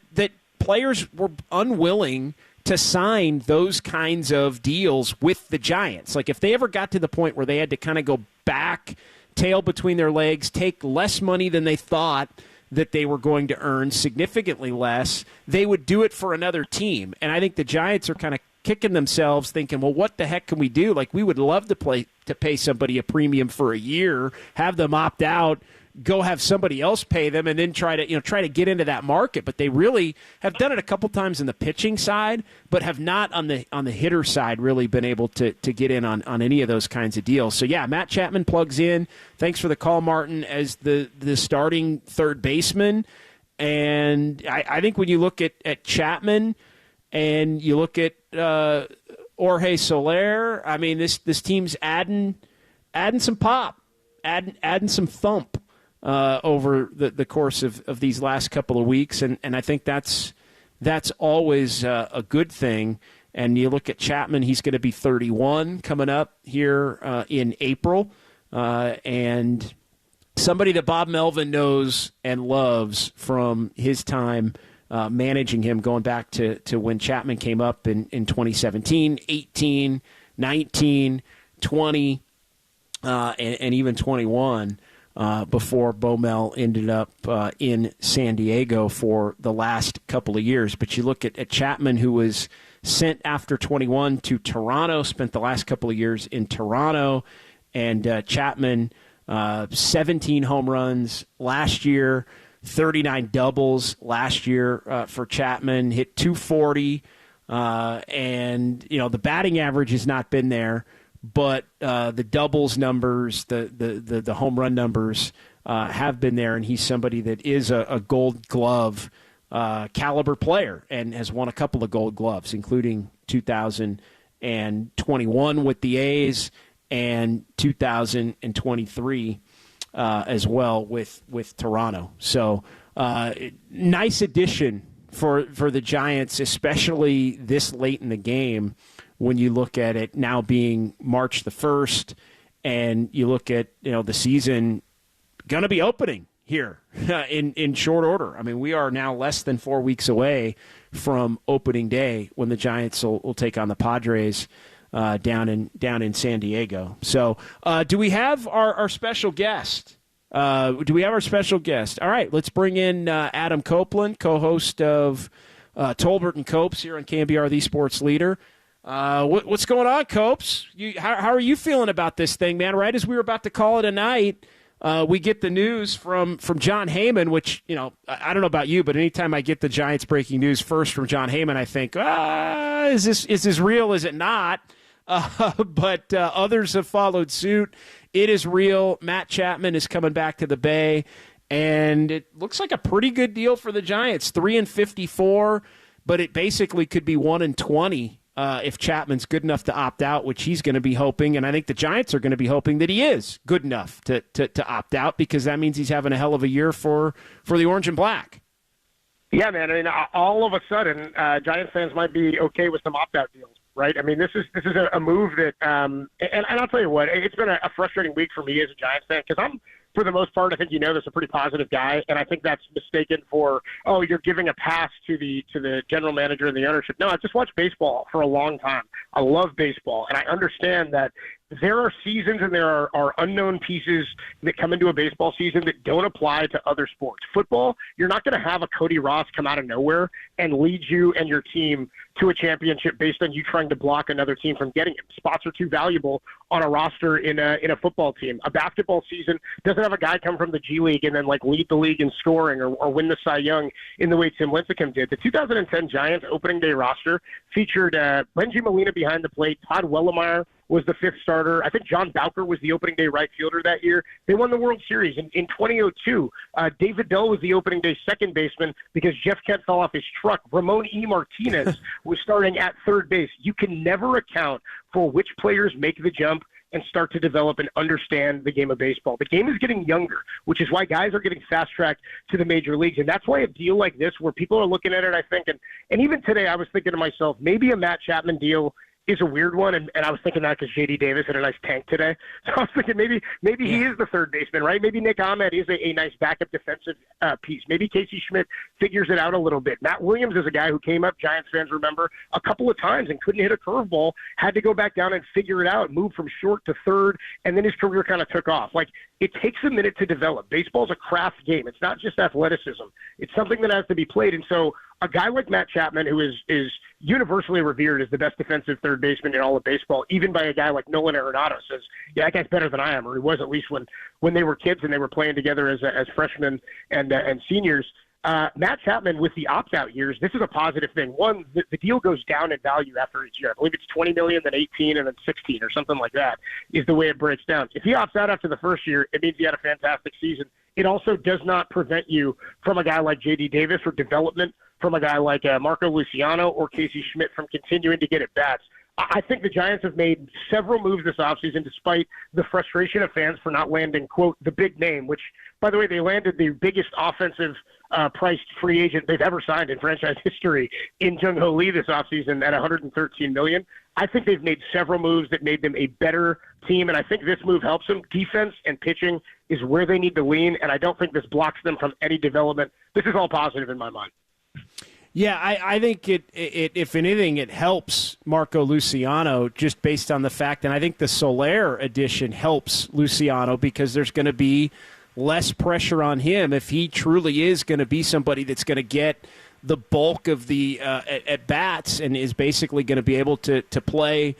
players were unwilling to sign those kinds of deals with the Giants. Like if they ever got to the point where they had to kind of go back, tail between their legs, take less money than they thought that they were going to earn, significantly less, they would do it for another team. And I think the Giants are kind of kicking themselves thinking, well, what the heck can we do? Like, we would love to pay somebody a premium for a year, have them opt out, go have somebody else pay them, and then try to get into that market. But they really have done it a couple times in the pitching side, but have not on the hitter side really been able to get in on any of those kinds of deals. So yeah, Matt Chapman plugs in. Thanks for the call, Martin, as the starting third baseman. And I think when you look at Chapman and you look at Jorge Soler, I mean, this team's adding some pop, adding some thump over the course of these last couple of weeks, and I think that's always a good thing. And you look at Chapman, he's going to be 31 coming up here in April, and somebody that Bob Melvin knows and loves from his time managing him, going back to when Chapman came up in 2017, 18, 19, 20, and even 21 before Bo Mel ended up in San Diego for the last couple of years. But you look at Chapman, who was sent after 21 to Toronto, spent the last couple of years in Toronto, and Chapman, 17 home runs last year, 39 doubles last year for Chapman, hit 240, and the batting average has not been there, but the doubles numbers, the home run numbers have been there, and he's somebody that is a Gold Glove caliber player and has won a couple of Gold Gloves, including 2021 with the A's and 2023 as well with Toronto. So nice addition for the Giants, especially this late in the game when you look at it now being March the 1st and you look at the season going to be opening here in short order. I mean, we are now less than 4 weeks away from opening day when the Giants will take on the Padres down in San Diego. So do we have our special guest? Do we have our special guest? All right, let's bring in Adam Copeland, co-host of Tolbert and Copes here on KNBR, the Sports Leader. What's going on, Copes? How are you feeling about this thing, man? Right as we were about to call it a night, we get the news from John Heyman, which, I don't know about you, but anytime I get the Giants breaking news first from John Heyman, I think, is this real? Is it not? But others have followed suit. It is real. Matt Chapman is coming back to the Bay, and it looks like a pretty good deal for the Giants. 3-54, but it basically could be 1-20 if Chapman's good enough to opt out, which he's going to be hoping, and I think the Giants are going to be hoping that he is good enough to opt out, because that means he's having a hell of a year for the Orange and Black.
Yeah, man. I mean, all of a sudden, Giants fans might be okay with some opt-out deals. Right. I mean, this is a move that, and I'll tell you what, it's been a frustrating week for me as a Giants fan, because I'm, for the most part, I think this a pretty positive guy, and I think that's mistaken for, you're giving a pass to the general manager and the ownership. No, I've just watched baseball for a long time. I love baseball, and I understand that there are seasons and there are unknown pieces that come into a baseball season that don't apply to other sports. Football, you're not going to have a Cody Ross come out of nowhere and lead you and your team to a championship based on you trying to block another team from getting him. Spots are too valuable on a roster in a football team. A basketball season doesn't have a guy come from the G League and then lead the league in scoring or win the Cy Young in the way Tim Lincecum did. The 2010 Giants opening day roster featured Benji Molina behind the plate. Todd Wellemeyer was the fifth starter. I think John Bowker was the opening day right fielder that year. They won the World Series. In 2002, David Bell was the opening day second baseman because Jeff Kent fell off his truck. Ramon E. Martinez was starting at third base. You can never account for which players make the jump and start to develop and understand the game of baseball. The game is getting younger, which is why guys are getting fast-tracked to the major leagues. And that's why a deal like this, where people are looking at it, I think, and even today I was thinking to myself, maybe a Matt Chapman deal is a weird one, and I was thinking that because J.D. Davis had a nice tank today. So I was thinking maybe he is the third baseman, right? Maybe Nick Ahmed is a nice backup defensive piece. Maybe Casey Schmidt figures it out a little bit. Matt Williams is a guy who came up, Giants fans remember, a couple of times and couldn't hit a curveball, had to go back down and figure it out, move from short to third, and then his career kind of took off. It takes a minute to develop. Baseball's a craft game. It's not just athleticism. It's something that has to be played. And so a guy like Matt Chapman, who is universally revered as the best defensive third baseman in all of baseball, even by a guy like Nolan Arenado, says, yeah, that guy's better than I am, or he was at least when they were kids and they were playing together as freshmen and seniors. Matt Chapman, with the opt-out years, this is a positive thing. One, the deal goes down in value after each year. I believe it's $20 million, then $18, and then $16, or something like that, is the way it breaks down. If he opts out after the first year, it means he had a fantastic season. It also does not prevent you from a guy like J.D. Davis or development from a guy like Marco Luciano or Casey Schmidt from continuing to get at bats. I think the Giants have made several moves this offseason despite the frustration of fans for not landing, quote, the big name, which, By the way, they landed the biggest offensive priced free agent they've ever signed in franchise history in Jung-Ho Lee this offseason at $113 million. I think they've made several moves that made them a better team, and I think this move helps them. Defense and pitching is where they need to lean, and I don't think this blocks them from any development. This is all positive in my mind.
Yeah, I think it if anything, it helps Marco Luciano just based on the fact, and I think the Soler addition helps Luciano because there's going to be less pressure on him if he truly is going to be somebody that's going to get the bulk of the at bats and is basically going to be able to play,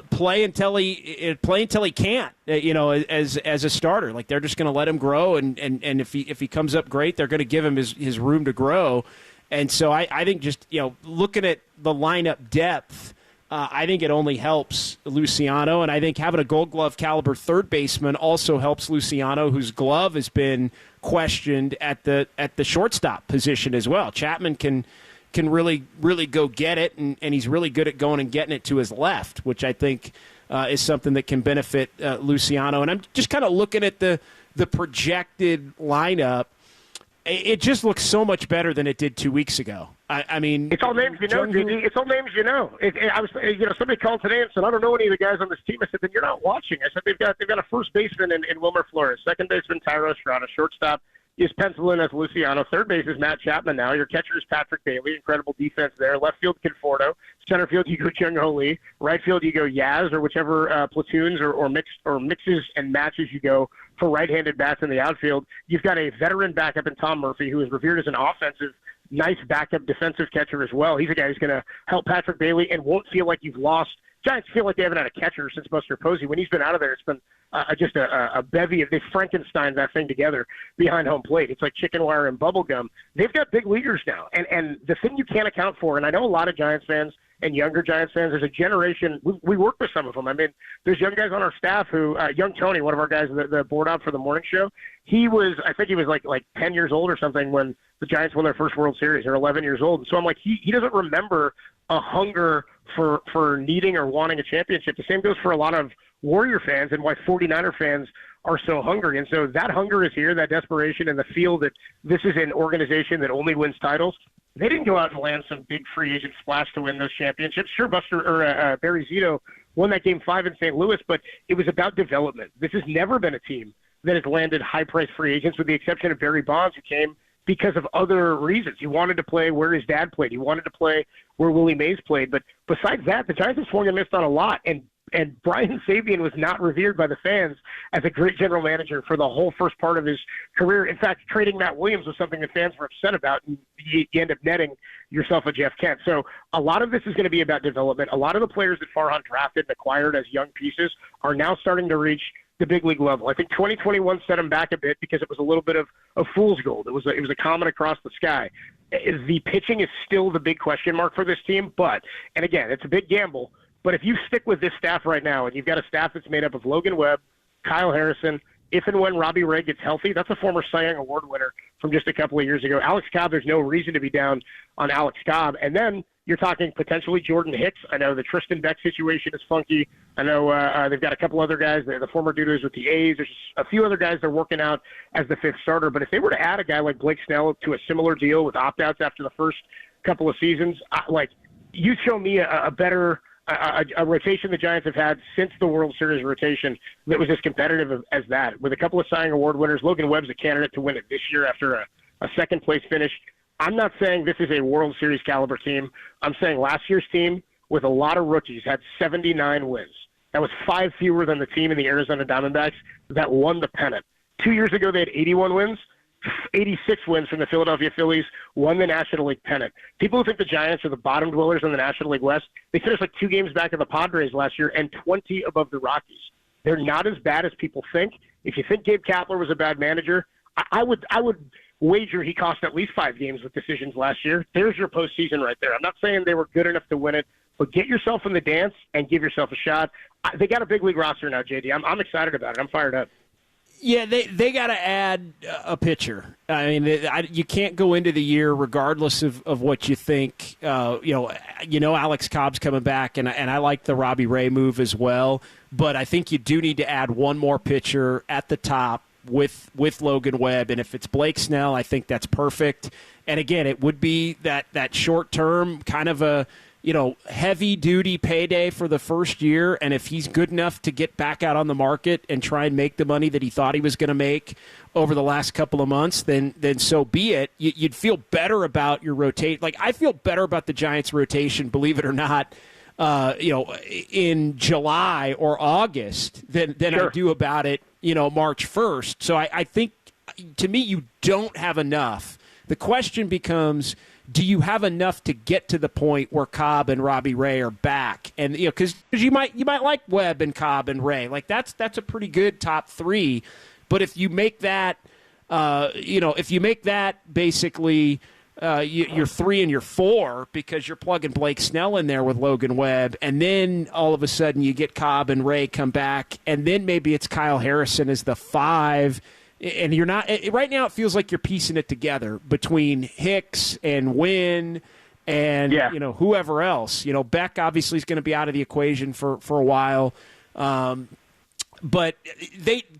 play until he can't, as a starter. Like they're just going to let him grow, and if he comes up great, they're going to give him his room to grow. And so I think just looking at the lineup depth, I think it only helps Luciano, and I think having a Gold Glove caliber third baseman also helps Luciano, whose glove has been questioned at the shortstop position as well. Chapman can really go get it, and he's really good at going and getting it to his left, which I think is something that can benefit Luciano. And I'm just kind of looking at the projected lineup. It just looks so much better than it did 2 weeks ago. I mean,
it's all names you know, JD. It's all names you know. I was, somebody called today and said, I don't know any of the guys on this team. I said, then you're not watching. I said, they've got a first baseman in Wilmer Flores, second baseman Tyro Estrada, shortstop is penciled in as Luciano, third base is Matt Chapman now. Your catcher is Patrick Bailey, incredible defense there. Left field, Conforto. Center field, you go Jung-Ho Lee. Right field, you go Yaz, or whichever platoons or mixes and matches you go for right-handed bats in the outfield. You've got a veteran backup in Tom Murphy, who is revered as an offensive, nice backup defensive catcher as well. He's a guy who's going to help Patrick Bailey and won't feel like you've lost. Giants feel like they haven't had a catcher since Buster Posey. When he's been out of there, it's been just a bevy of, they Frankenstein that thing together behind home plate. It's like chicken wire and bubble gum. They've got big leaguers now. And the thing you can't account for, and I know a lot of Giants fans and younger Giants fans, there's a generation, we work with some of them. I mean, there's young guys on our staff who, young Tony, one of our guys, the board out for the morning show, I think he was like 10 years old or something when the Giants won their first World Series. They're 11 years old. And so I'm like, he doesn't remember a hunger for needing or wanting a championship. The same goes for a lot of Warrior fans and why 49er fans are so hungry. And so that hunger is here, that desperation, and the feel that this is an organization that only wins titles. They didn't go out and land some big free agent splash to win those championships. Sure, Barry Zito won that Game 5 in St. Louis, but it was about development. This has never been a team that has landed high-priced free agents, with the exception of Barry Bonds, who came because of other reasons. He wanted to play where his dad played. He wanted to play where Willie Mays played. But besides that, the Giants have swung and missed on a lot. And Brian Sabian was not revered by the fans as a great general manager for the whole first part of his career. In fact, trading Matt Williams was something that fans were upset about, and you end up netting yourself a Jeff Kent. So a lot of this is going to be about development. A lot of the players that Farhan drafted and acquired as young pieces are now starting to reach the big league level. I think 2021 set them back a bit because it was a little bit of fool's gold. It was a comet across the sky. The pitching is still the big question mark for this team, and again, it's a big gamble. But if you stick with this staff right now, and you've got a staff that's made up of Logan Webb, Kyle Harrison, if and when Robbie Ray gets healthy, that's a former Cy Young Award winner from just a couple of years ago. Alex Cobb, there's no reason to be down on Alex Cobb. And then you're talking potentially Jordan Hicks. I know the Tristan Beck situation is funky. I know they've got a couple other guys, the former dudes with the A's. There's a few other guys they're working out as the fifth starter. But if they were to add a guy like Blake Snell to a similar deal with opt-outs after the first couple of seasons, you show me a better – a rotation the Giants have had since the World Series rotation that was as competitive as that. With a couple of Cy Young Award winners, Logan Webb's a candidate to win it this year after a second-place finish. I'm not saying this is a World Series caliber team. I'm saying last year's team, with a lot of rookies, had 79 wins. That was 5 fewer than the team in the Arizona Diamondbacks that won the pennant. 2 years ago, they had 81 wins. 86 wins from the Philadelphia Phillies, won the National League pennant. People who think the Giants are the bottom dwellers in the National League West, they finished like 2 games back of the Padres last year and 20 above the Rockies. They're not as bad as people think. If you think Gabe Kapler was a bad manager, I would wager he cost at least 5 games with decisions last year. There's your postseason right there. I'm not saying they were good enough to win it, but get yourself in the dance and give yourself a shot. They got a big league roster now, JD. I'm excited about it. I'm fired up.
Yeah, they got to add a pitcher. I mean, you can't go into the year regardless of what you think. Alex Cobb's coming back, and I like the Robbie Ray move as well. But I think you do need to add one more pitcher at the top with Logan Webb. And if it's Blake Snell, I think that's perfect. And again, it would be that short term kind of a heavy duty payday for the first year. And if he's good enough to get back out on the market and try and make the money that he thought he was going to make over the last couple of months, then so be it. You'd feel better about your rotate. Like, I feel better about the Giants rotation, believe it or not, in July or August than I do about it, March 1st. So I think, to me, you don't have enough. The question becomes, do you have enough to get to the point where Cobb and Robbie Ray are back? And because you might like Webb and Cobb and Ray, like that's a pretty good top three. But if you make that, basically you're 3 and you're 4 because you're plugging Blake Snell in there with Logan Webb, and then all of a sudden you get Cobb and Ray come back, and then maybe it's Kyle Harrison as the 5. And you're not – right now it feels like you're piecing it together between Hicks and Wynn and, whoever else. Beck obviously is going to be out of the equation for a while. But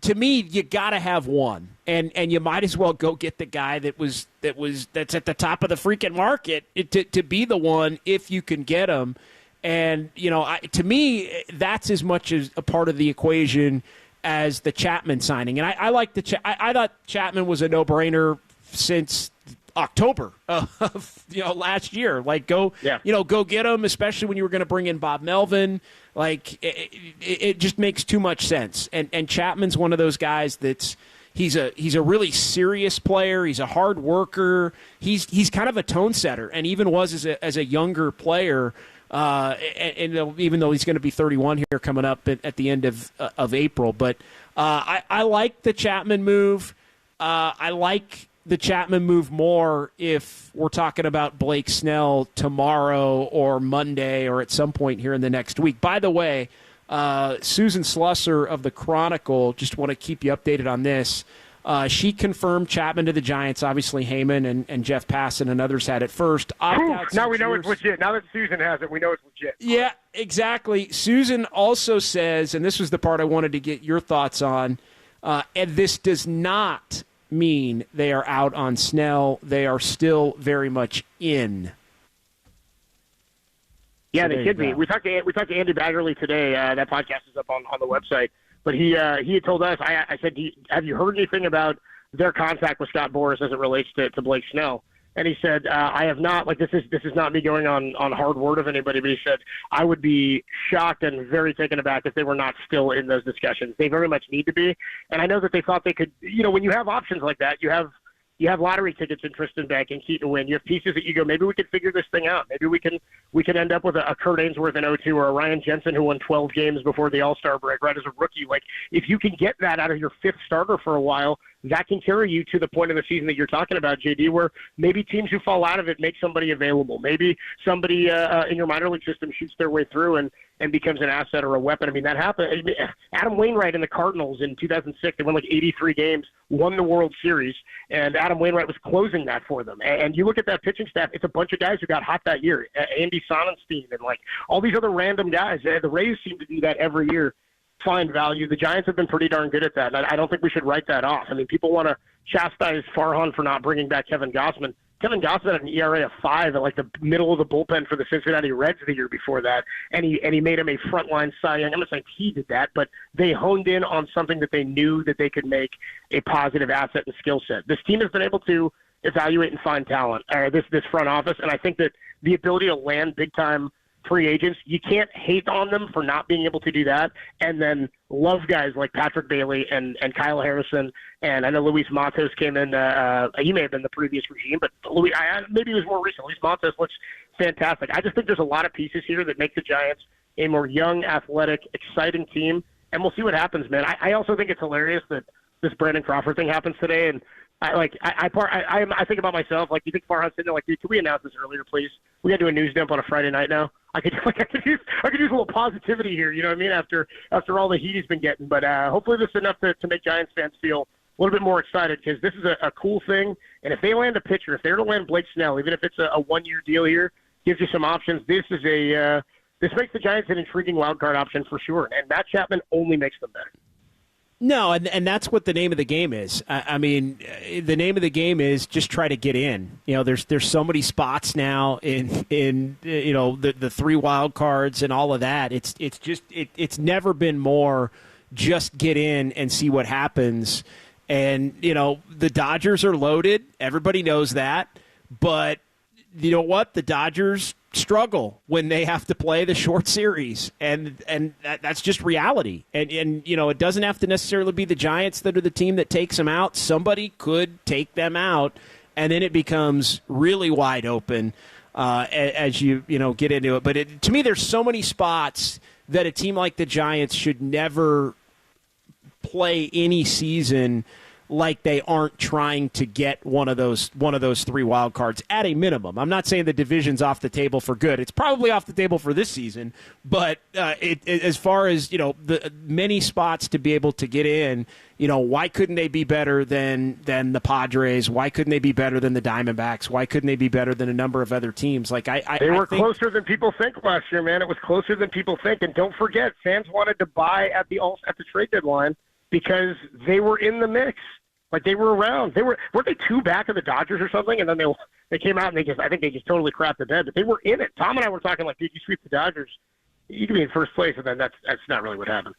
to me, you got to have one. And you might as well go get the guy that's at the top of the freaking market to be the one if you can get him. And, to me, that's as much as a part of the equation as the Chapman signing. And I like I thought Chapman was a no-brainer since October of last year. Like, go get him, especially when you were going to bring in Bob Melvin. Like, it just makes too much sense. And Chapman's one of those guys that's he's a really serious player. He's a hard worker. He's kind of a tone setter, and even was as a younger player. And even though he's going to be 31 here coming up at the end of April. But I like the Chapman move. I like the Chapman move more if we're talking about Blake Snell tomorrow or Monday or at some point here in the next week. By the way, Susan Slusser of the Chronicle, just want to keep you updated on this. She confirmed Chapman to the Giants. Obviously, Heyman and Jeff Passan and others had it first.
Now we know it's legit. Now that Susan has it, we know it's legit.
Yeah, exactly. Susan also says, and this was the part I wanted to get your thoughts on, and this does not mean they are out on Snell. They are still very much in.
Yeah, they could be. We talked to Andy Baggerly today. That podcast is up on the website. But he had told us, I said, have you heard anything about their contact with Scott Boras as it relates to Blake Snell? And he said, I have not. Like, this is not me going on hard word of anybody, but he said, I would be shocked and very taken aback if they were not still in those discussions. They very much need to be. And I know that they thought they could, when you have options like that, you have lottery tickets in Tristan Beck and Keaton Wynn. You have pieces that you go, maybe we can figure this thing out. Maybe we can end up with a Kurt Ainsworth in 0-2 or a Ryan Jensen who won 12 games before the All-Star break, right, as a rookie. Like, if you can get that out of your 5th starter for a while, that can carry you to the point of the season that you're talking about, JD, where maybe teams who fall out of it make somebody available. Maybe somebody in your minor league system shoots their way through and becomes an asset or a weapon. I mean, that happened. Adam Wainwright in the Cardinals in 2006, they won like 83 games, won the World Series, and Adam Wainwright was closing that for them. And you look at that pitching staff, it's a bunch of guys who got hot that year. Andy Sonnenstein and like all these other random guys. The Rays seem to do that every year. Find value. The Giants have been pretty darn good at that, and I don't think we should write that off. I mean, people want to chastise Farhan for not bringing back Kevin Gossman. Kevin Gossman had an ERA of 5 at like the middle of the bullpen for the Cincinnati Reds the year before that, and he made him a frontline Cy Young. I'm not saying he did that, but they honed in on something that they knew that they could make a positive asset and skill set. This team has been able to evaluate and find talent, this front office, and I think that the ability to land big-time free agents, you can't hate on them for not being able to do that, and then love guys like Patrick Bailey and Kyle Harrison, and I know Luis Matos came in, he may have been the previous regime, but maybe it was more recent. Luis Matos looks fantastic. I just think there's a lot of pieces here that make the Giants a more young, athletic, exciting team, and we'll see what happens, man. I also think it's hilarious that this Brandon Crawford thing happens today, and I think about myself, like, you think Farhan's sitting there like, dude, can we announce this earlier, please? We got to do a news dump on a Friday night now. I could use a little positivity here, you know what I mean, after all the heat he's been getting. But hopefully this is enough to make Giants fans feel a little bit more excited, because this is a cool thing. And if they land a pitcher, if they're to land Blake Snell, even if it's a one-year deal here, gives you some options. This makes the Giants an intriguing wild card option for sure. And Matt Chapman only makes them better.
No, and that's what the name of the game is. I mean, the name of the game is just try to get in. There's so many spots now in the 3 wild cards and all of that. It's never been more just get in and see what happens. And the Dodgers are loaded. Everybody knows that. But you know what? The Dodgers struggle when they have to play the short series, and that's just reality. And it doesn't have to necessarily be the Giants that are the team that takes them out. Somebody could take them out, and then it becomes really wide open as you get into it. But to me, there's so many spots that a team like the Giants should never play any season like they aren't trying to get one of those 3 wild cards at a minimum. I'm not saying the division's off the table for good. It's probably off the table for this season, but as far as the many spots to be able to get in, why couldn't they be better than the Padres? Why couldn't they be better than the Diamondbacks? Why couldn't they be better than a number of other teams? They
were closer than people think last year, man. It was closer than people think, and don't forget, fans wanted to buy at the trade deadline because they were in the mix. They were around. Weren't they 2 back of the Dodgers or something? And then they came out and I think they just totally crapped the bed. But they were in it. Tom and I were talking dude, you sweep the Dodgers, you could be in first place, and then that's not really what happened.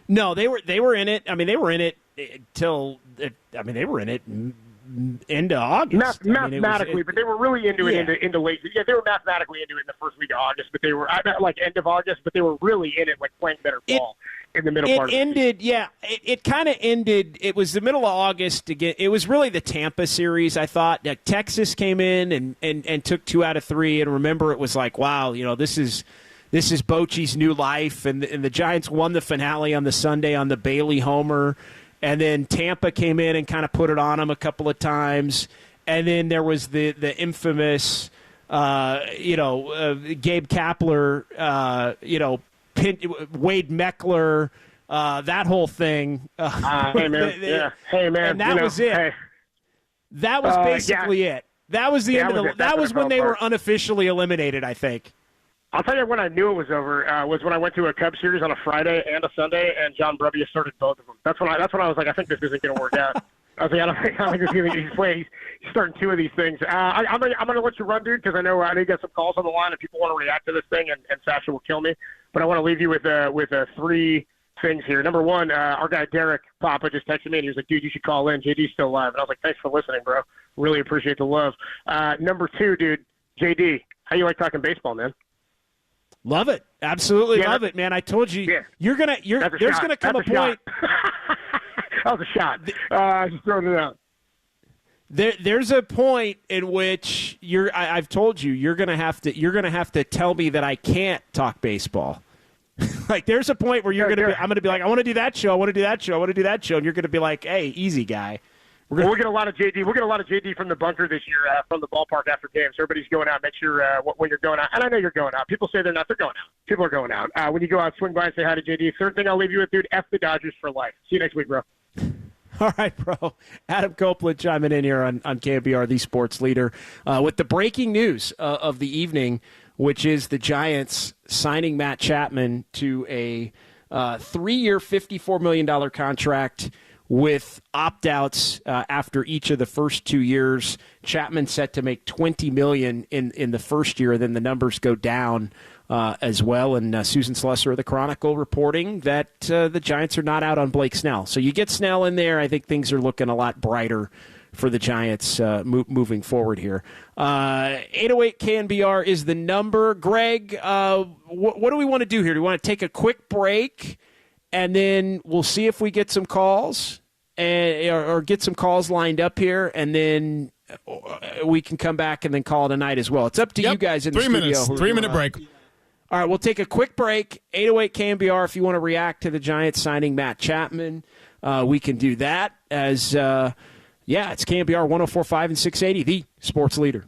No, they were in it. I mean, they were in it till they were in it into August.
Mathematically, but they were really into it into late. Yeah, they were mathematically into it in the first week of August, but they were end of August, but they were really in it, playing better ball. In the middle part of the season.
It kind of ended. It was the middle of August again. It was really the Tampa series, I thought. Texas came in and took 2 out of 3. And remember, it was wow, this is Bochy's new life. And the Giants won the finale on the Sunday on the Bailey homer. And then Tampa came in and kind of put it on them a couple of times. And then there was the infamous, Gabe Kapler, Wade Meckler, that whole thing.
Hey man, Hey man,
and that was it.
Hey.
That was basically it. That was the end of the. That was when they were unofficially eliminated, I think.
I'll tell you when I knew it was over was when I went to a Cubs series on a Friday and a Sunday, and John Brebbia started both of them. That's when I was like, I think this isn't going to work out. I was like, I don't think this is going to play. He's starting 2 of these things. I'm gonna let you run, dude, because I know you got some calls on the line and people want to react to this thing, and Sasha will kill me. But I want to leave you with 3 things here. Number 1, our guy Derek Papa just texted me and he was like, dude, you should call in. JD's still live. And I was like, thanks for listening, bro. Really appreciate the love. Number 2, dude, JD, how you like talking baseball, man?
Love it. Absolutely love it, man. I told you, there's gonna come a point.
That was a shot. Just throwing it out.
There's a point in which I've told you you're gonna have to tell me that I can't talk baseball. There's a point where I'm gonna be like, I want to do that show, I want to do that show, I want to do that show, and you're gonna be like, hey, easy guy.
We'll get a lot of JD. We'll get a lot of JD from the bunker this year, from the ballpark after games. Everybody's going out. Make sure when you're going out, and I know you're going out. People say they're not. They're going out. People are going out. When you go out, swing by and say hi to JD. Third thing I'll leave you with, dude, F the Dodgers for life. See you next week, bro.
All right, bro. Adam Copeland chiming in here on KNBR, the sports leader, with the breaking news of the evening, which is the Giants signing Matt Chapman to a 3-year, $54 million contract with opt-outs after each of the first 2 years. Chapman set to make $20 million in the first year, then the numbers go down as well. And Susan Slusser of the Chronicle reporting that the Giants are not out on Blake Snell. So you get Snell in there, I think things are looking a lot brighter for the Giants moving forward here. 808 KNBR is the number. Greg, what do we want to do here? Do we want to take a quick break, and then we'll see if we get some calls or get some calls lined up here, and then we can come back and then call it a night as well. It's up to you guys in the studio.
3 minutes. 3-minute break.
All right, we'll take a quick break. 808 KNBR, if you want to react to the Giants signing Matt Chapman, we can do that. As, it's KNBR 104.5 and 680, the sports leader.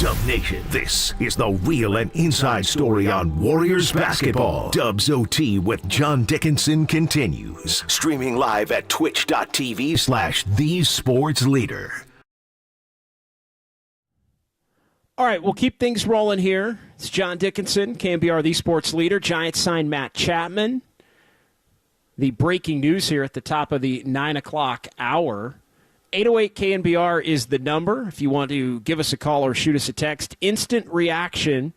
Dub Nation, this is the real and inside story on Warriors basketball. Dubs OT with John Dickinson continues. Streaming live at twitch.tv/thesportsleader.
All right, we'll keep things rolling here. It's John Dickinson, KNBR, the sports leader. Giants signed Matt Chapman. The breaking news here at the top of the 9 o'clock hour. 808 KNBR is the number. If you want to give us a call or shoot us a text, instant reaction,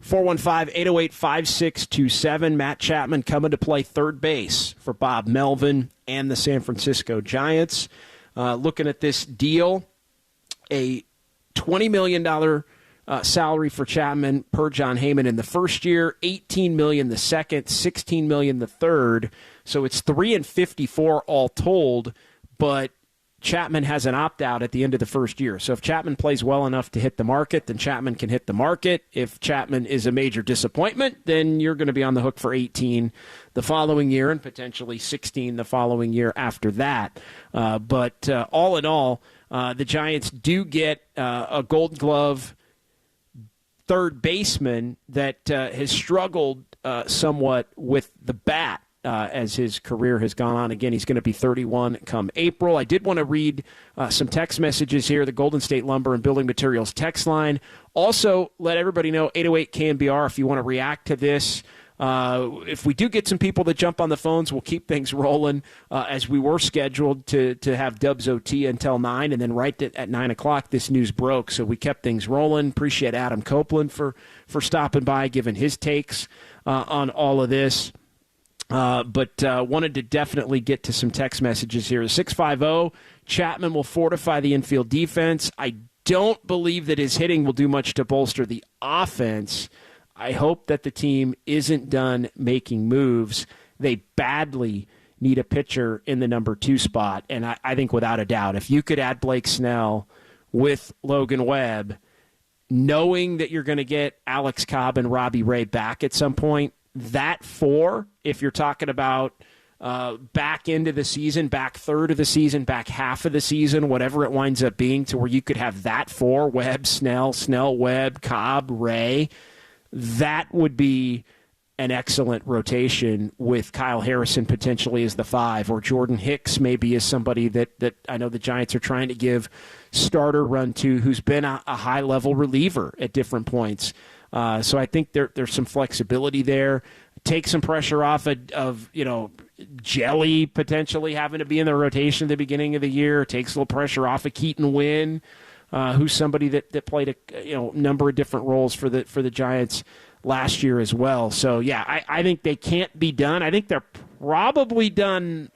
415-808-5627. Matt Chapman coming to play third base for Bob Melvin and the San Francisco Giants. Looking at this deal, a $20 million salary for Chapman per John Heyman in the first year, $18 million the second, $16 million the third. So it's $3 and $54 all told, but Chapman has an opt-out at the end of the first year. So if Chapman plays well enough to hit the market, then Chapman can hit the market. If Chapman is a major disappointment, then you're going to be on the hook for 18 the following year and potentially 16 the following year after that. But all in all, the Giants do get a Gold Glove third baseman that has struggled somewhat with the bat as his career has gone on. Again, he's going to be 31 come April. I did want to read some text messages here, the Golden State Lumber and Building Materials text line. Also, let everybody know, 808 KNBR, if you want to react to this. If we do get some people that jump on the phones, we'll keep things rolling as we were scheduled to have Dubs OT until 9, and then right at 9 o'clock, this news broke, so we kept things rolling. Appreciate Adam Copeland for stopping by, giving his takes on all of this. But wanted to definitely get to some text messages here. 650, Chapman will fortify the infield defense. I don't believe that his hitting will do much to bolster the offense. I hope that the team isn't done making moves. They badly need a pitcher in the number 2 spot. And I think without a doubt, if you could add Blake Snell with Logan Webb, knowing that you're going to get Alex Cobb and Robbie Ray back at some point, that 4, if you're talking about back into the season, back third of the season, back half of the season, whatever it winds up being, to where you could have that 4, Webb, Snell, Webb, Cobb, Ray, that would be an excellent rotation with Kyle Harrison potentially as the 5, or Jordan Hicks maybe as somebody that I know the Giants are trying to give starter run to, who's been a high-level reliever at different points. So I think there's some flexibility there. Take some pressure off of Jelly potentially having to be in the rotation at the beginning of the year. Takes a little pressure off of Keaton Wynn, who's somebody that played a number of different roles for the Giants last year as well. So yeah, I think they can't be done. I think they're probably done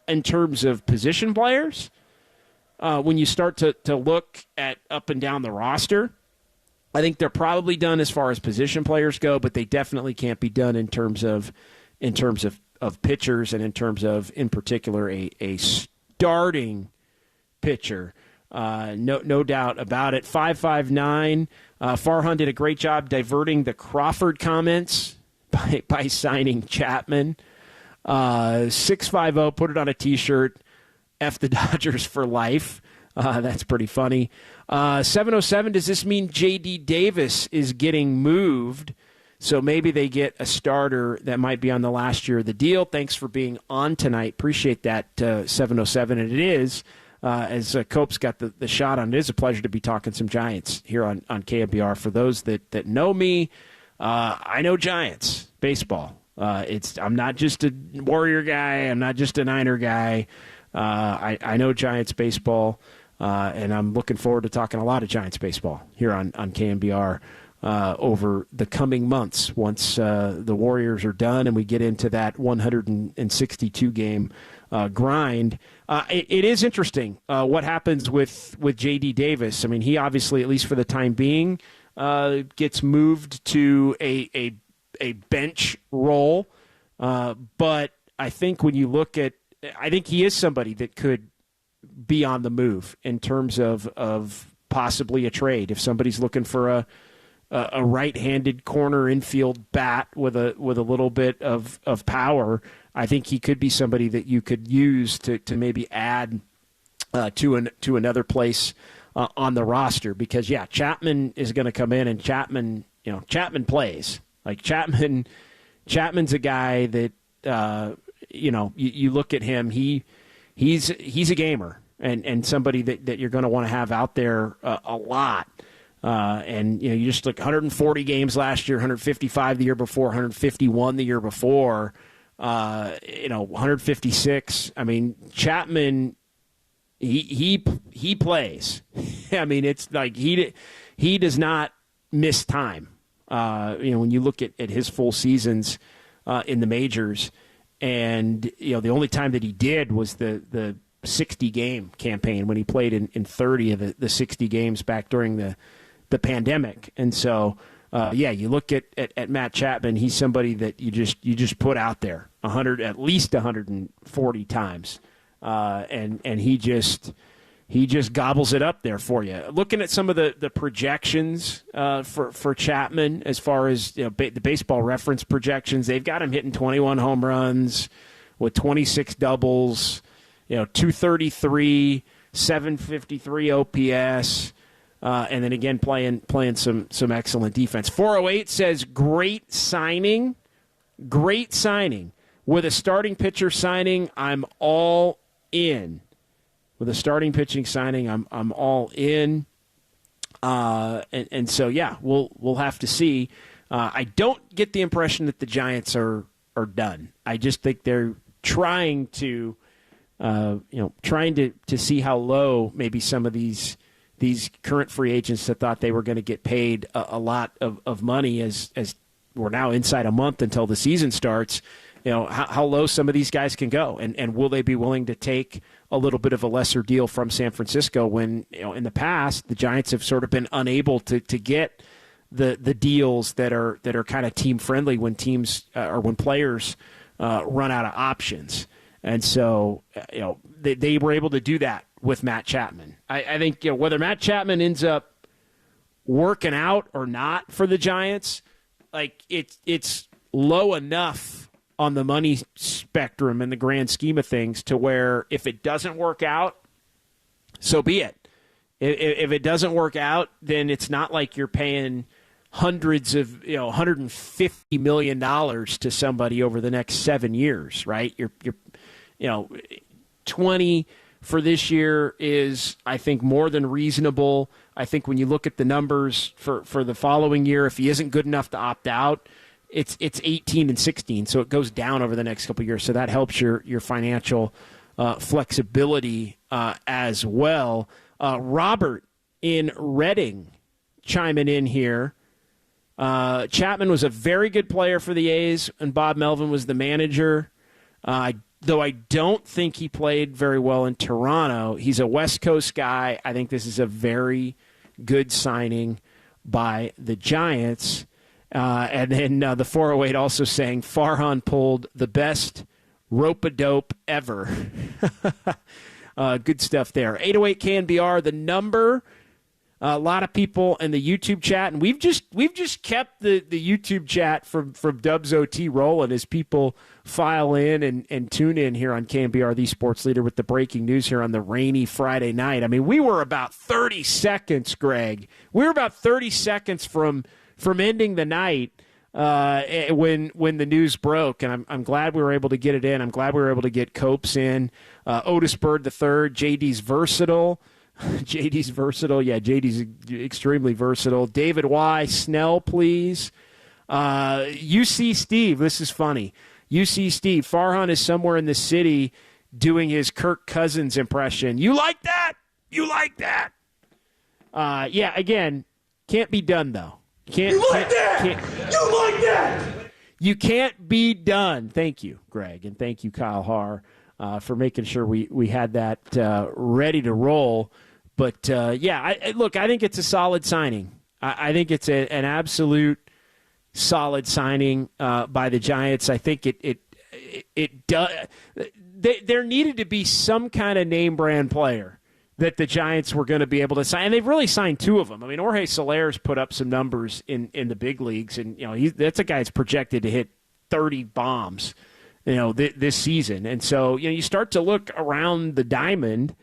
in terms of position players when you start to look at up and down the roster. I think they're probably done as far as position players go, but they definitely can't be done in terms of pitchers and in terms of, in particular, a starting pitcher. No doubt about it. 559. Farhan did a great job diverting the Crawford comments by signing Chapman. 650 put it on a T-shirt. F the Dodgers for life. That's pretty funny. 707, does this mean J.D. Davis is getting moved? So maybe they get a starter that might be on the last year of the deal. Thanks for being on tonight. Appreciate that, 707. And it is, as Cope's got the shot on, it is a pleasure to be talking some Giants here on KNBR. For those that know me, I know Giants baseball. I'm not just a Warrior guy. I'm not just a Niner guy. I know Giants baseball, and I'm looking forward to talking a lot of Giants baseball here on KNBR over the coming months once the Warriors are done and we get into that 162-game grind. It is interesting what happens with J.D. Davis. I mean, he obviously, at least for the time being, gets moved to a bench role. But I think when you look at – I think he is somebody that could be on the move in terms of possibly a trade. If somebody's looking for a right-handed corner infield bat with a little bit of power, I think he could be somebody that you could use to maybe add to another place on the roster. Because, yeah, Chapman is going to come in, and Chapman plays. Like Chapman's a guy that you look at him. He's a gamer and somebody that you're going to want to have out there a lot. And you just look 140 games last year, 155 the year before, 151 the year before. 156. I mean, Chapman, he plays. I mean, it's like he does not miss time. When you look at his full seasons in the majors, and the only time that he did was the 60-game campaign when he played in 30 of the 60 games back during the pandemic. And so, you look at Matt Chapman, he's somebody that you just put out there at least 140 times, and he just gobbles it up there for you. Looking at some of the projections for Chapman, as far as the Baseball Reference projections, they've got him hitting 21 home runs with 26 doubles, 233, 753 OPS. And then again, playing some excellent defense. 408 says, great signing. With a starting pitcher signing, I'm all in. With a starting pitching signing, I'm all in. And so, yeah, we'll have to see. I don't get the impression that the Giants are done. I just think they're trying to see how low maybe some of these current free agents that thought they were going to get paid a lot of money as we're now inside a month until the season starts, how low some of these guys can go. And will they be willing to take a little bit of a lesser deal from San Francisco when, in the past, the Giants have sort of been unable to get the deals that are kind of team friendly when teams or when players run out of options. And so, they were able to do that with Matt Chapman. I think whether Matt Chapman ends up working out or not for the Giants, like it's low enough on the money spectrum in the grand scheme of things to where if it doesn't work out, so be it. If it doesn't work out, then it's not like you're paying hundreds of, $150 million to somebody over the next 7 years, right? You're 20 for this year is, I think, more than reasonable. I think when you look at the numbers for the following year, if he isn't good enough to opt out, it's 18 and 16, so it goes down over the next couple of years. So that helps your financial flexibility as well. Robert in Reading chiming in here. Chapman was a very good player for the A's, and Bob Melvin was the manager. Though I don't think he played very well in Toronto. He's a West Coast guy. I think this is a very good signing. by the Giants. And then the 408 also saying Farhan pulled the best rope-a-dope ever. Good stuff there. 808 KNBR, the number. A lot of people in the YouTube chat, and we've just kept the YouTube chat from Dubs OT rolling as people file in and tune in here on KNBR, the sports leader, with the breaking news here on the rainy Friday night. I mean, we were about 30 seconds, Greg. We were about 30 seconds from ending the night when the news broke, and I'm glad we were able to get it in. I'm glad we were able to get Copes in. Otis Bird III, JD's versatile. JD's versatile. Yeah, JD's extremely versatile. David Y. Snell, please. UC Steve, this is funny. UC Steve, Farhan is somewhere in the city doing his Kirk Cousins impression. You like that? You like that? Yeah, again, can't be done, though. You like that? You can't be done. Thank you, Greg, and thank you, Kyle Haar, for making sure we had that ready to roll. But, look, I think it's a solid signing. I think it's an absolute solid signing by the Giants. I think it does. There needed to be some kind of name brand player that the Giants were going to be able to sign. And they've really signed two of them. I mean, Jorge Soler's put up some numbers in the big leagues, and that's a guy that's projected to hit 30 bombs, this season. And so, you start to look around the diamond,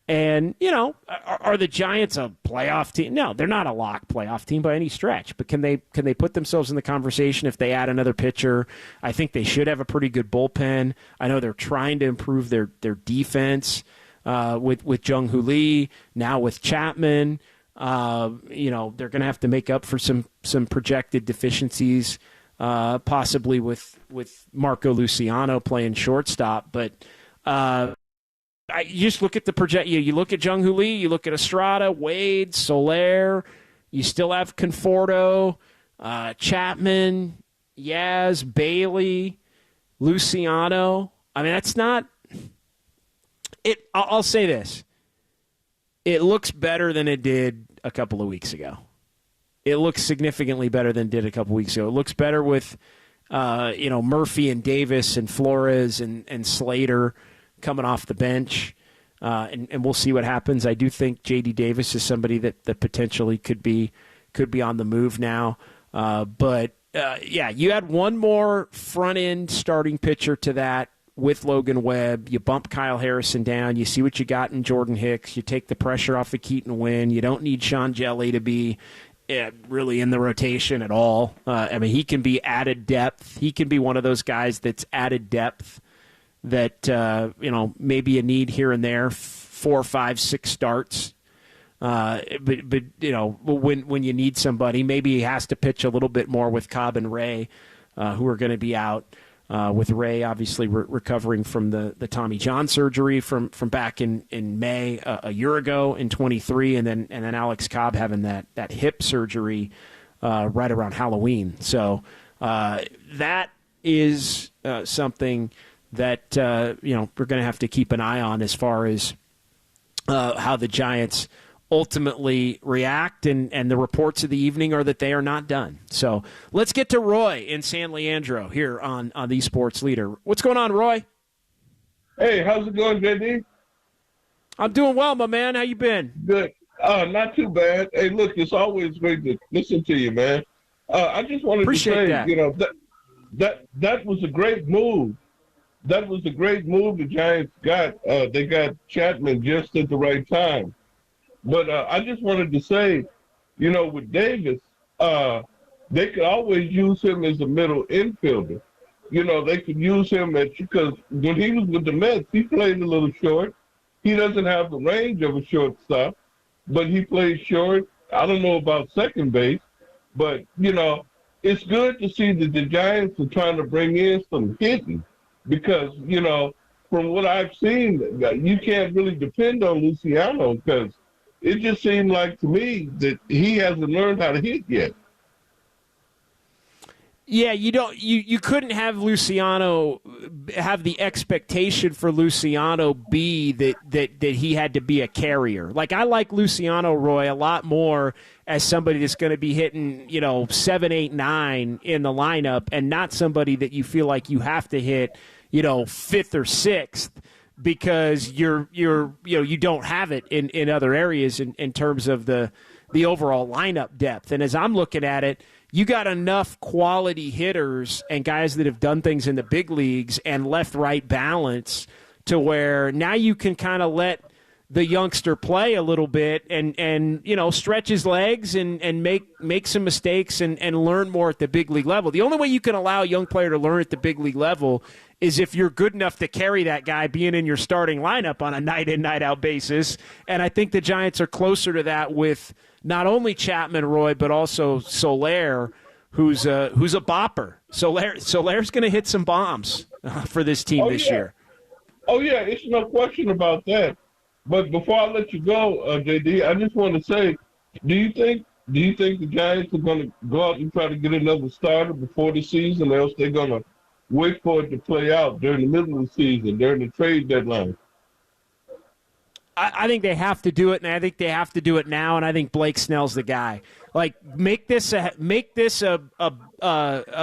and, are the Giants a playoff team? No, they're not a lock playoff team by any stretch. But can they put themselves in the conversation if they add another pitcher? I think they should have a pretty good bullpen. I know they're trying to improve their defense with Jung-Hoo Lee, now with Chapman. They're going to have to make up for some projected deficiencies, possibly with Marco Luciano playing shortstop. But you just look at the project. You look at Jung-Hoo Lee, you look at Estrada, Wade, Soler. You still have Conforto, Chapman, Yaz, Bailey, Luciano. I mean, that's not it. I'll say this: it looks better than it did a couple of weeks ago. It looks significantly better than it did a couple of weeks ago. It looks better with Murphy and Davis and Flores and Slater coming off the bench, and we'll see what happens. I do think J.D. Davis is somebody that potentially could be on the move now. But you add one more front-end starting pitcher to that with Logan Webb. You bump Kyle Harrison down. You see what you got in Jordan Hicks. You take the pressure off of Keaton Wynn. You don't need Sean Jelly to be really in the rotation at all. I mean, he can be added depth. He can be one of those guys that's added depth that, maybe a need here and there, 4, 5, 6 starts. But when you need somebody, maybe he has to pitch a little bit more with Cobb and Ray, who are going to be out. With Ray obviously recovering from the Tommy John surgery from back in May a year ago in 23, and then Alex Cobb having that hip surgery right around Halloween. So that is something that we're going to have to keep an eye on as far as how the Giants ultimately react, and the reports of the evening are that they are not done. So let's get to Roy in San Leandro here on the Sports Leader. What's going on, Roy?
Hey, how's it going, JD?
I'm doing well, my man. How you been?
Good. Not too bad. Hey, look, it's always great to listen to you, man. I just wanted to say, that was a great move. That was a great move the Giants got. They got Chapman just at the right time. But I just wanted to say, with Davis, they could always use him as a middle infielder. They could use him because when he was with the Mets, he played a little short. He doesn't have the range of a shortstop, but he plays short. I don't know about second base, but, it's good to see that the Giants are trying to bring in some hitting because, from what I've seen, you can't really depend on Luciano because it just seemed like to me that he hasn't learned how to hit yet.
Yeah, you couldn't have Luciano have the expectation for Luciano be that he had to be a carrier. Like, I like Luciano, Roy, a lot more as somebody that's going to be hitting 7, 8, 9 in the lineup, and not somebody that you feel like you have to hit 5th or 6th because you don't have it in other areas in terms of the overall lineup depth. And as I'm looking at it, you got enough quality hitters and guys that have done things in the big leagues and left-right balance to where now you can kind of let the youngster play a little bit and stretch his legs and make some mistakes and learn more at the big league level. The only way you can allow a young player to learn at the big league level is if you're good enough to carry that guy being in your starting lineup on a night-in, night-out basis. And I think the Giants are closer to that with not only Chapman, Roy, but also Soler, who's a bopper. Soler's going to hit some bombs for this team this year.
Oh, yeah, it's no question about that. But before I let you go, JD, I just want to say, do you think the Giants are going to go out and try to get another starter before the season, or else they're going to wait for it to play out during the middle of the season, during the trade deadline?
I think they have to do it, and I think they have to do it now. And I think Blake Snell's the guy. Like, make this a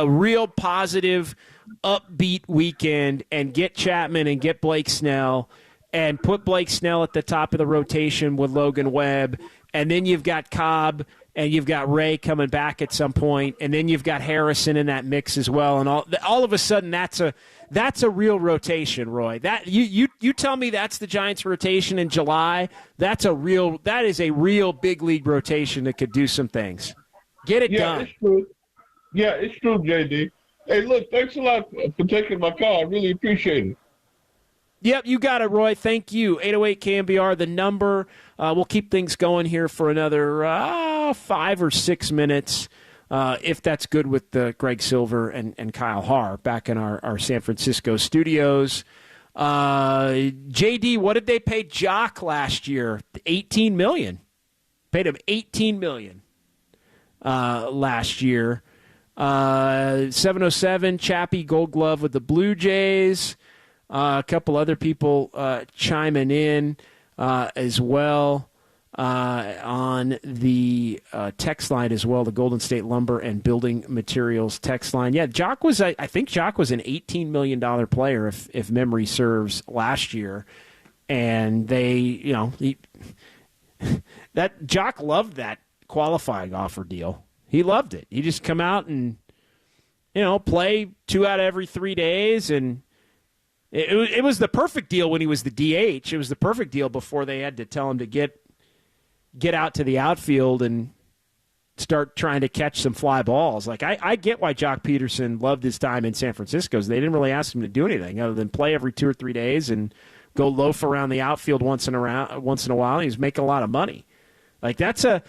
real positive, upbeat weekend, and get Chapman and get Blake Snell, and put Blake Snell at the top of the rotation with Logan Webb, and then you've got Cobb and you've got Ray coming back at some point, and then you've got Harrison in that mix as well, and all of a sudden that's a real rotation, Roy. That you tell me that's the Giants' rotation in July. That is a real big league rotation that could do some things. Get it done.
It's true. Yeah, it's true, JD. Hey, look, thanks a lot for taking my call. I really appreciate it.
Yep, you got it, Roy. Thank you. 808 KNBR, the number. We'll keep things going here for another 5 or 6 minutes, if that's good with Greg Silver and Kyle Haar back in our San Francisco studios. JD, what did they pay Jock last year? $18 million. Paid him $18 million last year. 707, Chappie Gold Glove with the Blue Jays. A couple other people chiming in as well on the text line as well, the Golden State Lumber and Building Materials text line. Yeah, I think Jock was an $18 million player, if memory serves, last year. And that Jock loved that qualifying offer deal. He loved it. He just come out and, play 2 out of every 3 days, and it was the perfect deal when he was the DH. It was the perfect deal before they had to tell him to get out to the outfield and start trying to catch some fly balls. Like, I get why Jock Peterson loved his time in San Francisco. They didn't really ask him to do anything other than play every 2 or 3 days and go loaf around the outfield once in a while. And he's making a lot of money. Like, that's a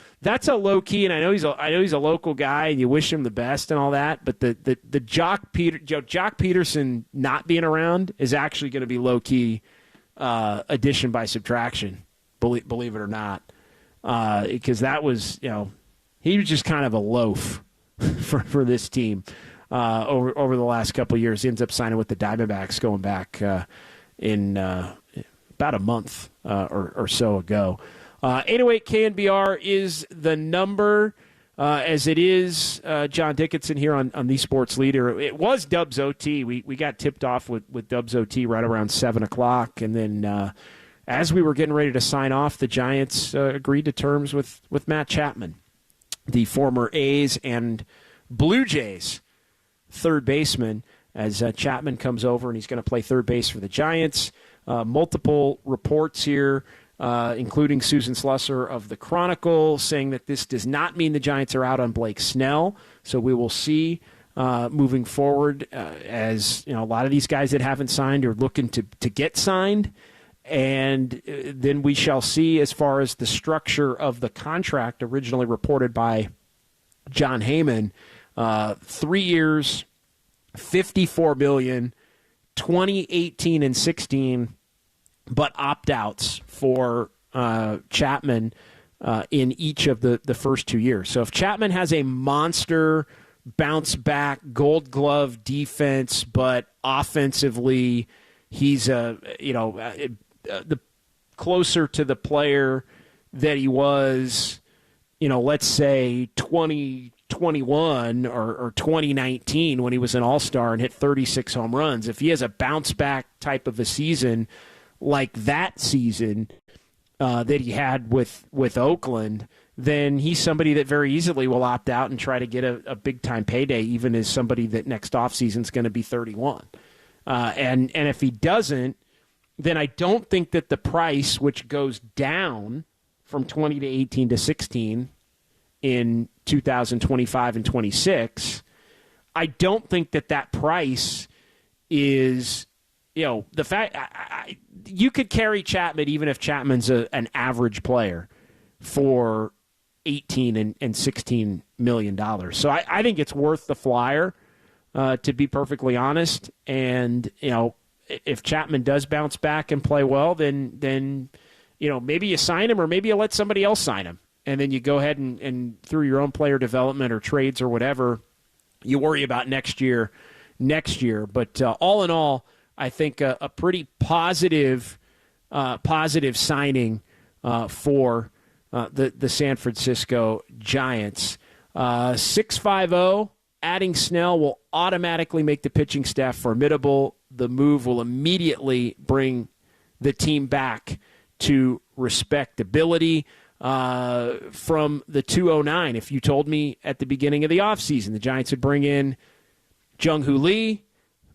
low key, and I know he's a local guy, and you wish him the best and all that. But the Jock Peterson not being around is actually going to be low key addition by subtraction, believe it or not, because that was he was just kind of a loaf for this team over the last couple of years. He ends up signing with the Diamondbacks going back in about a month or so ago. 808 KNBR is the number, as it is John Dickinson here on the Sports Leader. It was Dubs OT. We got tipped off with Dubs OT right around 7 o'clock, and then as we were getting ready to sign off, the Giants agreed to terms with Matt Chapman, the former A's and Blue Jays third baseman, as Chapman comes over and he's going to play third base for the Giants. Multiple reports here, including Susan Slusser of the Chronicle, saying that this does not mean the Giants are out on Blake Snell. So we will see moving forward, as a lot of these guys that haven't signed are looking to get signed. And then we shall see as far as the structure of the contract originally reported by John Heyman. 3 years, $54 million, 2018 and 16, but opt-outs for Chapman in each of the first 2 years. So if Chapman has a monster bounce back, Gold Glove defense, but offensively, he's the closer to the player that he was, let's say 2021 or 2019 when he was an all-star and hit 36 home runs. If he has a bounce-back type of a season like that season that he had with Oakland, then he's somebody that very easily will opt out and try to get a big-time payday, even as somebody that next offseason is going to be 31. And if he doesn't, then I don't think that the price, which goes down from 20 to 18 to 16 in 2025 and 26, I don't think that price is, the fact you could carry Chapman even if Chapman's an average player for $18 and $16 million. So I think it's worth the flyer, to be perfectly honest. And, if Chapman does bounce back and play well, then maybe you sign him or maybe you let somebody else sign him. And then you go ahead and through your own player development or trades or whatever, you worry about next year. But all in all, I think a pretty positive signing for the San Francisco Giants. 650, adding Snell will automatically make the pitching staff formidable. The move will immediately bring the team back to respectability. From the 209, if you told me at the beginning of the offseason the Giants would bring in Jung-Hoo Lee,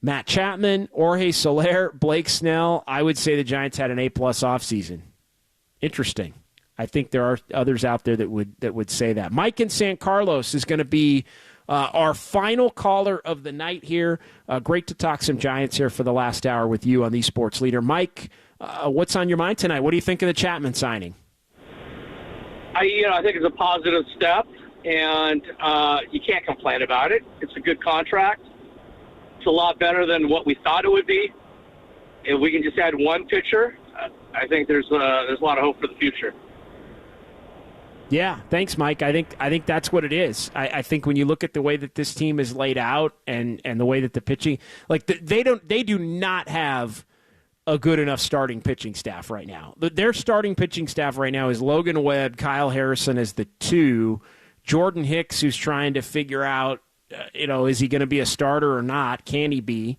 Matt Chapman, Jorge Soler, Blake Snell, I would say the Giants had an A-plus offseason. Interesting. I think there are others out there that would say that. Mike in San Carlos is going to be our final caller of the night here. Great to talk some Giants here for the last hour with you on the Sports Leader. Mike, what's on your mind tonight? What do you think of the Chapman signing?
I think it's a positive step, and you can't complain about it. It's a good contract. It's a lot better than what we thought it would be. If we can just add one pitcher, I think there's a lot of hope for the future.
Yeah, thanks, Mike. I think that's what it is. I think when you look at the way that this team is laid out and the way that the pitching, they do not have a good enough starting pitching staff right now. Their starting pitching staff right now is Logan Webb, Kyle Harrison as the 2, Jordan Hicks, who's trying to figure out, is he going to be a starter or not? Can he be?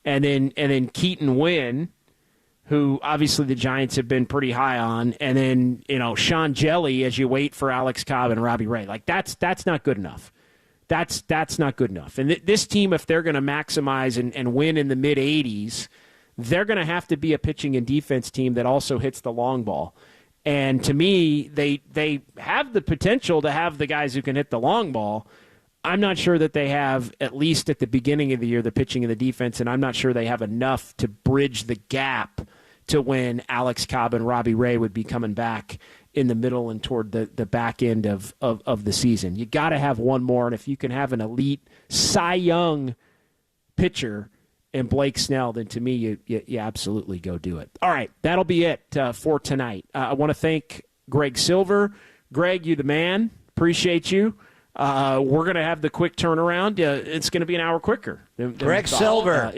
And then Keaton Wynn, who obviously the Giants have been pretty high on, and then Sean Jelly as you wait for Alex Cobb and Robbie Ray. That's not good enough. That's not good enough. And this team, if they're going to maximize and win in the mid 80s, they're going to have to be a pitching and defense team that also hits the long ball. And to me, they have the potential to have the guys who can hit the long ball. I'm not sure that they have, at least at the beginning of the year, the pitching and the defense, and I'm not sure they have enough to bridge the gap to when Alex Cobb and Robbie Ray would be coming back in the middle and toward the back end of the season. You got to have one more, and if you can have an elite Cy Young pitcher and Blake Snell, then to me, you absolutely go do it. All right, that'll be it for tonight. I want to thank Greg Silver. Greg, you the man. Appreciate you. We're going to have the quick turnaround. It's going to be an hour quicker than
Greg Silver.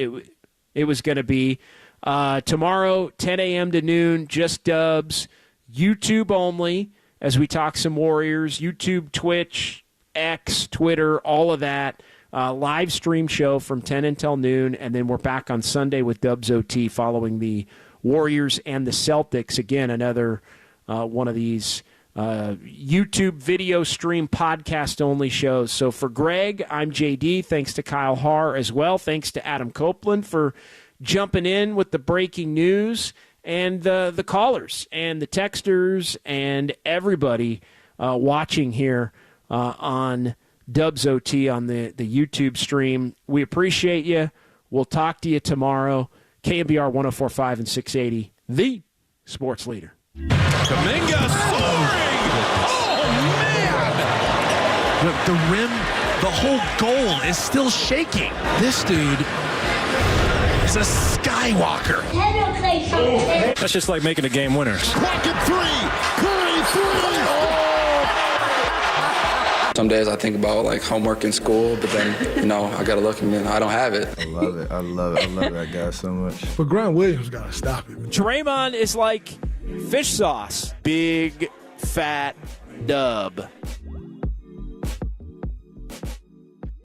It was going to be tomorrow, 10 a.m. to noon, just Dubs, YouTube only, as we talk some Warriors, YouTube, Twitch, X, Twitter, all of that. Live stream show from 10 until noon, and then we're back on Sunday with Dubs OT following the Warriors and the Celtics. Again, another one of these YouTube video stream podcast only shows. So for Greg, I'm JD. Thanks to Kyle Haar as well. Thanks to Adam Copeland for jumping in with the breaking news, and the callers and the texters and everybody watching here on Dubs OT on the YouTube stream. We appreciate you. We'll talk to you tomorrow. KNBR 104.5 and 680, the sports leader.
Kuminga soaring! Oh, man!
The rim, the whole goal is still shaking. This dude is a skywalker.
That's just like making a game winner.
Pocket three. Curry three.
Some days I think about like homework in school, but then, I got to look and I don't have it.
I love it. I love that guy so much.
But Grant Williams got to stop it.
Draymond is like fish sauce. Big, fat dub.